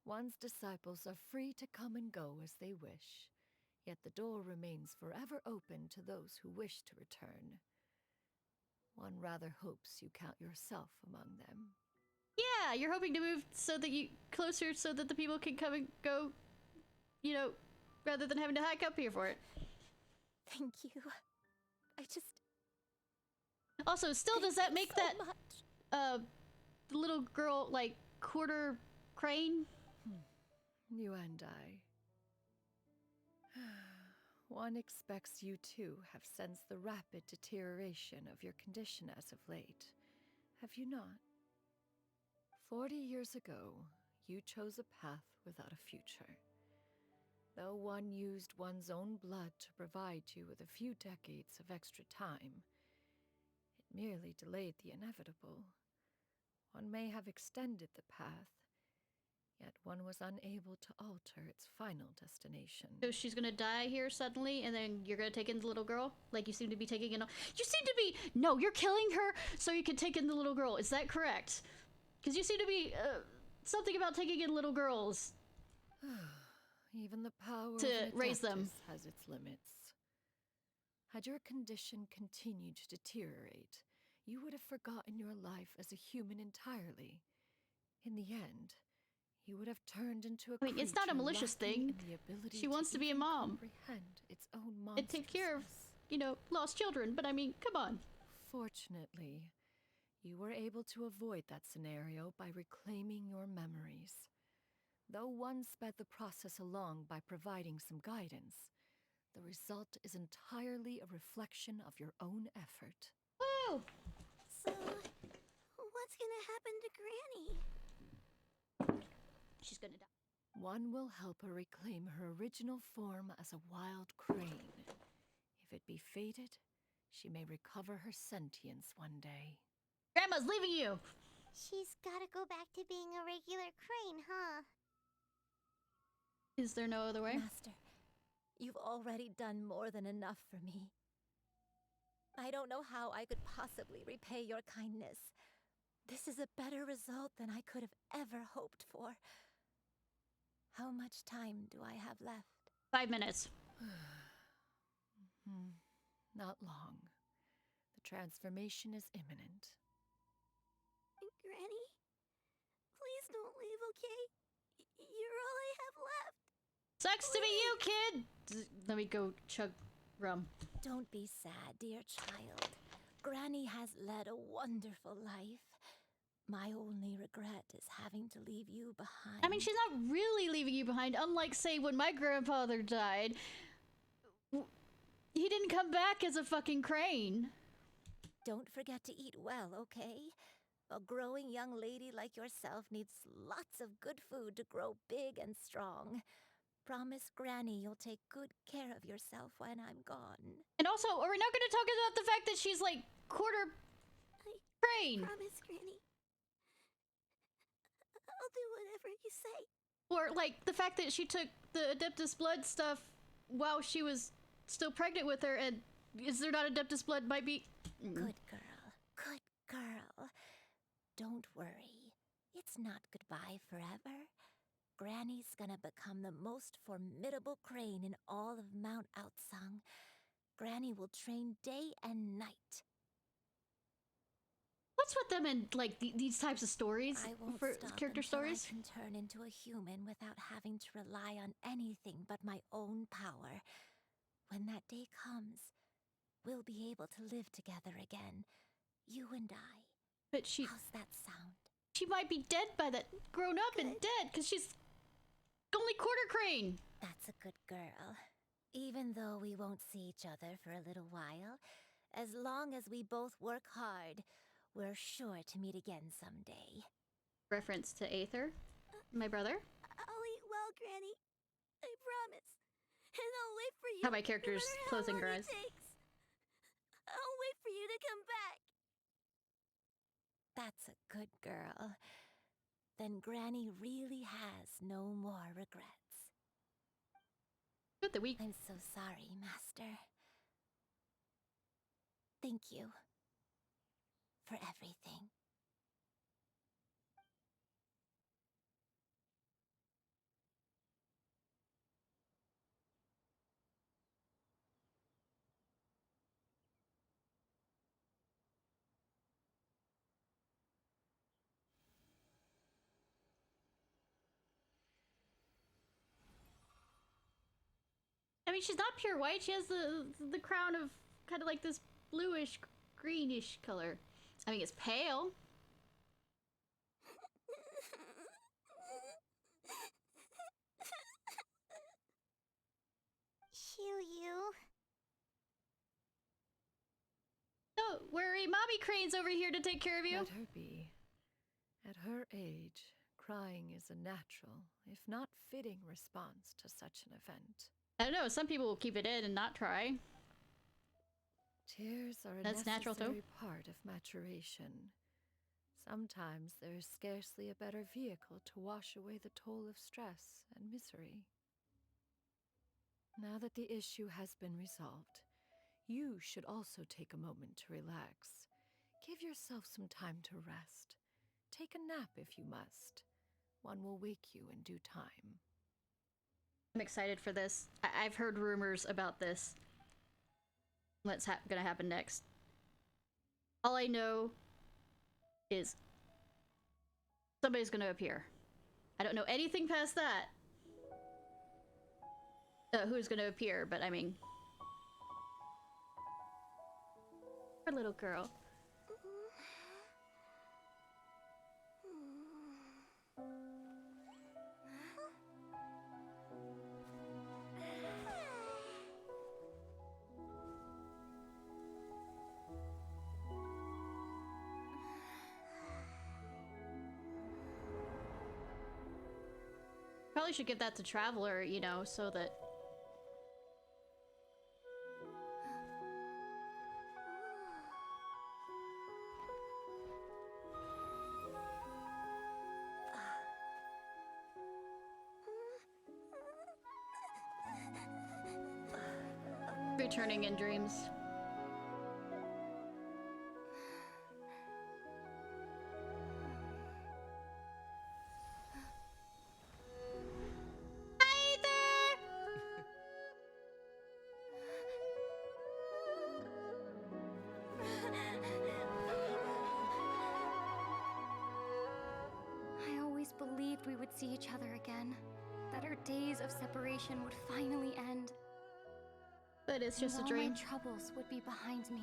One's disciples are free to come and go as they wish, yet the door remains forever open to those who wish to return. One rather hopes you count yourself among them. Yeah, you're hoping to move closer so that the people can come and go, you know, rather than having to hike up here for it. Thank you. Also, still, does that make that little girl like quarter crane? You and I. One expects you too have sensed the rapid deterioration of your condition as of late, have you not? 40 years ago, you chose a path without a future. Though one used one's own blood to provide you with a few decades of extra time, it merely delayed the inevitable. One may have extended the path, yet one was unable to alter its final destination. So she's gonna die here suddenly, and then you're gonna take in the little girl? Like you seem to be taking in... You seem to be... No, you're killing her so you can take in the little girl. Is that correct? Because you seem to be... something about taking in little girls. Even the power to of an raise them adeptus has its limits. Had your condition continued to deteriorate, you would have forgotten your life as a human entirely. In the end, you would have turned into a creature it's not a malicious thing. in the ability She wants to be a even mom comprehend its own and take care of, you know, lost children. But I mean, come on. Fortunately, you were able to avoid that scenario by reclaiming your memories. Though one sped the process along by providing some guidance, the result is entirely a reflection of your own effort. Woo! So, what's gonna happen to Granny? She's gonna die. One will help her reclaim her original form as a wild crane. If it be fated, she may recover her sentience one day. Grandma's leaving you! She's gotta go back to being a regular crane, huh? Is there no other way? Master, you've already done more than enough for me. I don't know how I could possibly repay your kindness. This is a better result than I could have ever hoped for. How much time do I have left? 5 minutes. Not long. The transformation is imminent. Granny? Please don't leave, okay? You're all I have left. Sucks to be you, kid! Let me go chug rum. Don't be sad, dear child. Granny has led a wonderful life. My only regret is having to leave you behind. I mean, she's not really leaving you behind, unlike, say, when my grandfather died. He didn't come back as a fucking crane. Don't forget to eat well, okay? A growing young lady like yourself needs lots of good food to grow big and strong. Promise Granny you'll take good care of yourself when I'm gone. And also, are we not going to talk about the fact that she's like quarter crane? Promise, Granny. I'll do whatever you say. Or, like, the fact that she took the Adeptus blood stuff while she was still pregnant with her, and is there not Adeptus blood might be... Good girl. Good girl. Don't worry. It's not goodbye forever. Granny's gonna become the most formidable crane in all of Mount Outsung. Granny will train day and night. What's with them and, like, these types of stories? I won't for stop character until stories? I can turn into a human without having to rely on anything but my own power. When that day comes, we'll be able to live together again. You and I. But she... How's that sound? She might be dead by that... grown up and dead, because she's only quarter crane. That's a good girl. Even though we won't see each other for a little while, as long as we both work hard, we're sure to meet again someday. Reference to Aether, my brother. I'll eat well, Granny. I promise. And I'll wait for you. How my character's no matter closing how her long eyes. it takes. I'll wait for you to come back. That's a good girl. Then Granny really has no more regrets. Good that we... I'm so sorry, Master. Thank you for everything. I mean, she's not pure white. She has the crown of kind of like this bluish, greenish color. I mean, it's pale. Shoo-you. Don't worry, Mommy Crane's over here to take care of you. Let her be. At her age, crying is a natural, if not fitting, response to such an event. I don't know, some people will keep it in and not try. Tears are a That's natural, necessary too. part of maturation. Sometimes there is scarcely a better vehicle to wash away the toll of stress and misery. Now that the issue has been resolved, you should also take a moment to relax. Give yourself some time to rest. Take a nap if you must. One will wake you in due time. I'm excited for this. I've heard rumors about this. What's gonna happen next? All I know is somebody's gonna appear. I don't know anything past that. Who's gonna appear, but I mean... Our little girl. Probably should give that to Traveler, you know, so that... Returning in dreams. Hi there! I always believed we would see each other again. That our days of separation would finally end. But it's just a all dream. my troubles would be behind me.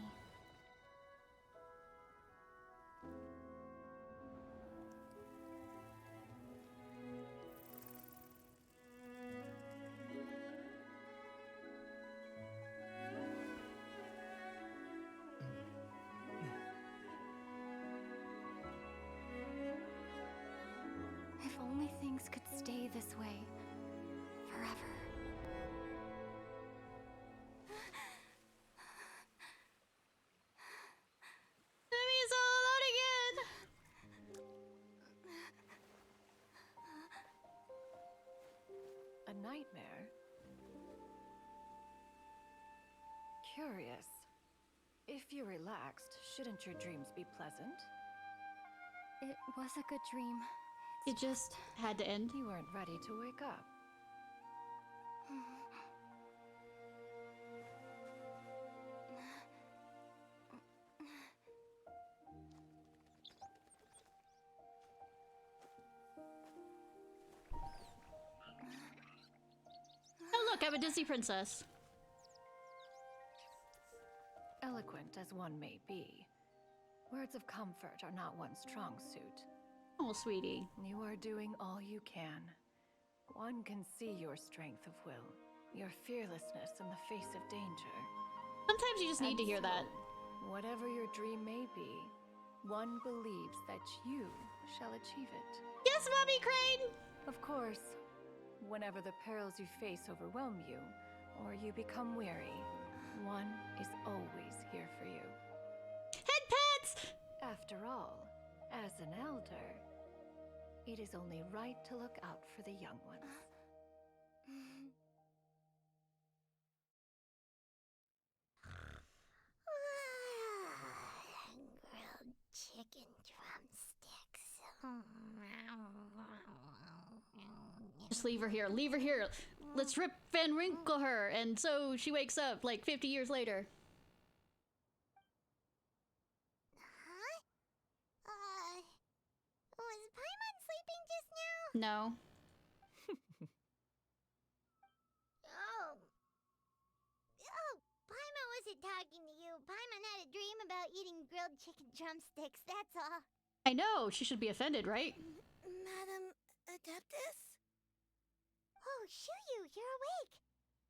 If only things could stay this way forever. Enemy's all alone again! a nightmare? Curious. If you're relaxed, shouldn't your dreams be pleasant? It was a good dream. It just had to end. You weren't ready to wake up. Oh look, I'm a Disney princess. Eloquent as one may be, words of comfort are not one's strong suit. Oh, sweetie. You are doing all you can. One can see your strength of will, your fearlessness in the face of danger. Sometimes you just need to hear that. Whatever your dream may be, one believes that you shall achieve it. Yes, Mommy Crane! Of course, whenever the perils you face overwhelm you, or you become weary, one is always here for you. Head pets! After all, as an elder, it is only right to look out for the young ones. Grilled chicken drumsticks. Just leave her here. Leave her here. Let's Rip Van Winkle her. And so she wakes up like 50 years later. Huh? Was Paimon sleeping just now? No. Oh, Paimon wasn't talking to you. Paimon had a dream about eating grilled chicken drumsticks, that's all. I know. She should be offended, right? Madam Adeptus? Oh, Shuyu, you're awake.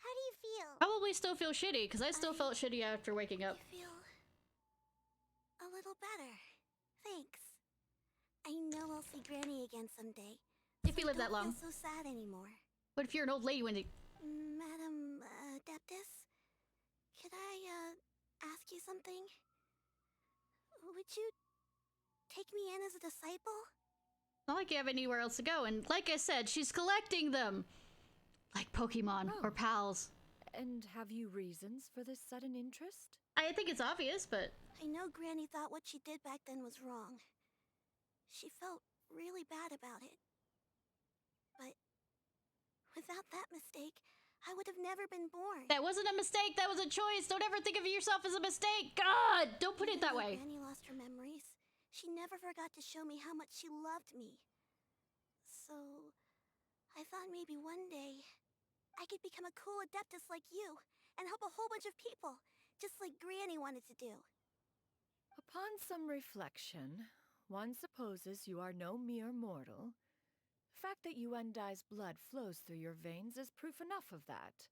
How do you feel? Probably still feel shitty, because I still felt shitty after waking up. I feel a little better. Thanks. I know I'll see Granny again someday. If you live that long. I don't feel so sad anymore. But if you're an old lady when you... Madam Adeptus, could I ask you something? Would you take me in as a disciple? Not like you have anywhere else to go, and like I said, she's collecting them! Like Pokemon, or pals. And have you reasons for this sudden interest? I think it's obvious, but... I know Granny thought what she did back then was wrong. She felt really bad about it. But without that mistake, I would have never been born. That wasn't a mistake, that was a choice! Don't ever think of yourself as a mistake! God! Don't put it that way! Granny lost her memories. She never forgot to show me how much she loved me. So, I thought maybe one day I could become a cool Adeptus like you and help a whole bunch of people, just like Granny wanted to do. Upon some reflection, one supposes you are no mere mortal. The fact that Yuendai's blood flows through your veins is proof enough of that.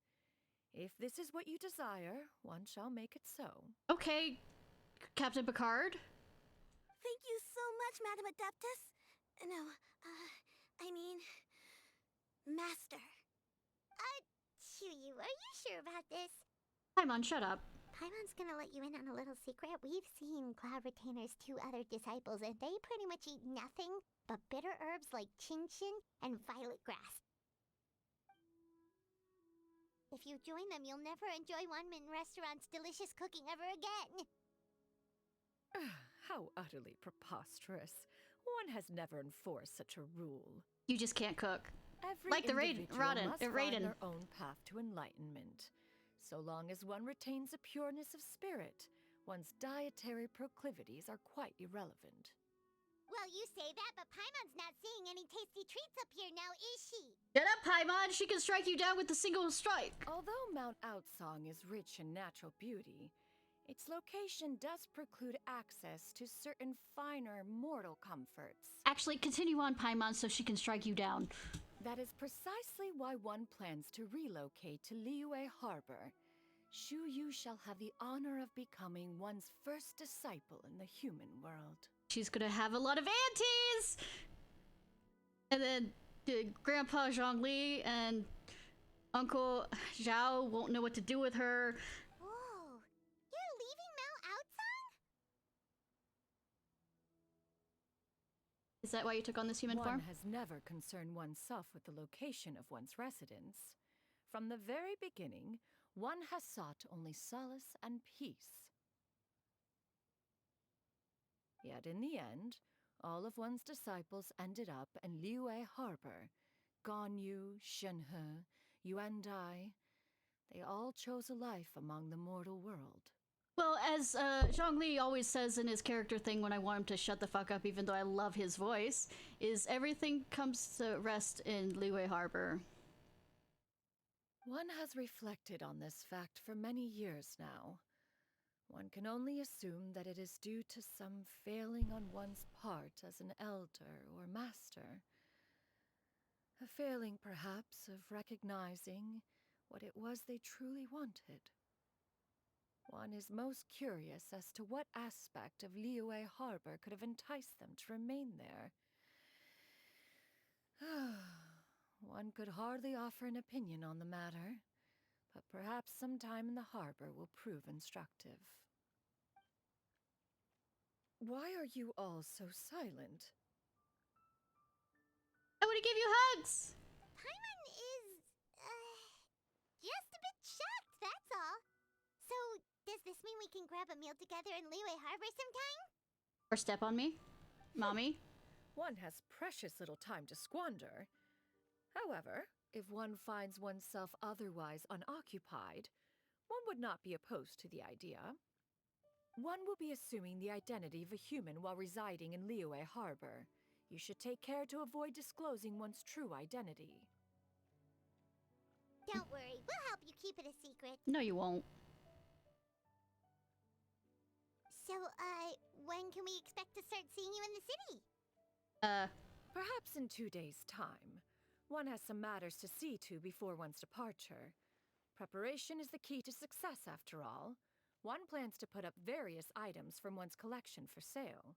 If this is what you desire, one shall make it so. Okay, Captain Picard? Thank you so much, Madam Adeptus. No, I mean... Master. Shuyu, are you sure about this? Paimon, shut up. Paimon's gonna let you in on a little secret. We've seen Cloud Retainer's 2 other disciples, and they pretty much eat nothing but bitter herbs like chinchin and violet grass. If you join them, you'll never enjoy one-man restaurant's delicious cooking ever again. How utterly preposterous. One has never enforced such a rule. You just can't cook. Every like the individual must find Raiden. their own path to enlightenment. So long as one retains a pureness of spirit, one's dietary proclivities are quite irrelevant. Well, you say that, but Paimon's not seeing any tasty treats up here now, is she? Shut up, Paimon! She can strike you down with a single strike! Although Mount Outsong is rich in natural beauty, its location does preclude access to certain finer mortal comforts. Actually, continue on, Paimon, so she can strike you down. That is precisely why one plans to relocate to Liyue Harbor. Shuyu shall have the honor of becoming one's first disciple in the human world. She's gonna have a lot of aunties! And then Grandpa Zhongli and Uncle Zhao won't know what to do with her. Whoa, you're leaving Mount Outsong? Is that why you took on this human One form? has never concerned oneself with the location of one's residence. From the very beginning, one has sought only solace and peace. Yet in the end, all of one's disciples ended up in Liyue Harbor. Ganyu, Shenhe, Yuandai, they all chose a life among the mortal world. Well, as Zhongli always says in his character thing when I want him to shut the fuck up, even though I love his voice, is everything comes to rest in Liyue Harbor. One has reflected on this fact for many years now. One can only assume that it is due to some failing on one's part as an elder or master. A failing, perhaps, of recognizing what it was they truly wanted. One is most curious as to what aspect of Liyue Harbor could have enticed them to remain there. One could hardly offer an opinion on the matter, but perhaps some time in the harbor will prove instructive. Why are you all so silent? I want to give you hugs! Paimon is, just a bit shocked, that's all. So, does this mean we can grab a meal together in Liyue Harbor sometime? Or step on me? Mommy? One has precious little time to squander. However, if one finds oneself otherwise unoccupied, one would not be opposed to the idea. One will be assuming the identity of a human while residing in Liyue Harbor. You should take care to avoid disclosing one's true identity. Don't worry, we'll help you keep it a secret. No, you won't. So, when can we expect to start seeing you in the city? Perhaps in 2 days' time. One has some matters to see to before one's departure. Preparation is the key to success, after all. One plans to put up various items from one's collection for sale.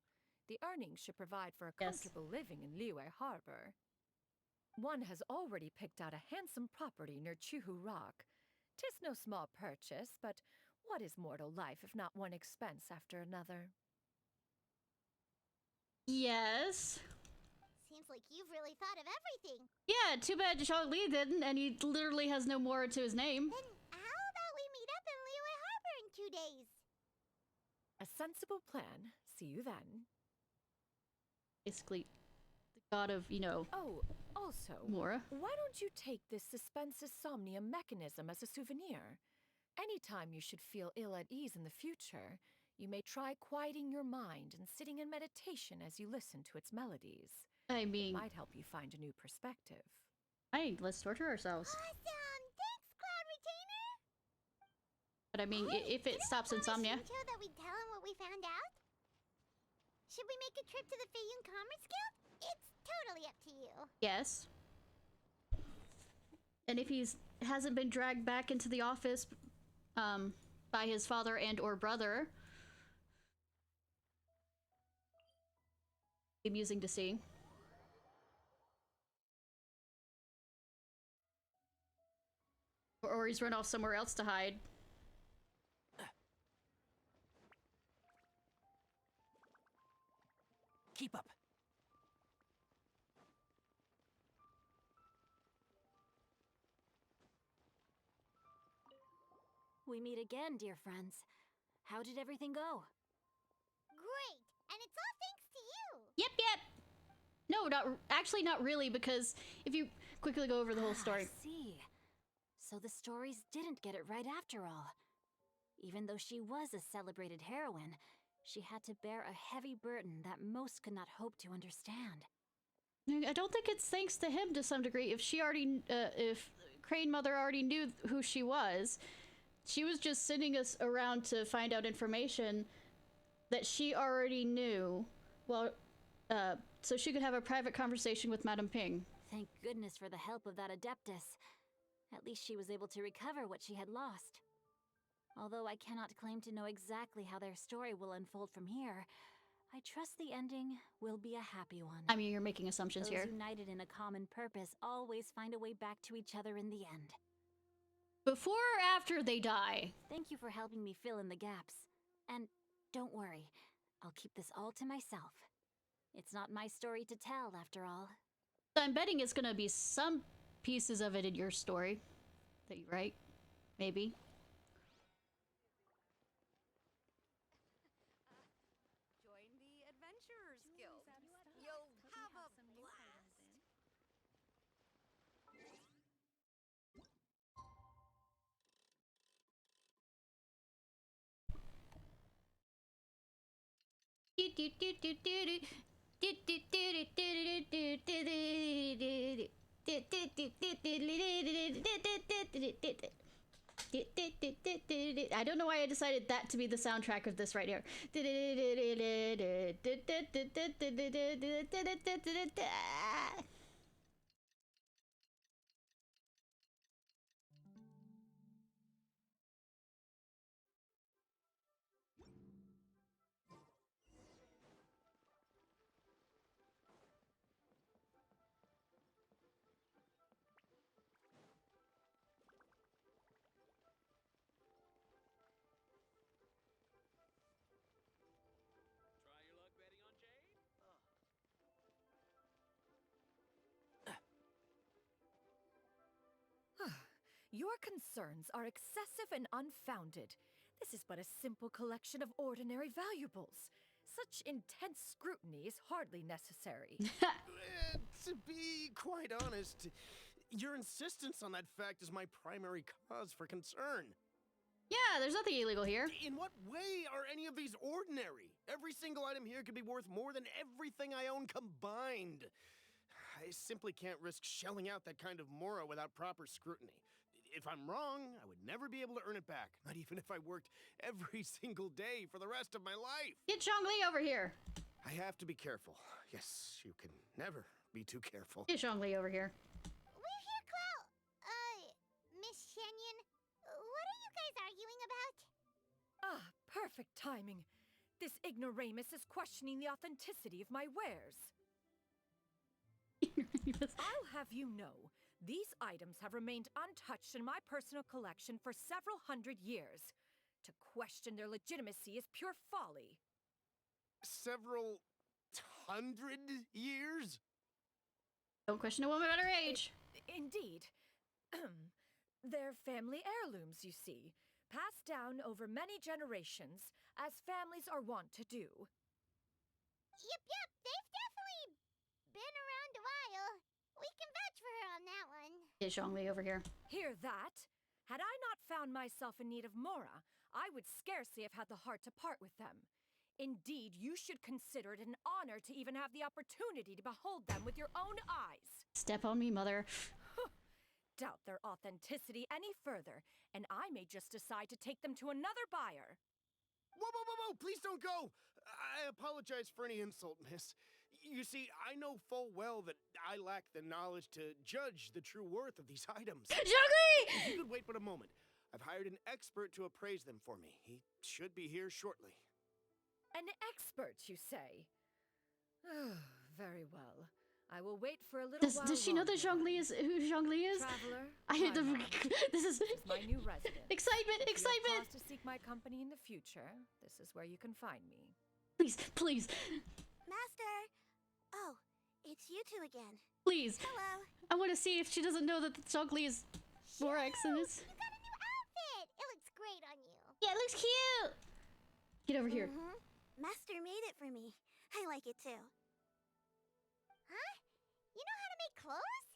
The earnings should provide for a comfortable living in Liyue Harbor. One has already picked out a handsome property near Chuhu Rock. 'Tis no small purchase, but what is mortal life if not one expense after another? Yes. Seems like you've really thought of everything. Yeah, too bad Zhongli didn't, and he literally has no more to his name. Then how about we meet up in Liyue Harbor in 2 days? A sensible plan. See you then. Basically, the god of, you know... Oh, also, Mora. Why don't you take this suspense insomnia mechanism as a souvenir? Anytime you should feel ill at ease in the future, you may try quieting your mind and sitting in meditation as you listen to its melodies. I mean... It might help you find a new perspective. Hey, let's torture ourselves. Awesome! Thanks, Cloud Retainer! But I mean, if it stops insomnia... Shinto that we'd tell him what we found out? Should we make a trip to the Feiyun Commerce Guild? It's totally up to you. Yes. And if he's hasn't been dragged back into the office by his father and or brother, amusing to see. Or he's run off somewhere else to hide. Keep up. We meet again, dear friends. How did everything go? Great! And it's all thanks to you! Yep. No, actually not really, because if you quickly go over the whole story. I see. So the stories didn't get it right after all. Even though she was a celebrated heroine, she had to bear a heavy burden that most could not hope to understand. I don't think it's thanks to him to some degree. If she already, if Crane Mother already knew who she was just sending us around to find out information that she already knew, well, so she could have a private conversation with Madame Ping. Thank goodness for the help of that Adeptus. At least she was able to recover what she had lost. Although I cannot claim to know exactly how their story will unfold from here, I trust the ending will be a happy one. I mean, you're making assumptions here. Those united in a common purpose always find a way back to each other in the end. Before or after they die? Thank you for helping me fill in the gaps. And don't worry, I'll keep this all to myself. It's not my story to tell, after all. So I'm betting it's gonna be some pieces of it in your story that you write. Maybe. Join the Adventurers Guild. You'll have a blast. I don't know why I decided that to be the soundtrack of this right here. Your concerns are excessive and unfounded. This is but a simple collection of ordinary valuables. Such intense scrutiny is hardly necessary. To be quite honest, your insistence on that fact is my primary cause for concern. Yeah, there's nothing illegal here. In what way are any of these ordinary? Every single item here could be worth more than everything I own combined. I simply can't risk shelling out that kind of mora without proper scrutiny. If I'm wrong, I would never be able to earn it back, not even if I worked every single day for the rest of my life. Get Zhongli over here. I have to be careful. Yes, you can never be too careful. Get Zhongli over here. We're here, Clow. Miss Shenyan, what are you guys arguing about? Ah, perfect timing. This ignoramus is questioning the authenticity of my wares. I'll have you know, these items have remained untouched in my personal collection for several hundred years. To question their legitimacy is pure folly. Several hundred years? Don't question a woman about her age. Indeed. They're family heirlooms, you see, passed down over many generations, as families are wont to do. Yep, they've definitely been around a while. We can vouch for her on that one. Get Zhongli over here. Hear that? Had I not found myself in need of mora, I would scarcely have had the heart to part with them. Indeed, you should consider it an honor to even have the opportunity to behold them with your own eyes. Step on me, mother. Doubt their authenticity any further, and I may just decide to take them to another buyer. Whoa, please don't go! I apologize for any insult, miss. You see, I know full well that I lack the knowledge to judge the true worth of these items. Zhongli! If you could wait but a moment. I've hired an expert to appraise them for me. He should be here shortly. An expert, you say? Very well. I will wait for a little while. Does she know that Zhongli is who Zhongli is? Traveler, This is my new resident. Excitement! If you have cause to seek my company in the future, this is where you can find me. Please. Master! Oh, it's you two again. Please. Hello. I want to see if she doesn't know that Zhongli is Borax in this. You got a new outfit! It looks great on you. Yeah, it looks cute! Get over here. Master made it for me. I like it too. Huh? You know how to make clothes?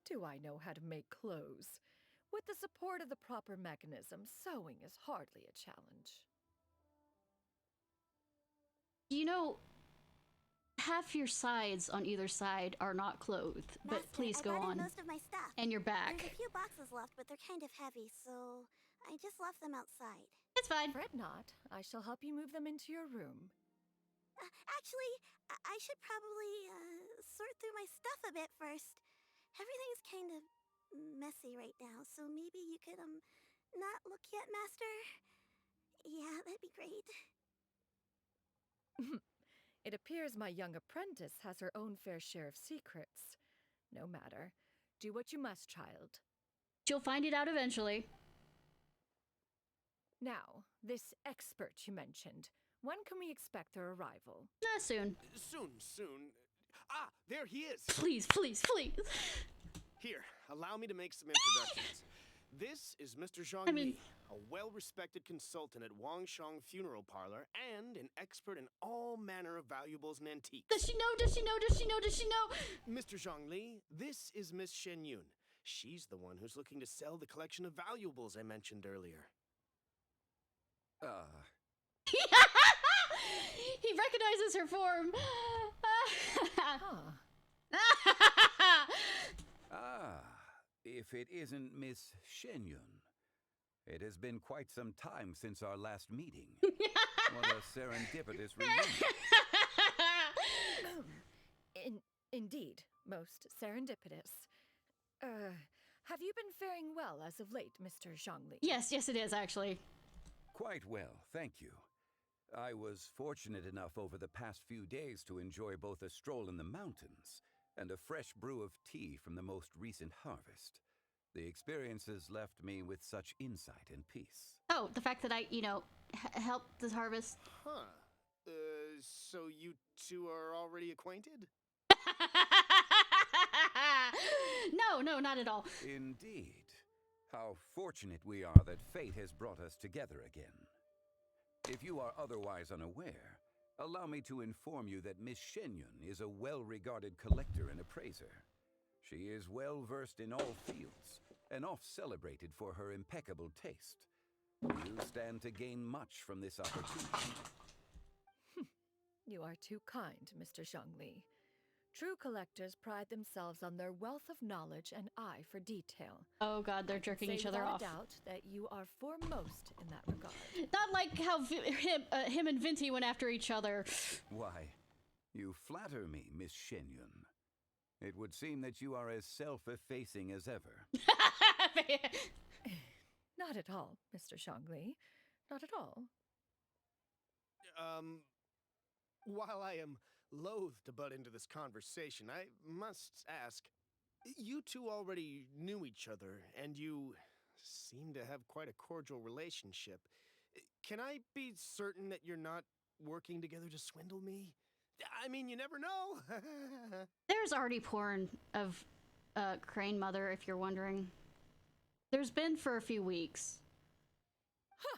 Do I know how to make clothes? With the support of the proper mechanism, sewing is hardly a challenge. You know, half your sides on either side are not clothed, but Master, please I go brought on. in most of my stuff. And your back. There's a few boxes left, but they're kind of heavy, so I just left them outside. It's fine. Fret not. I shall help you move them into your room. Actually, I should probably sort through my stuff a bit first. Everything's kind of messy right now, so maybe you could not look yet, Master? Yeah, that'd be great. It appears my young apprentice has her own fair share of secrets. No matter. Do what you must, child. She'll find it out eventually. Now, this expert you mentioned, When can we expect their arrival? Soon. Soon. Ah, there he is! Please, please, please! Here, allow me to make some introductions. This is Mr. Zhang Li, a well-respected consultant at Wangshang Funeral Parlor and an expert in all manner of valuables and antiques. Does she know? Does she know? Does she know? Does she know? Mr. Zhang Li, this is Miss Shen Yun. She's the one who's looking to sell the collection of valuables I mentioned earlier. He recognizes her form. If it isn't Miss Shenyun. It has been quite some time since our last meeting. What a serendipitous reunion. Indeed, most serendipitous. Have you been faring well as of late, Mr. Zhangli? Yes, it is, actually. Quite well, thank you. I was fortunate enough over the past few days to enjoy both a stroll in the mountains and a fresh brew of tea from the most recent harvest. The experiences left me with such insight and peace. Oh, the fact that I, helped this harvest. Huh. So you two are already acquainted? No, not at all. Indeed. How fortunate we are that fate has brought us together again. If you are otherwise unaware, allow me to inform you that Miss Shenyun is a well-regarded collector and appraiser. She is well-versed in all fields, and oft-celebrated for her impeccable taste. You stand to gain much from this opportunity. You are too kind, Mr. Zhangli. True collectors pride themselves on their wealth of knowledge and eye for detail. Oh god, they're jerking each other off. I doubt that you are foremost in that regard. Not like how him and Vinti went after each other. Why, you flatter me, Miss Shenyun. It would seem that you are as self-effacing as ever. Not at all, Mr. Zhangli. Not at all. While I am loath to butt into this conversation, I must ask, you two already knew each other, and you seem to have quite a cordial relationship. Can I be certain that you're not working together to swindle me? I mean, you never know. There's already porn of Crane Mother, if you're wondering. There's been for a few weeks. Huh!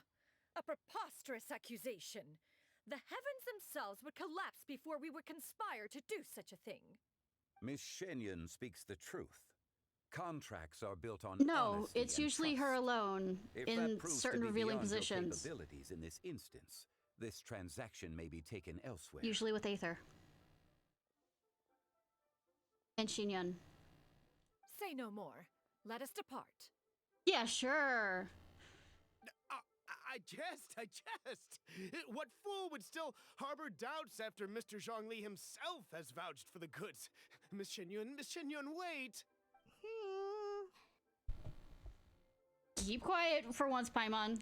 A preposterous accusation! The heavens themselves would collapse before we would conspire to do such a thing. Miss Shenyun speaks the truth. Contracts are built on No, honesty it's and usually trust. her alone If in that proves certain to be revealing beyond your positions. capabilities in this instance, this transaction may be taken elsewhere. Usually with Aether. And Shinyan. Say no more. Let us depart. Yeah, sure. I jest. What fool would still harbor doubts after Mr. Zhangli himself has vouched for the goods? Miss Shenyun, wait! Keep quiet for once, Paimon.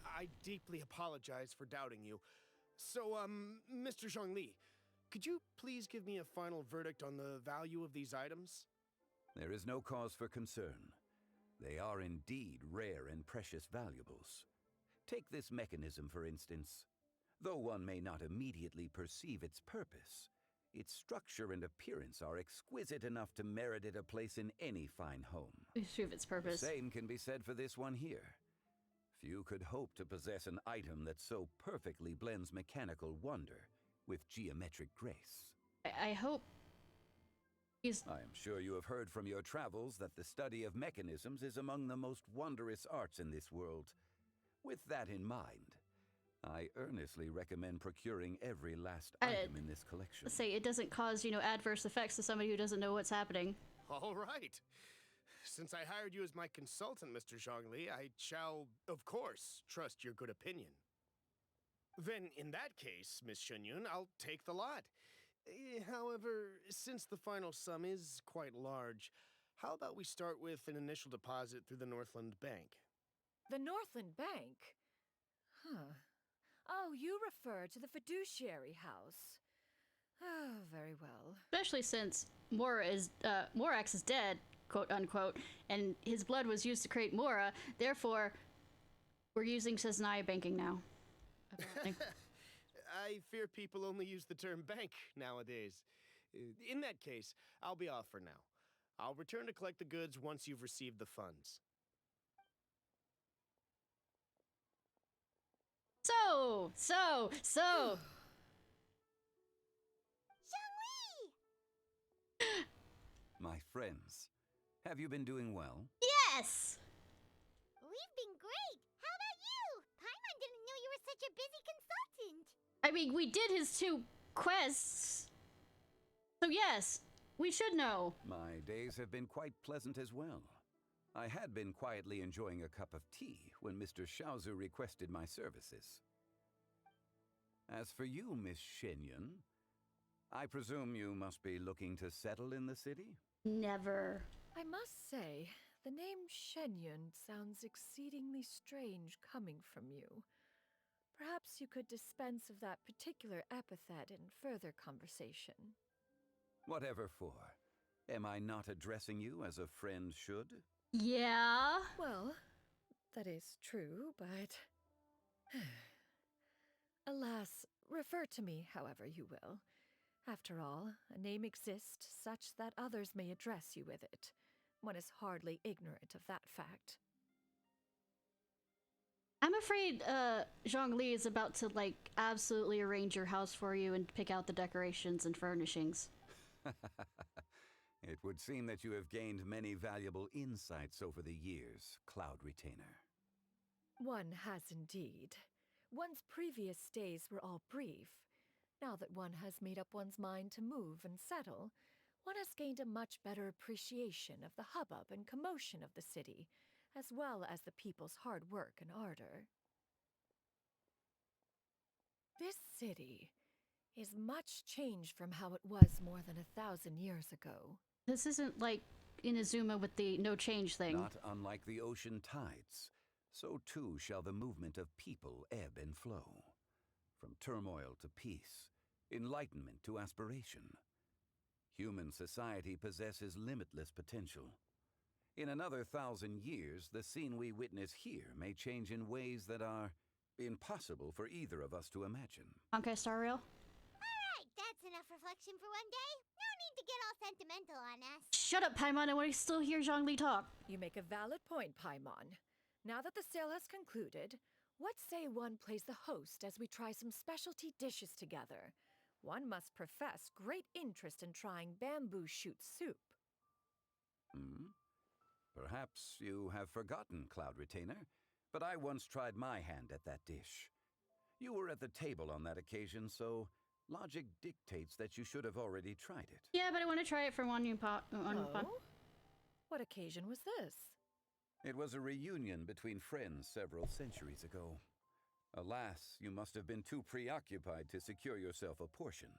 I deeply apologize for doubting you. So, Mr. Zhangli, could you please give me a final verdict on the value of these items? There is no cause for concern. They are indeed rare and precious valuables. Take this mechanism, for instance. Though one may not immediately perceive its purpose, its structure and appearance are exquisite enough to merit it a place in any fine home. Perceive its purpose. The same can be said for this one here. Few could hope to possess an item that so perfectly blends mechanical wonder with geometric grace. I hope I am sure you have heard from your travels that the study of mechanisms is among the most wondrous arts in this world. With that in mind, I earnestly recommend procuring every last item in this collection. Say it doesn't cause, adverse effects to somebody who doesn't know what's happening. All right. Since I hired you as my consultant, Mr. Zhangli, I shall, of course, trust your good opinion. Then, in that case, Miss Shenyun, I'll take the lot. However, since the final sum is quite large, how about we start with an initial deposit through the Northland Bank? The Northland Bank? Huh. Oh, you refer to the fiduciary house. Oh, very well. Especially since Morax is dead, quote unquote, and his blood was used to create Mora. Therefore, We're using Ishnai banking now. Apparently. I fear people only use the term bank nowadays. In that case, I'll be off for now. I'll return to collect the goods once you've received the funds. So. My friends, have you been doing well? Yes! We've been great. How about you? Paimon didn't know you were such a busy consultant. I mean, we did his 2 quests. So yes, we should know. My days have been quite pleasant as well. I had been quietly enjoying a cup of tea when Mr. Xiaozu requested my services. As for you, Miss Shenyun, I presume you must be looking to settle in the city? Never. I must say, the name Shenyun sounds exceedingly strange coming from you. Perhaps you could dispense of that particular epithet in further conversation. Whatever for. Am I not addressing you as a friend should? Yeah. Well, that is true, but... Alas, refer to me however you will. After all, a name exists such that others may address you with it. One is hardly ignorant of that fact. I'm afraid Zhongli is about to, like, absolutely arrange your house for you and pick out the decorations and furnishings. It would seem that you have gained many valuable insights over the years, Cloud Retainer. One has indeed. One's previous stays were all brief. Now that one has made up one's mind to move and settle, one has gained a much better appreciation of the hubbub and commotion of the city, as well as the people's hard work and ardor. This city is much changed from how it was more than 1,000 years ago. This isn't like Inazuma with the no change thing. Not unlike the ocean tides, so too shall the movement of people ebb and flow. From turmoil to peace, enlightenment to aspiration. Human society possesses limitless potential. In another 1,000 years, the scene we witness here may change in ways that are impossible for either of us to imagine. Okay, Star Rail? Alright, that's enough reflection for one day. No need to get all sentimental on us. Shut up, Paimon. I want to still hear Zhongli talk. You make a valid point, Paimon. Now that the sale has concluded, what say one plays the host as we try some specialty dishes together? One must profess great interest in trying bamboo shoot soup. Perhaps you have forgotten, Cloud Retainer, but I once tried my hand at that dish. You were at the table on that occasion, so logic dictates that you should have already tried it. Yeah, but I want to try it for one new pot. What occasion was this? It was a reunion between friends several centuries ago. Alas, you must have been too preoccupied to secure yourself a portion.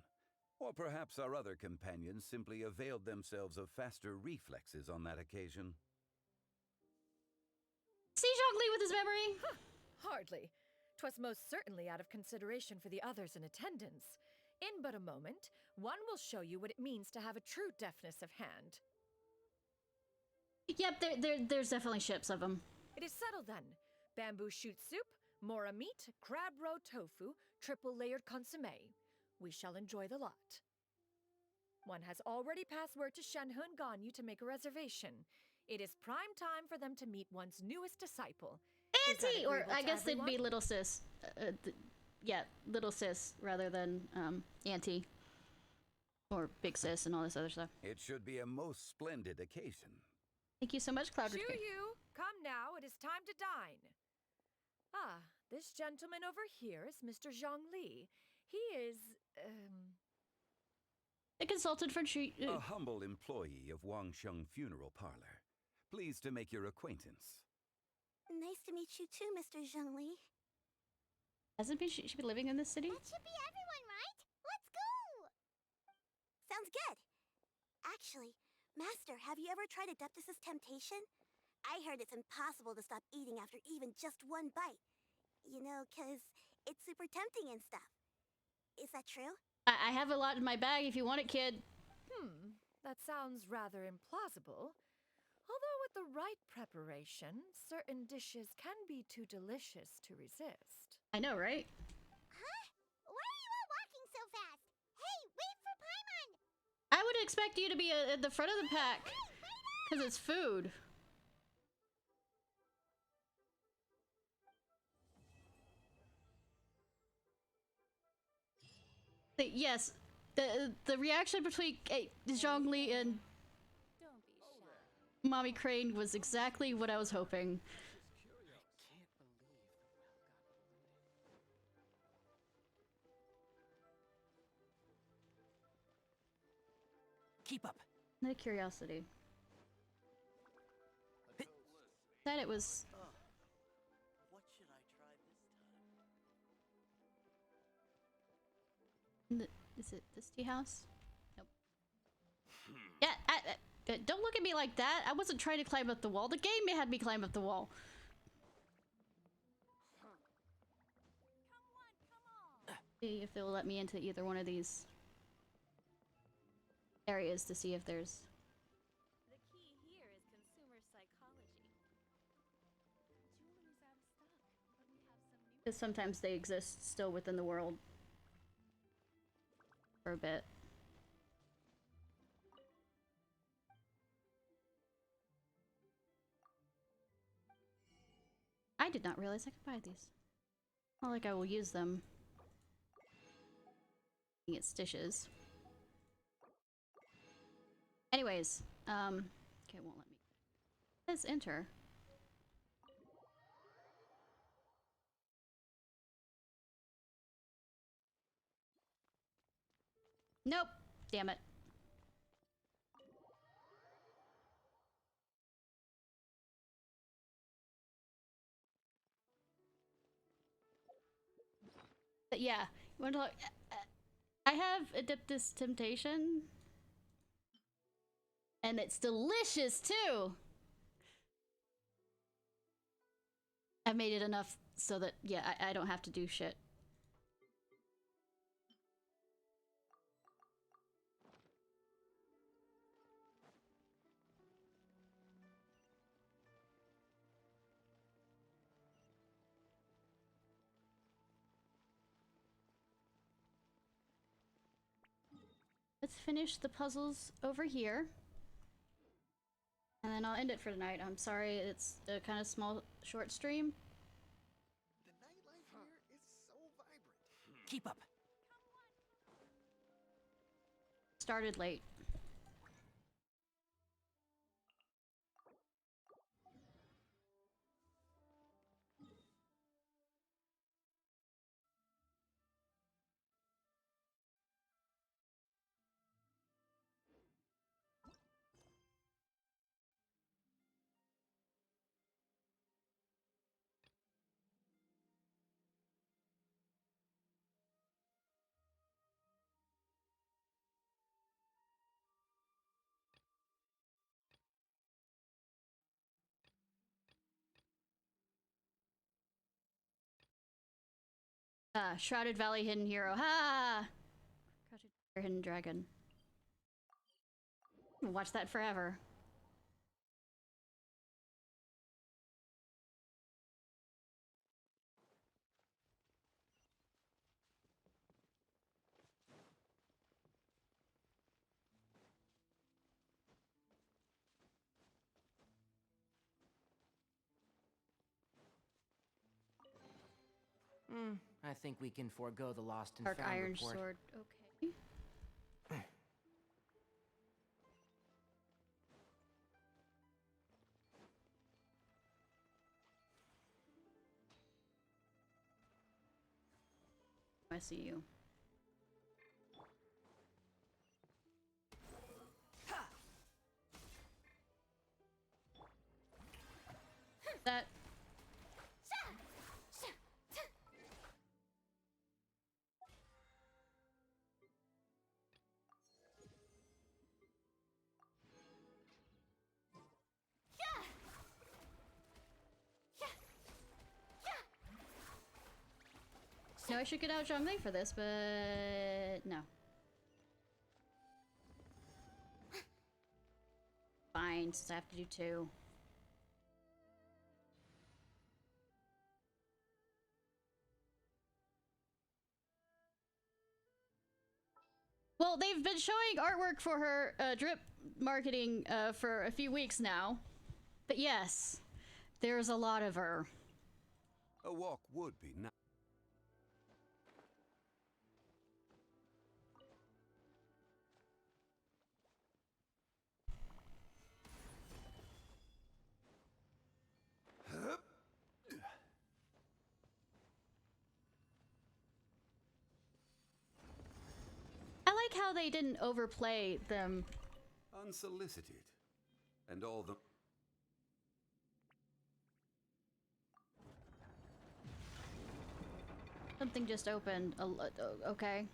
Or perhaps our other companions simply availed themselves of faster reflexes on that occasion. See Zhongli with his memory? Hardly. 'Twas most certainly out of consideration for the others in attendance. In but a moment, one will show you what it means to have a true deftness of hand. Yep, there's definitely ships of them. It is settled then. Bamboo shoot soup, mora meat, crab roe tofu, triple-layered consommé. We shall enjoy the lot. One has already passed word to Shenhe and Ganyu to make a reservation. It is prime time for them to meet one's newest disciple. Auntie! Or I guess they'd be little sis. Yeah, little sis rather than auntie. Or big sis and all this other stuff. It should be a most splendid occasion. Thank you so much, Cloud. Shu-Yu, come now, it is time to dine. Ah, this gentleman over here is Mr. Zhongli. He is, a consultant for a humble employee of Wangsheng Funeral Parlor. Pleased to make your acquaintance. Nice to meet you too, Mr. Zhongli. Hasn't she been living in this city? That should be everyone, right? Let's go! Sounds good. Actually, Master, have you ever tried Adeptus' temptation? I heard it's impossible to stop eating after even just one bite. You know, 'cause it's super tempting and stuff. Is that true? I have a lot in my bag if you want it, kid. That sounds rather implausible. Although with the right preparation, certain dishes can be too delicious to resist. I know, right? Huh? Why are you all walking so fast? Hey, wait for Paimon! I would expect you to be at the front of the pack. Because it's food. Yes, the reaction between Zhongli and Mommy Crane was exactly what I was hoping. Keep up. No curiosity. Said it was. What should I try this time? Is it this tea house? Nope. Yeah, don't look at me like that. I wasn't trying to climb up the wall. The game had me climb up the wall. See if they'll let me into either one of these areas to see if there's. The key here is consumer psychology. Jewelry's out of stock, but we have some new. Because sometimes they exist still within the world. For a bit. I did not realize I could buy these. Not like I will use them. It's dishes. Anyways, okay, it won't let me. Let's enter. Nope. Damn it. But yeah, you want to look? I have Adeptus Temptation, and it's delicious too. I've made it enough so that yeah, I don't have to do shit. Let's finish the puzzles over here. And then I'll end it for tonight. I'm sorry, it's a kind of small, short stream. The nightlife here is so vibrant. Keep up. Started late. Shrouded Valley Hidden Hero. Ha! Crouching Tiger, Hidden Dragon. Watch that forever. I think we can forego the lost and Dark found Iron report. Sword. Okay. I see you. That. No, I should get out Zhongli for this, but no. Fine. fine, since I have to do 2. Well, they've been showing artwork for her drip marketing for a few weeks now. But yes, there's a lot of her. A walk would be nice. I like how they didn't overplay them. Unsolicited. And all the... Something just opened. Okay.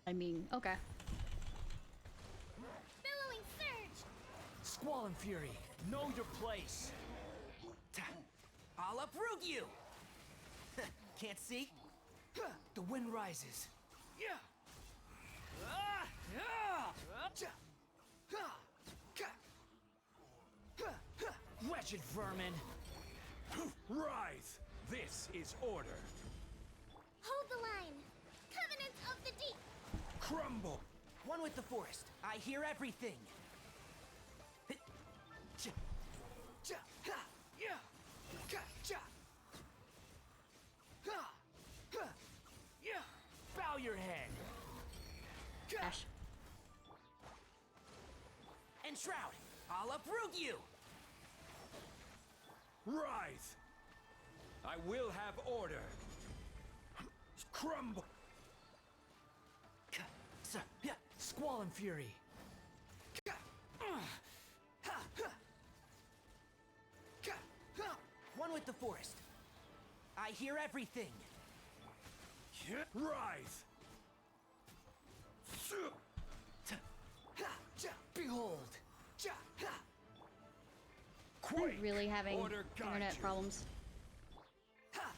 I mean, okay. Billowing surge! Squall and Fury, know your place. I'll uproot you! Can't see? The wind rises. Wretched vermin! Rise! This is order. Hold the line! Covenants of the deep! Crumble! One with the forest. I hear everything. Bow your head. Ash. And Shroud, I'll uproot you. Rise! I will have order. Crumble! Squall and Fury. One with the forest. I hear everything. Rise! Behold! I'm really having internet problems.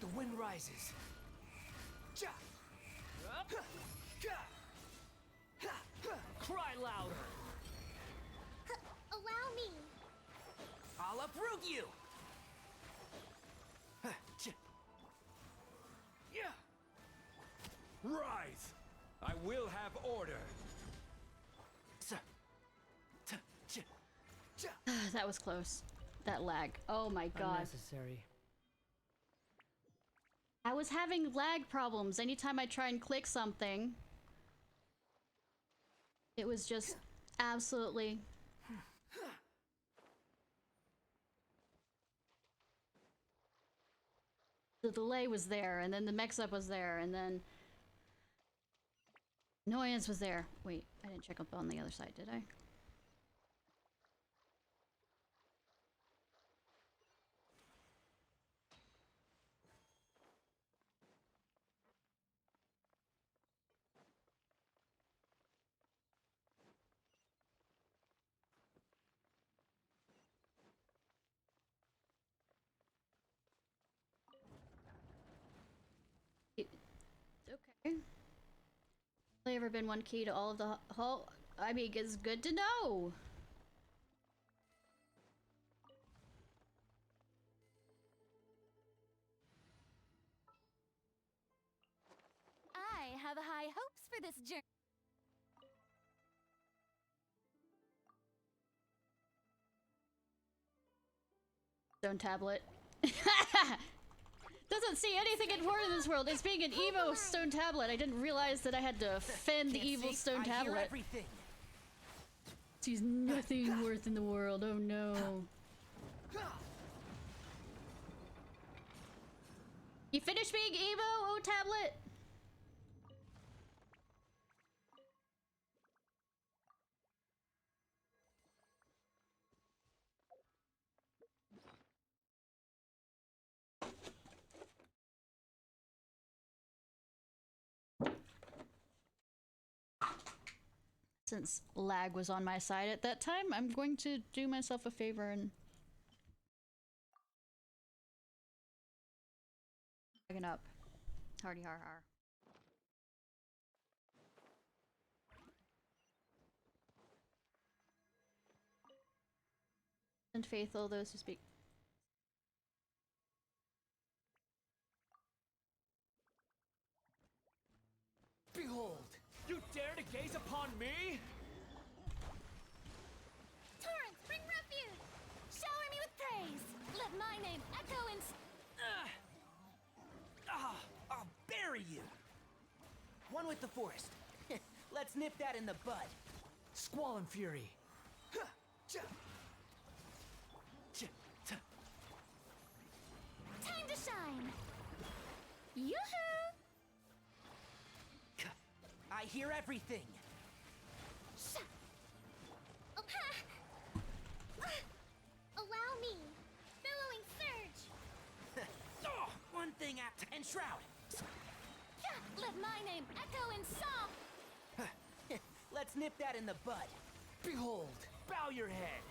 The wind rises. Cry louder. Allow me. I'll uproot you. Rise! I will have order. That was close. That lag. Oh my god. Unnecessary. I was having lag problems anytime I try and click something. It was just absolutely... The delay was there, and then the mix-up was there, and then... Annoyance was there. Wait, I didn't check up on the other side, did I? Okay. Has ever been one key to all of the whole? I mean, it's good to know. I have high hopes for this journey. Stone tablet. Doesn't see anything important in this world. It's being an evil stone tablet. I didn't realize that I had to fend the evil stone tablet. Sees nothing worth in the world. Oh no. You finished being Evo, oh tablet? Since lag was on my side at that time, I'm going to do myself a favor and dragon up. Hardy har har. And faithful those who speak. Behold, you dare to gaze upon me? Torrents, bring refuge! Shower me with praise! Let my name echo in... I'll bury you! One with the forest. Let's nip that in the bud. Squall and fury. Time to shine! Yoo-hoo! I hear everything. Allow me! Billowing surge! One thing apt and shroud. Let my name echo in song! Let's nip that in the bud. Behold, bow your head.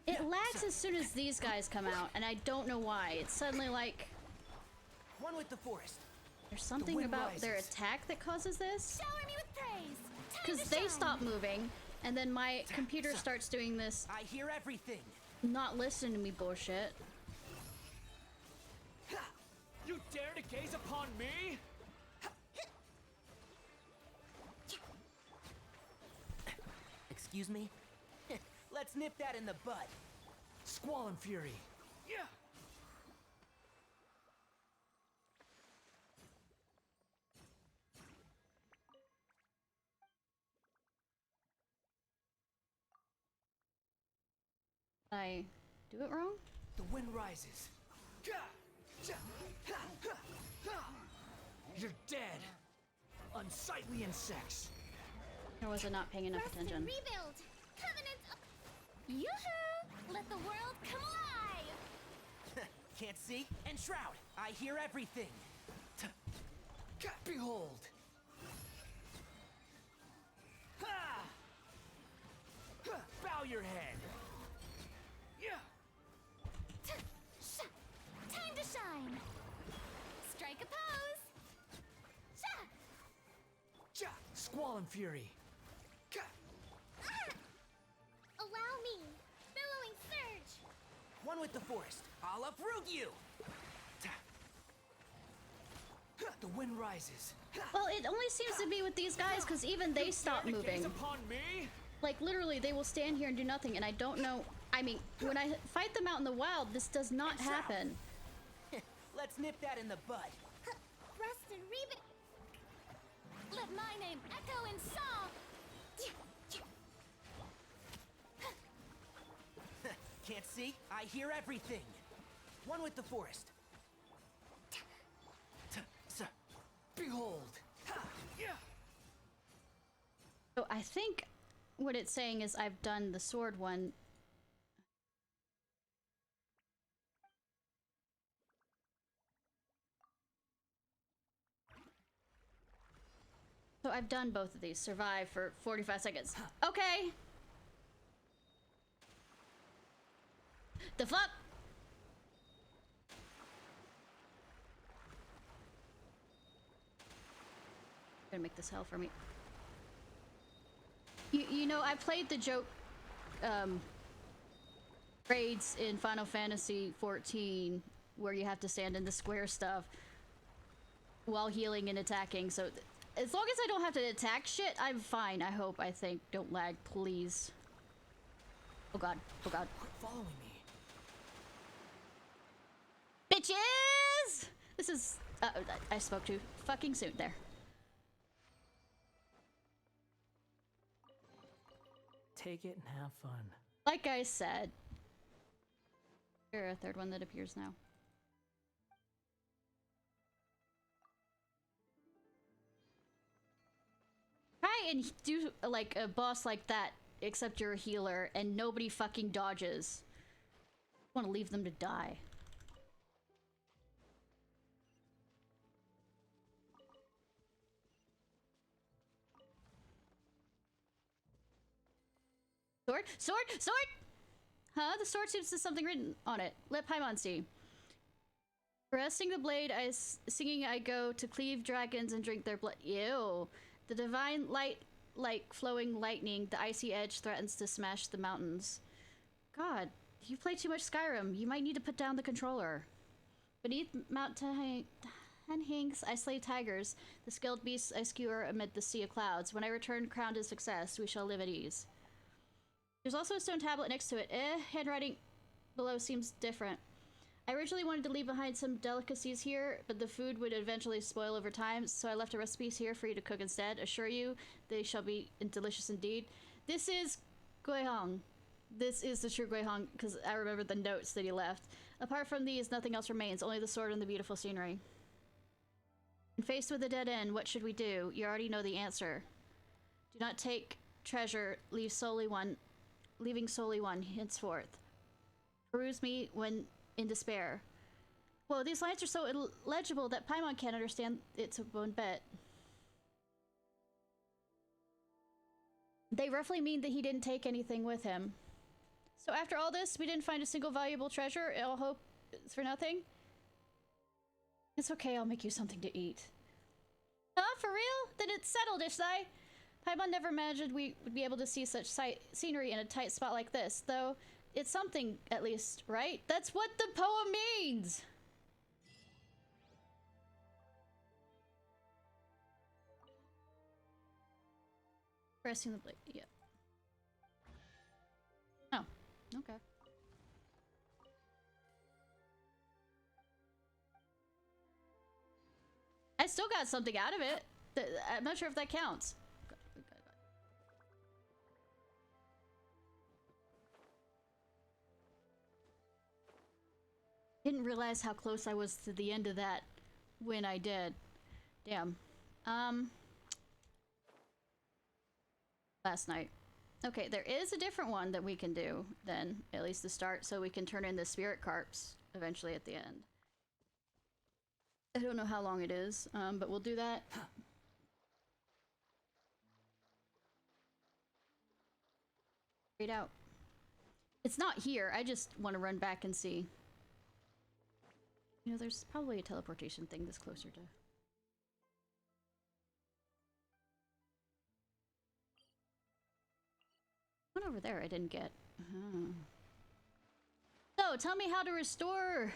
It lags as soon as these guys come out, and I don't know why. It's suddenly like... One with the forest. There's something about their attack that causes this? Shower me with praise! Because they stop moving, and then my computer starts doing this... I hear everything. Not listen to me bullshit. You dare to gaze upon me? Excuse me? Let's nip that in the bud. Squall and fury. I do it wrong? The wind rises. You're dead. Unsightly insects. Or was I not paying enough attention? Rebuild! Covenant of... Yoo-hoo! Let the world come alive! Can't see? And shroud! I hear everything! Behold! Bow your head! Time to shine! Strike a pose! Squall and fury! Allow me! Billowing surge! One with the forest. I'll uproot you! The wind rises. Well, it only seems to be with these guys because even they stop moving. Upon me? Like, literally, they will stand here and do nothing, and I don't know... I mean, when I fight them out in the wild, this does not happen. Let's nip that in the bud. Rest and rebuild! Let my name echo in song! Can't see? I hear everything. One with the forest. Behold. So I think what it's saying is I've done the sword one. So I've done both of these. Survive for 45 seconds. Okay. The fuck? Gonna make this hell for me. You know, I played the joke raids in Final Fantasy 14 where you have to stand in the square stuff while healing and attacking, so as long as I don't have to attack shit, I'm fine, I hope, I think. Don't lag, please. Oh god, oh god. Quit following me. Bitches! This is... I spoke too fucking soon there. Take it and have fun. Like I said. There's a third one that appears now. Try and do like a boss like that, except you're a healer and nobody fucking dodges. I want to leave them to die. Sword? Sword? Sword? Huh? The sword seems to have something written on it. Let Paimon see. Caressing the blade, singing I go to cleave dragons and drink their blood. Ew. The divine light, like flowing lightning, the icy edge threatens to smash the mountains. God, you play too much Skyrim. You might need to put down the controller. Beneath Mount Tenhanks, I slay tigers. The skilled beasts I skewer amid the sea of clouds. When I return crowned as success, we shall live at ease. There's also a stone tablet next to it. Handwriting below seems different. I originally wanted to leave behind some delicacies here, but the food would eventually spoil over time, so I left a recipe here for you to cook instead. Assure you, they shall be delicious indeed. This is Guihong. This is the true Guihong, because I remember the notes that he left. Apart from these, nothing else remains, only the sword and the beautiful scenery. And faced with a dead end, what should we do? You already know the answer. Do not take treasure, leaving solely one henceforth. Peruse me when in despair. Whoa, these lines are so illegible that Paimon can't understand it's a one bet. They roughly mean that he didn't take anything with him. So after all this, we didn't find a single valuable treasure. All hope is for nothing? It's okay, I'll make you something to eat. Huh? For real? Then it's settled, Ishnai. Paimon never imagined we would be able to see such scenery in a tight spot like this, though it's something, at least, right? That's what the poem means! Pressing the blade, yeah. Oh, okay. I still got something out of it. I'm not sure if that counts. Didn't realize how close I was to the end of that when I did. Damn. Last night. Okay, there is a different one that we can do then, at least to start, so we can turn in the spirit carps eventually at the end. I don't know how long it is, but we'll do that. Straight out. It's not here, I just want to run back and see. You know, there's probably a teleportation thing that's closer to... One over there I didn't get. So, tell me how to restore...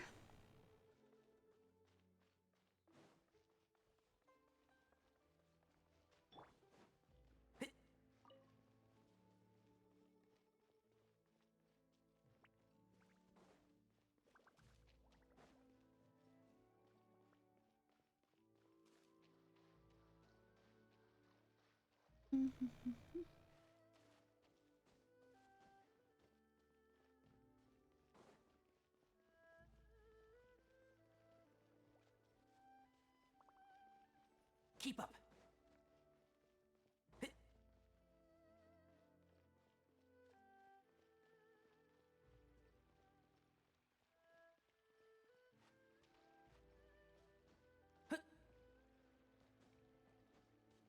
Keep up.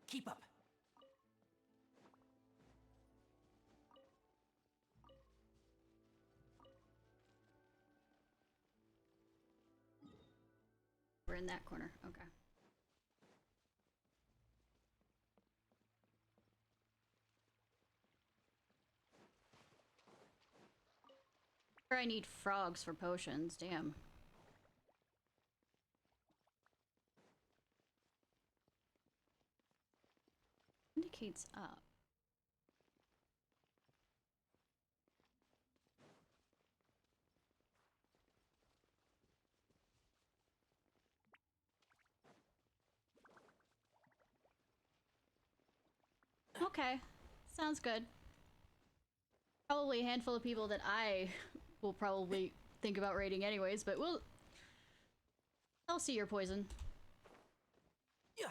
Keep up. We're in that corner, okay. I need frogs for potions, damn. Indicates up. Okay, sounds good. Probably a handful of people that I will probably think about raiding anyways, but I'll see your poison. Yeah.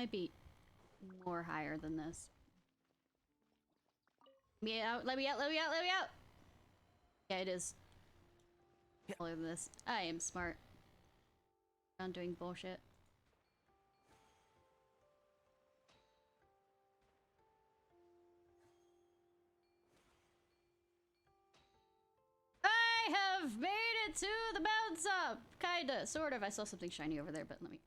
Might be more higher than this. Let me out, let me out, let me out, let me out! Yeah, it is. Lower than this. I am smart. I'm doing bullshit. I have made it to the mountaintop! Kinda, sort of. I saw something shiny over there, but let me...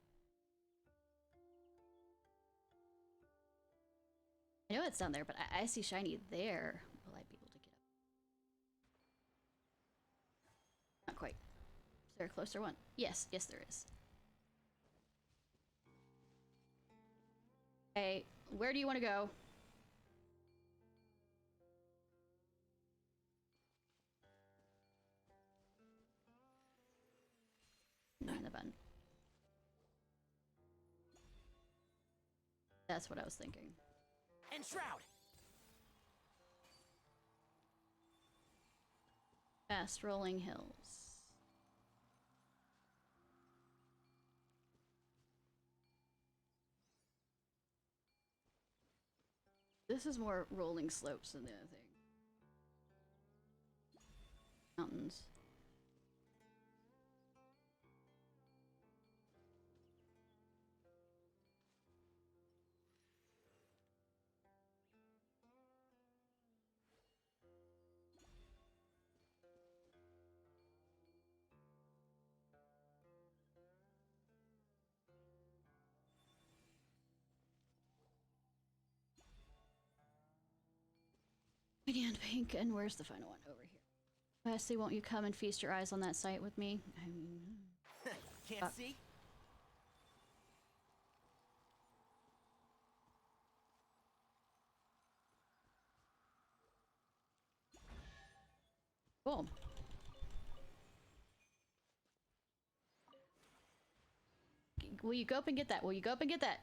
I know it's down there, but I see shiny there. Will I be able to get up? Not quite. Is there a closer one? Yes, yes there is. Okay, where do you want to go? The button. That's what I was thinking. And Shroud! Fast rolling hills. This is more rolling slopes than the other thing. Mountains. Radiant pink, and where's the final one? Over here. Lastly, won't you come and feast your eyes on that sight with me? I mean... Can't see? Cool. Will you go up and get that? Will you go up and get that?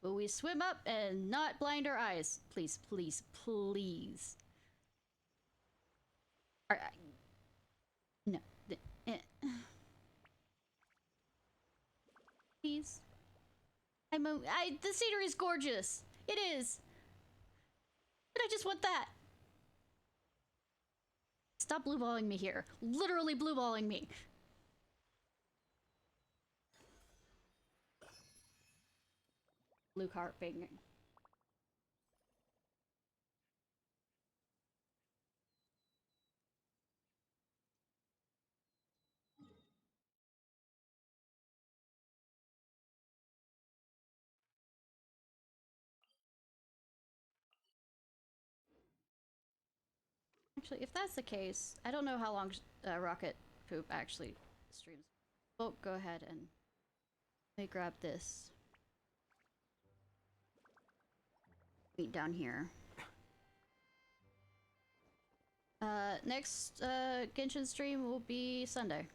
Will we swim up and not blind our eyes? Please, please, please. No. Please. The scenery is gorgeous. It is. But I just want that. Stop blue balling me here. Literally blue balling me. Blue cart banging. Actually, if that's the case, I don't know how long Rocket Poop actually streams. Oh, go ahead and let me grab this. Meet down here. Next Genshin stream will be Sunday.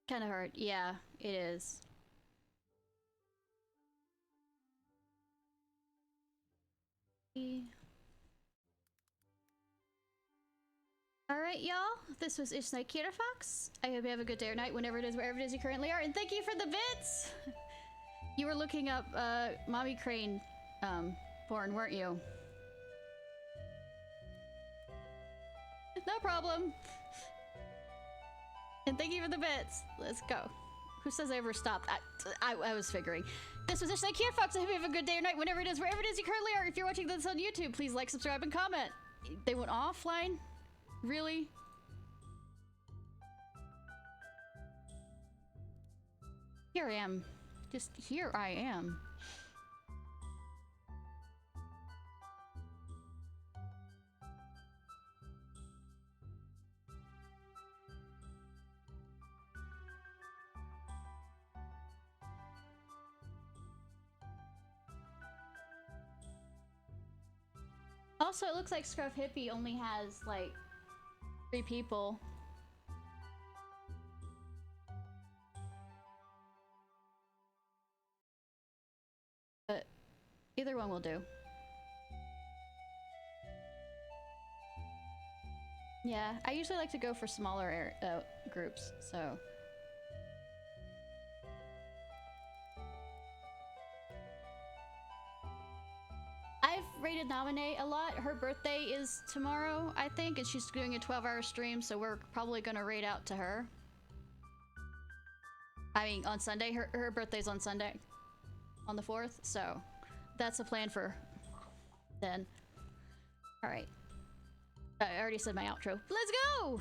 Kind of hard. Yeah, it is. Alright, y'all. This was Ishnai Ciarfox. I hope you have a good day or night whenever it is, wherever it is you currently are. And thank you for the bits! You were looking up Mommy Crane porn, weren't you? No problem. And thank you for the bits. Let's go. Who says I ever stopped? I was figuring. This was Ishnai Ciarfox. I hope you have a good day or night whenever it is, wherever it is you currently are. If you're watching this on YouTube, please like, subscribe, and comment. They went offline? Really? Here I am. Just here I am. Also, it looks like Scruff Hippie only has, like, 3 people. one will do. Yeah, I usually like to go for smaller groups, so. I've rated Nominate a lot. Her birthday is tomorrow, I think, and she's doing a 12-hour stream, so we're probably gonna raid out to her. I mean, on Sunday. Her birthday's on Sunday. On the 4th, so that's a plan for then. Alright. I already said my outro. Let's go!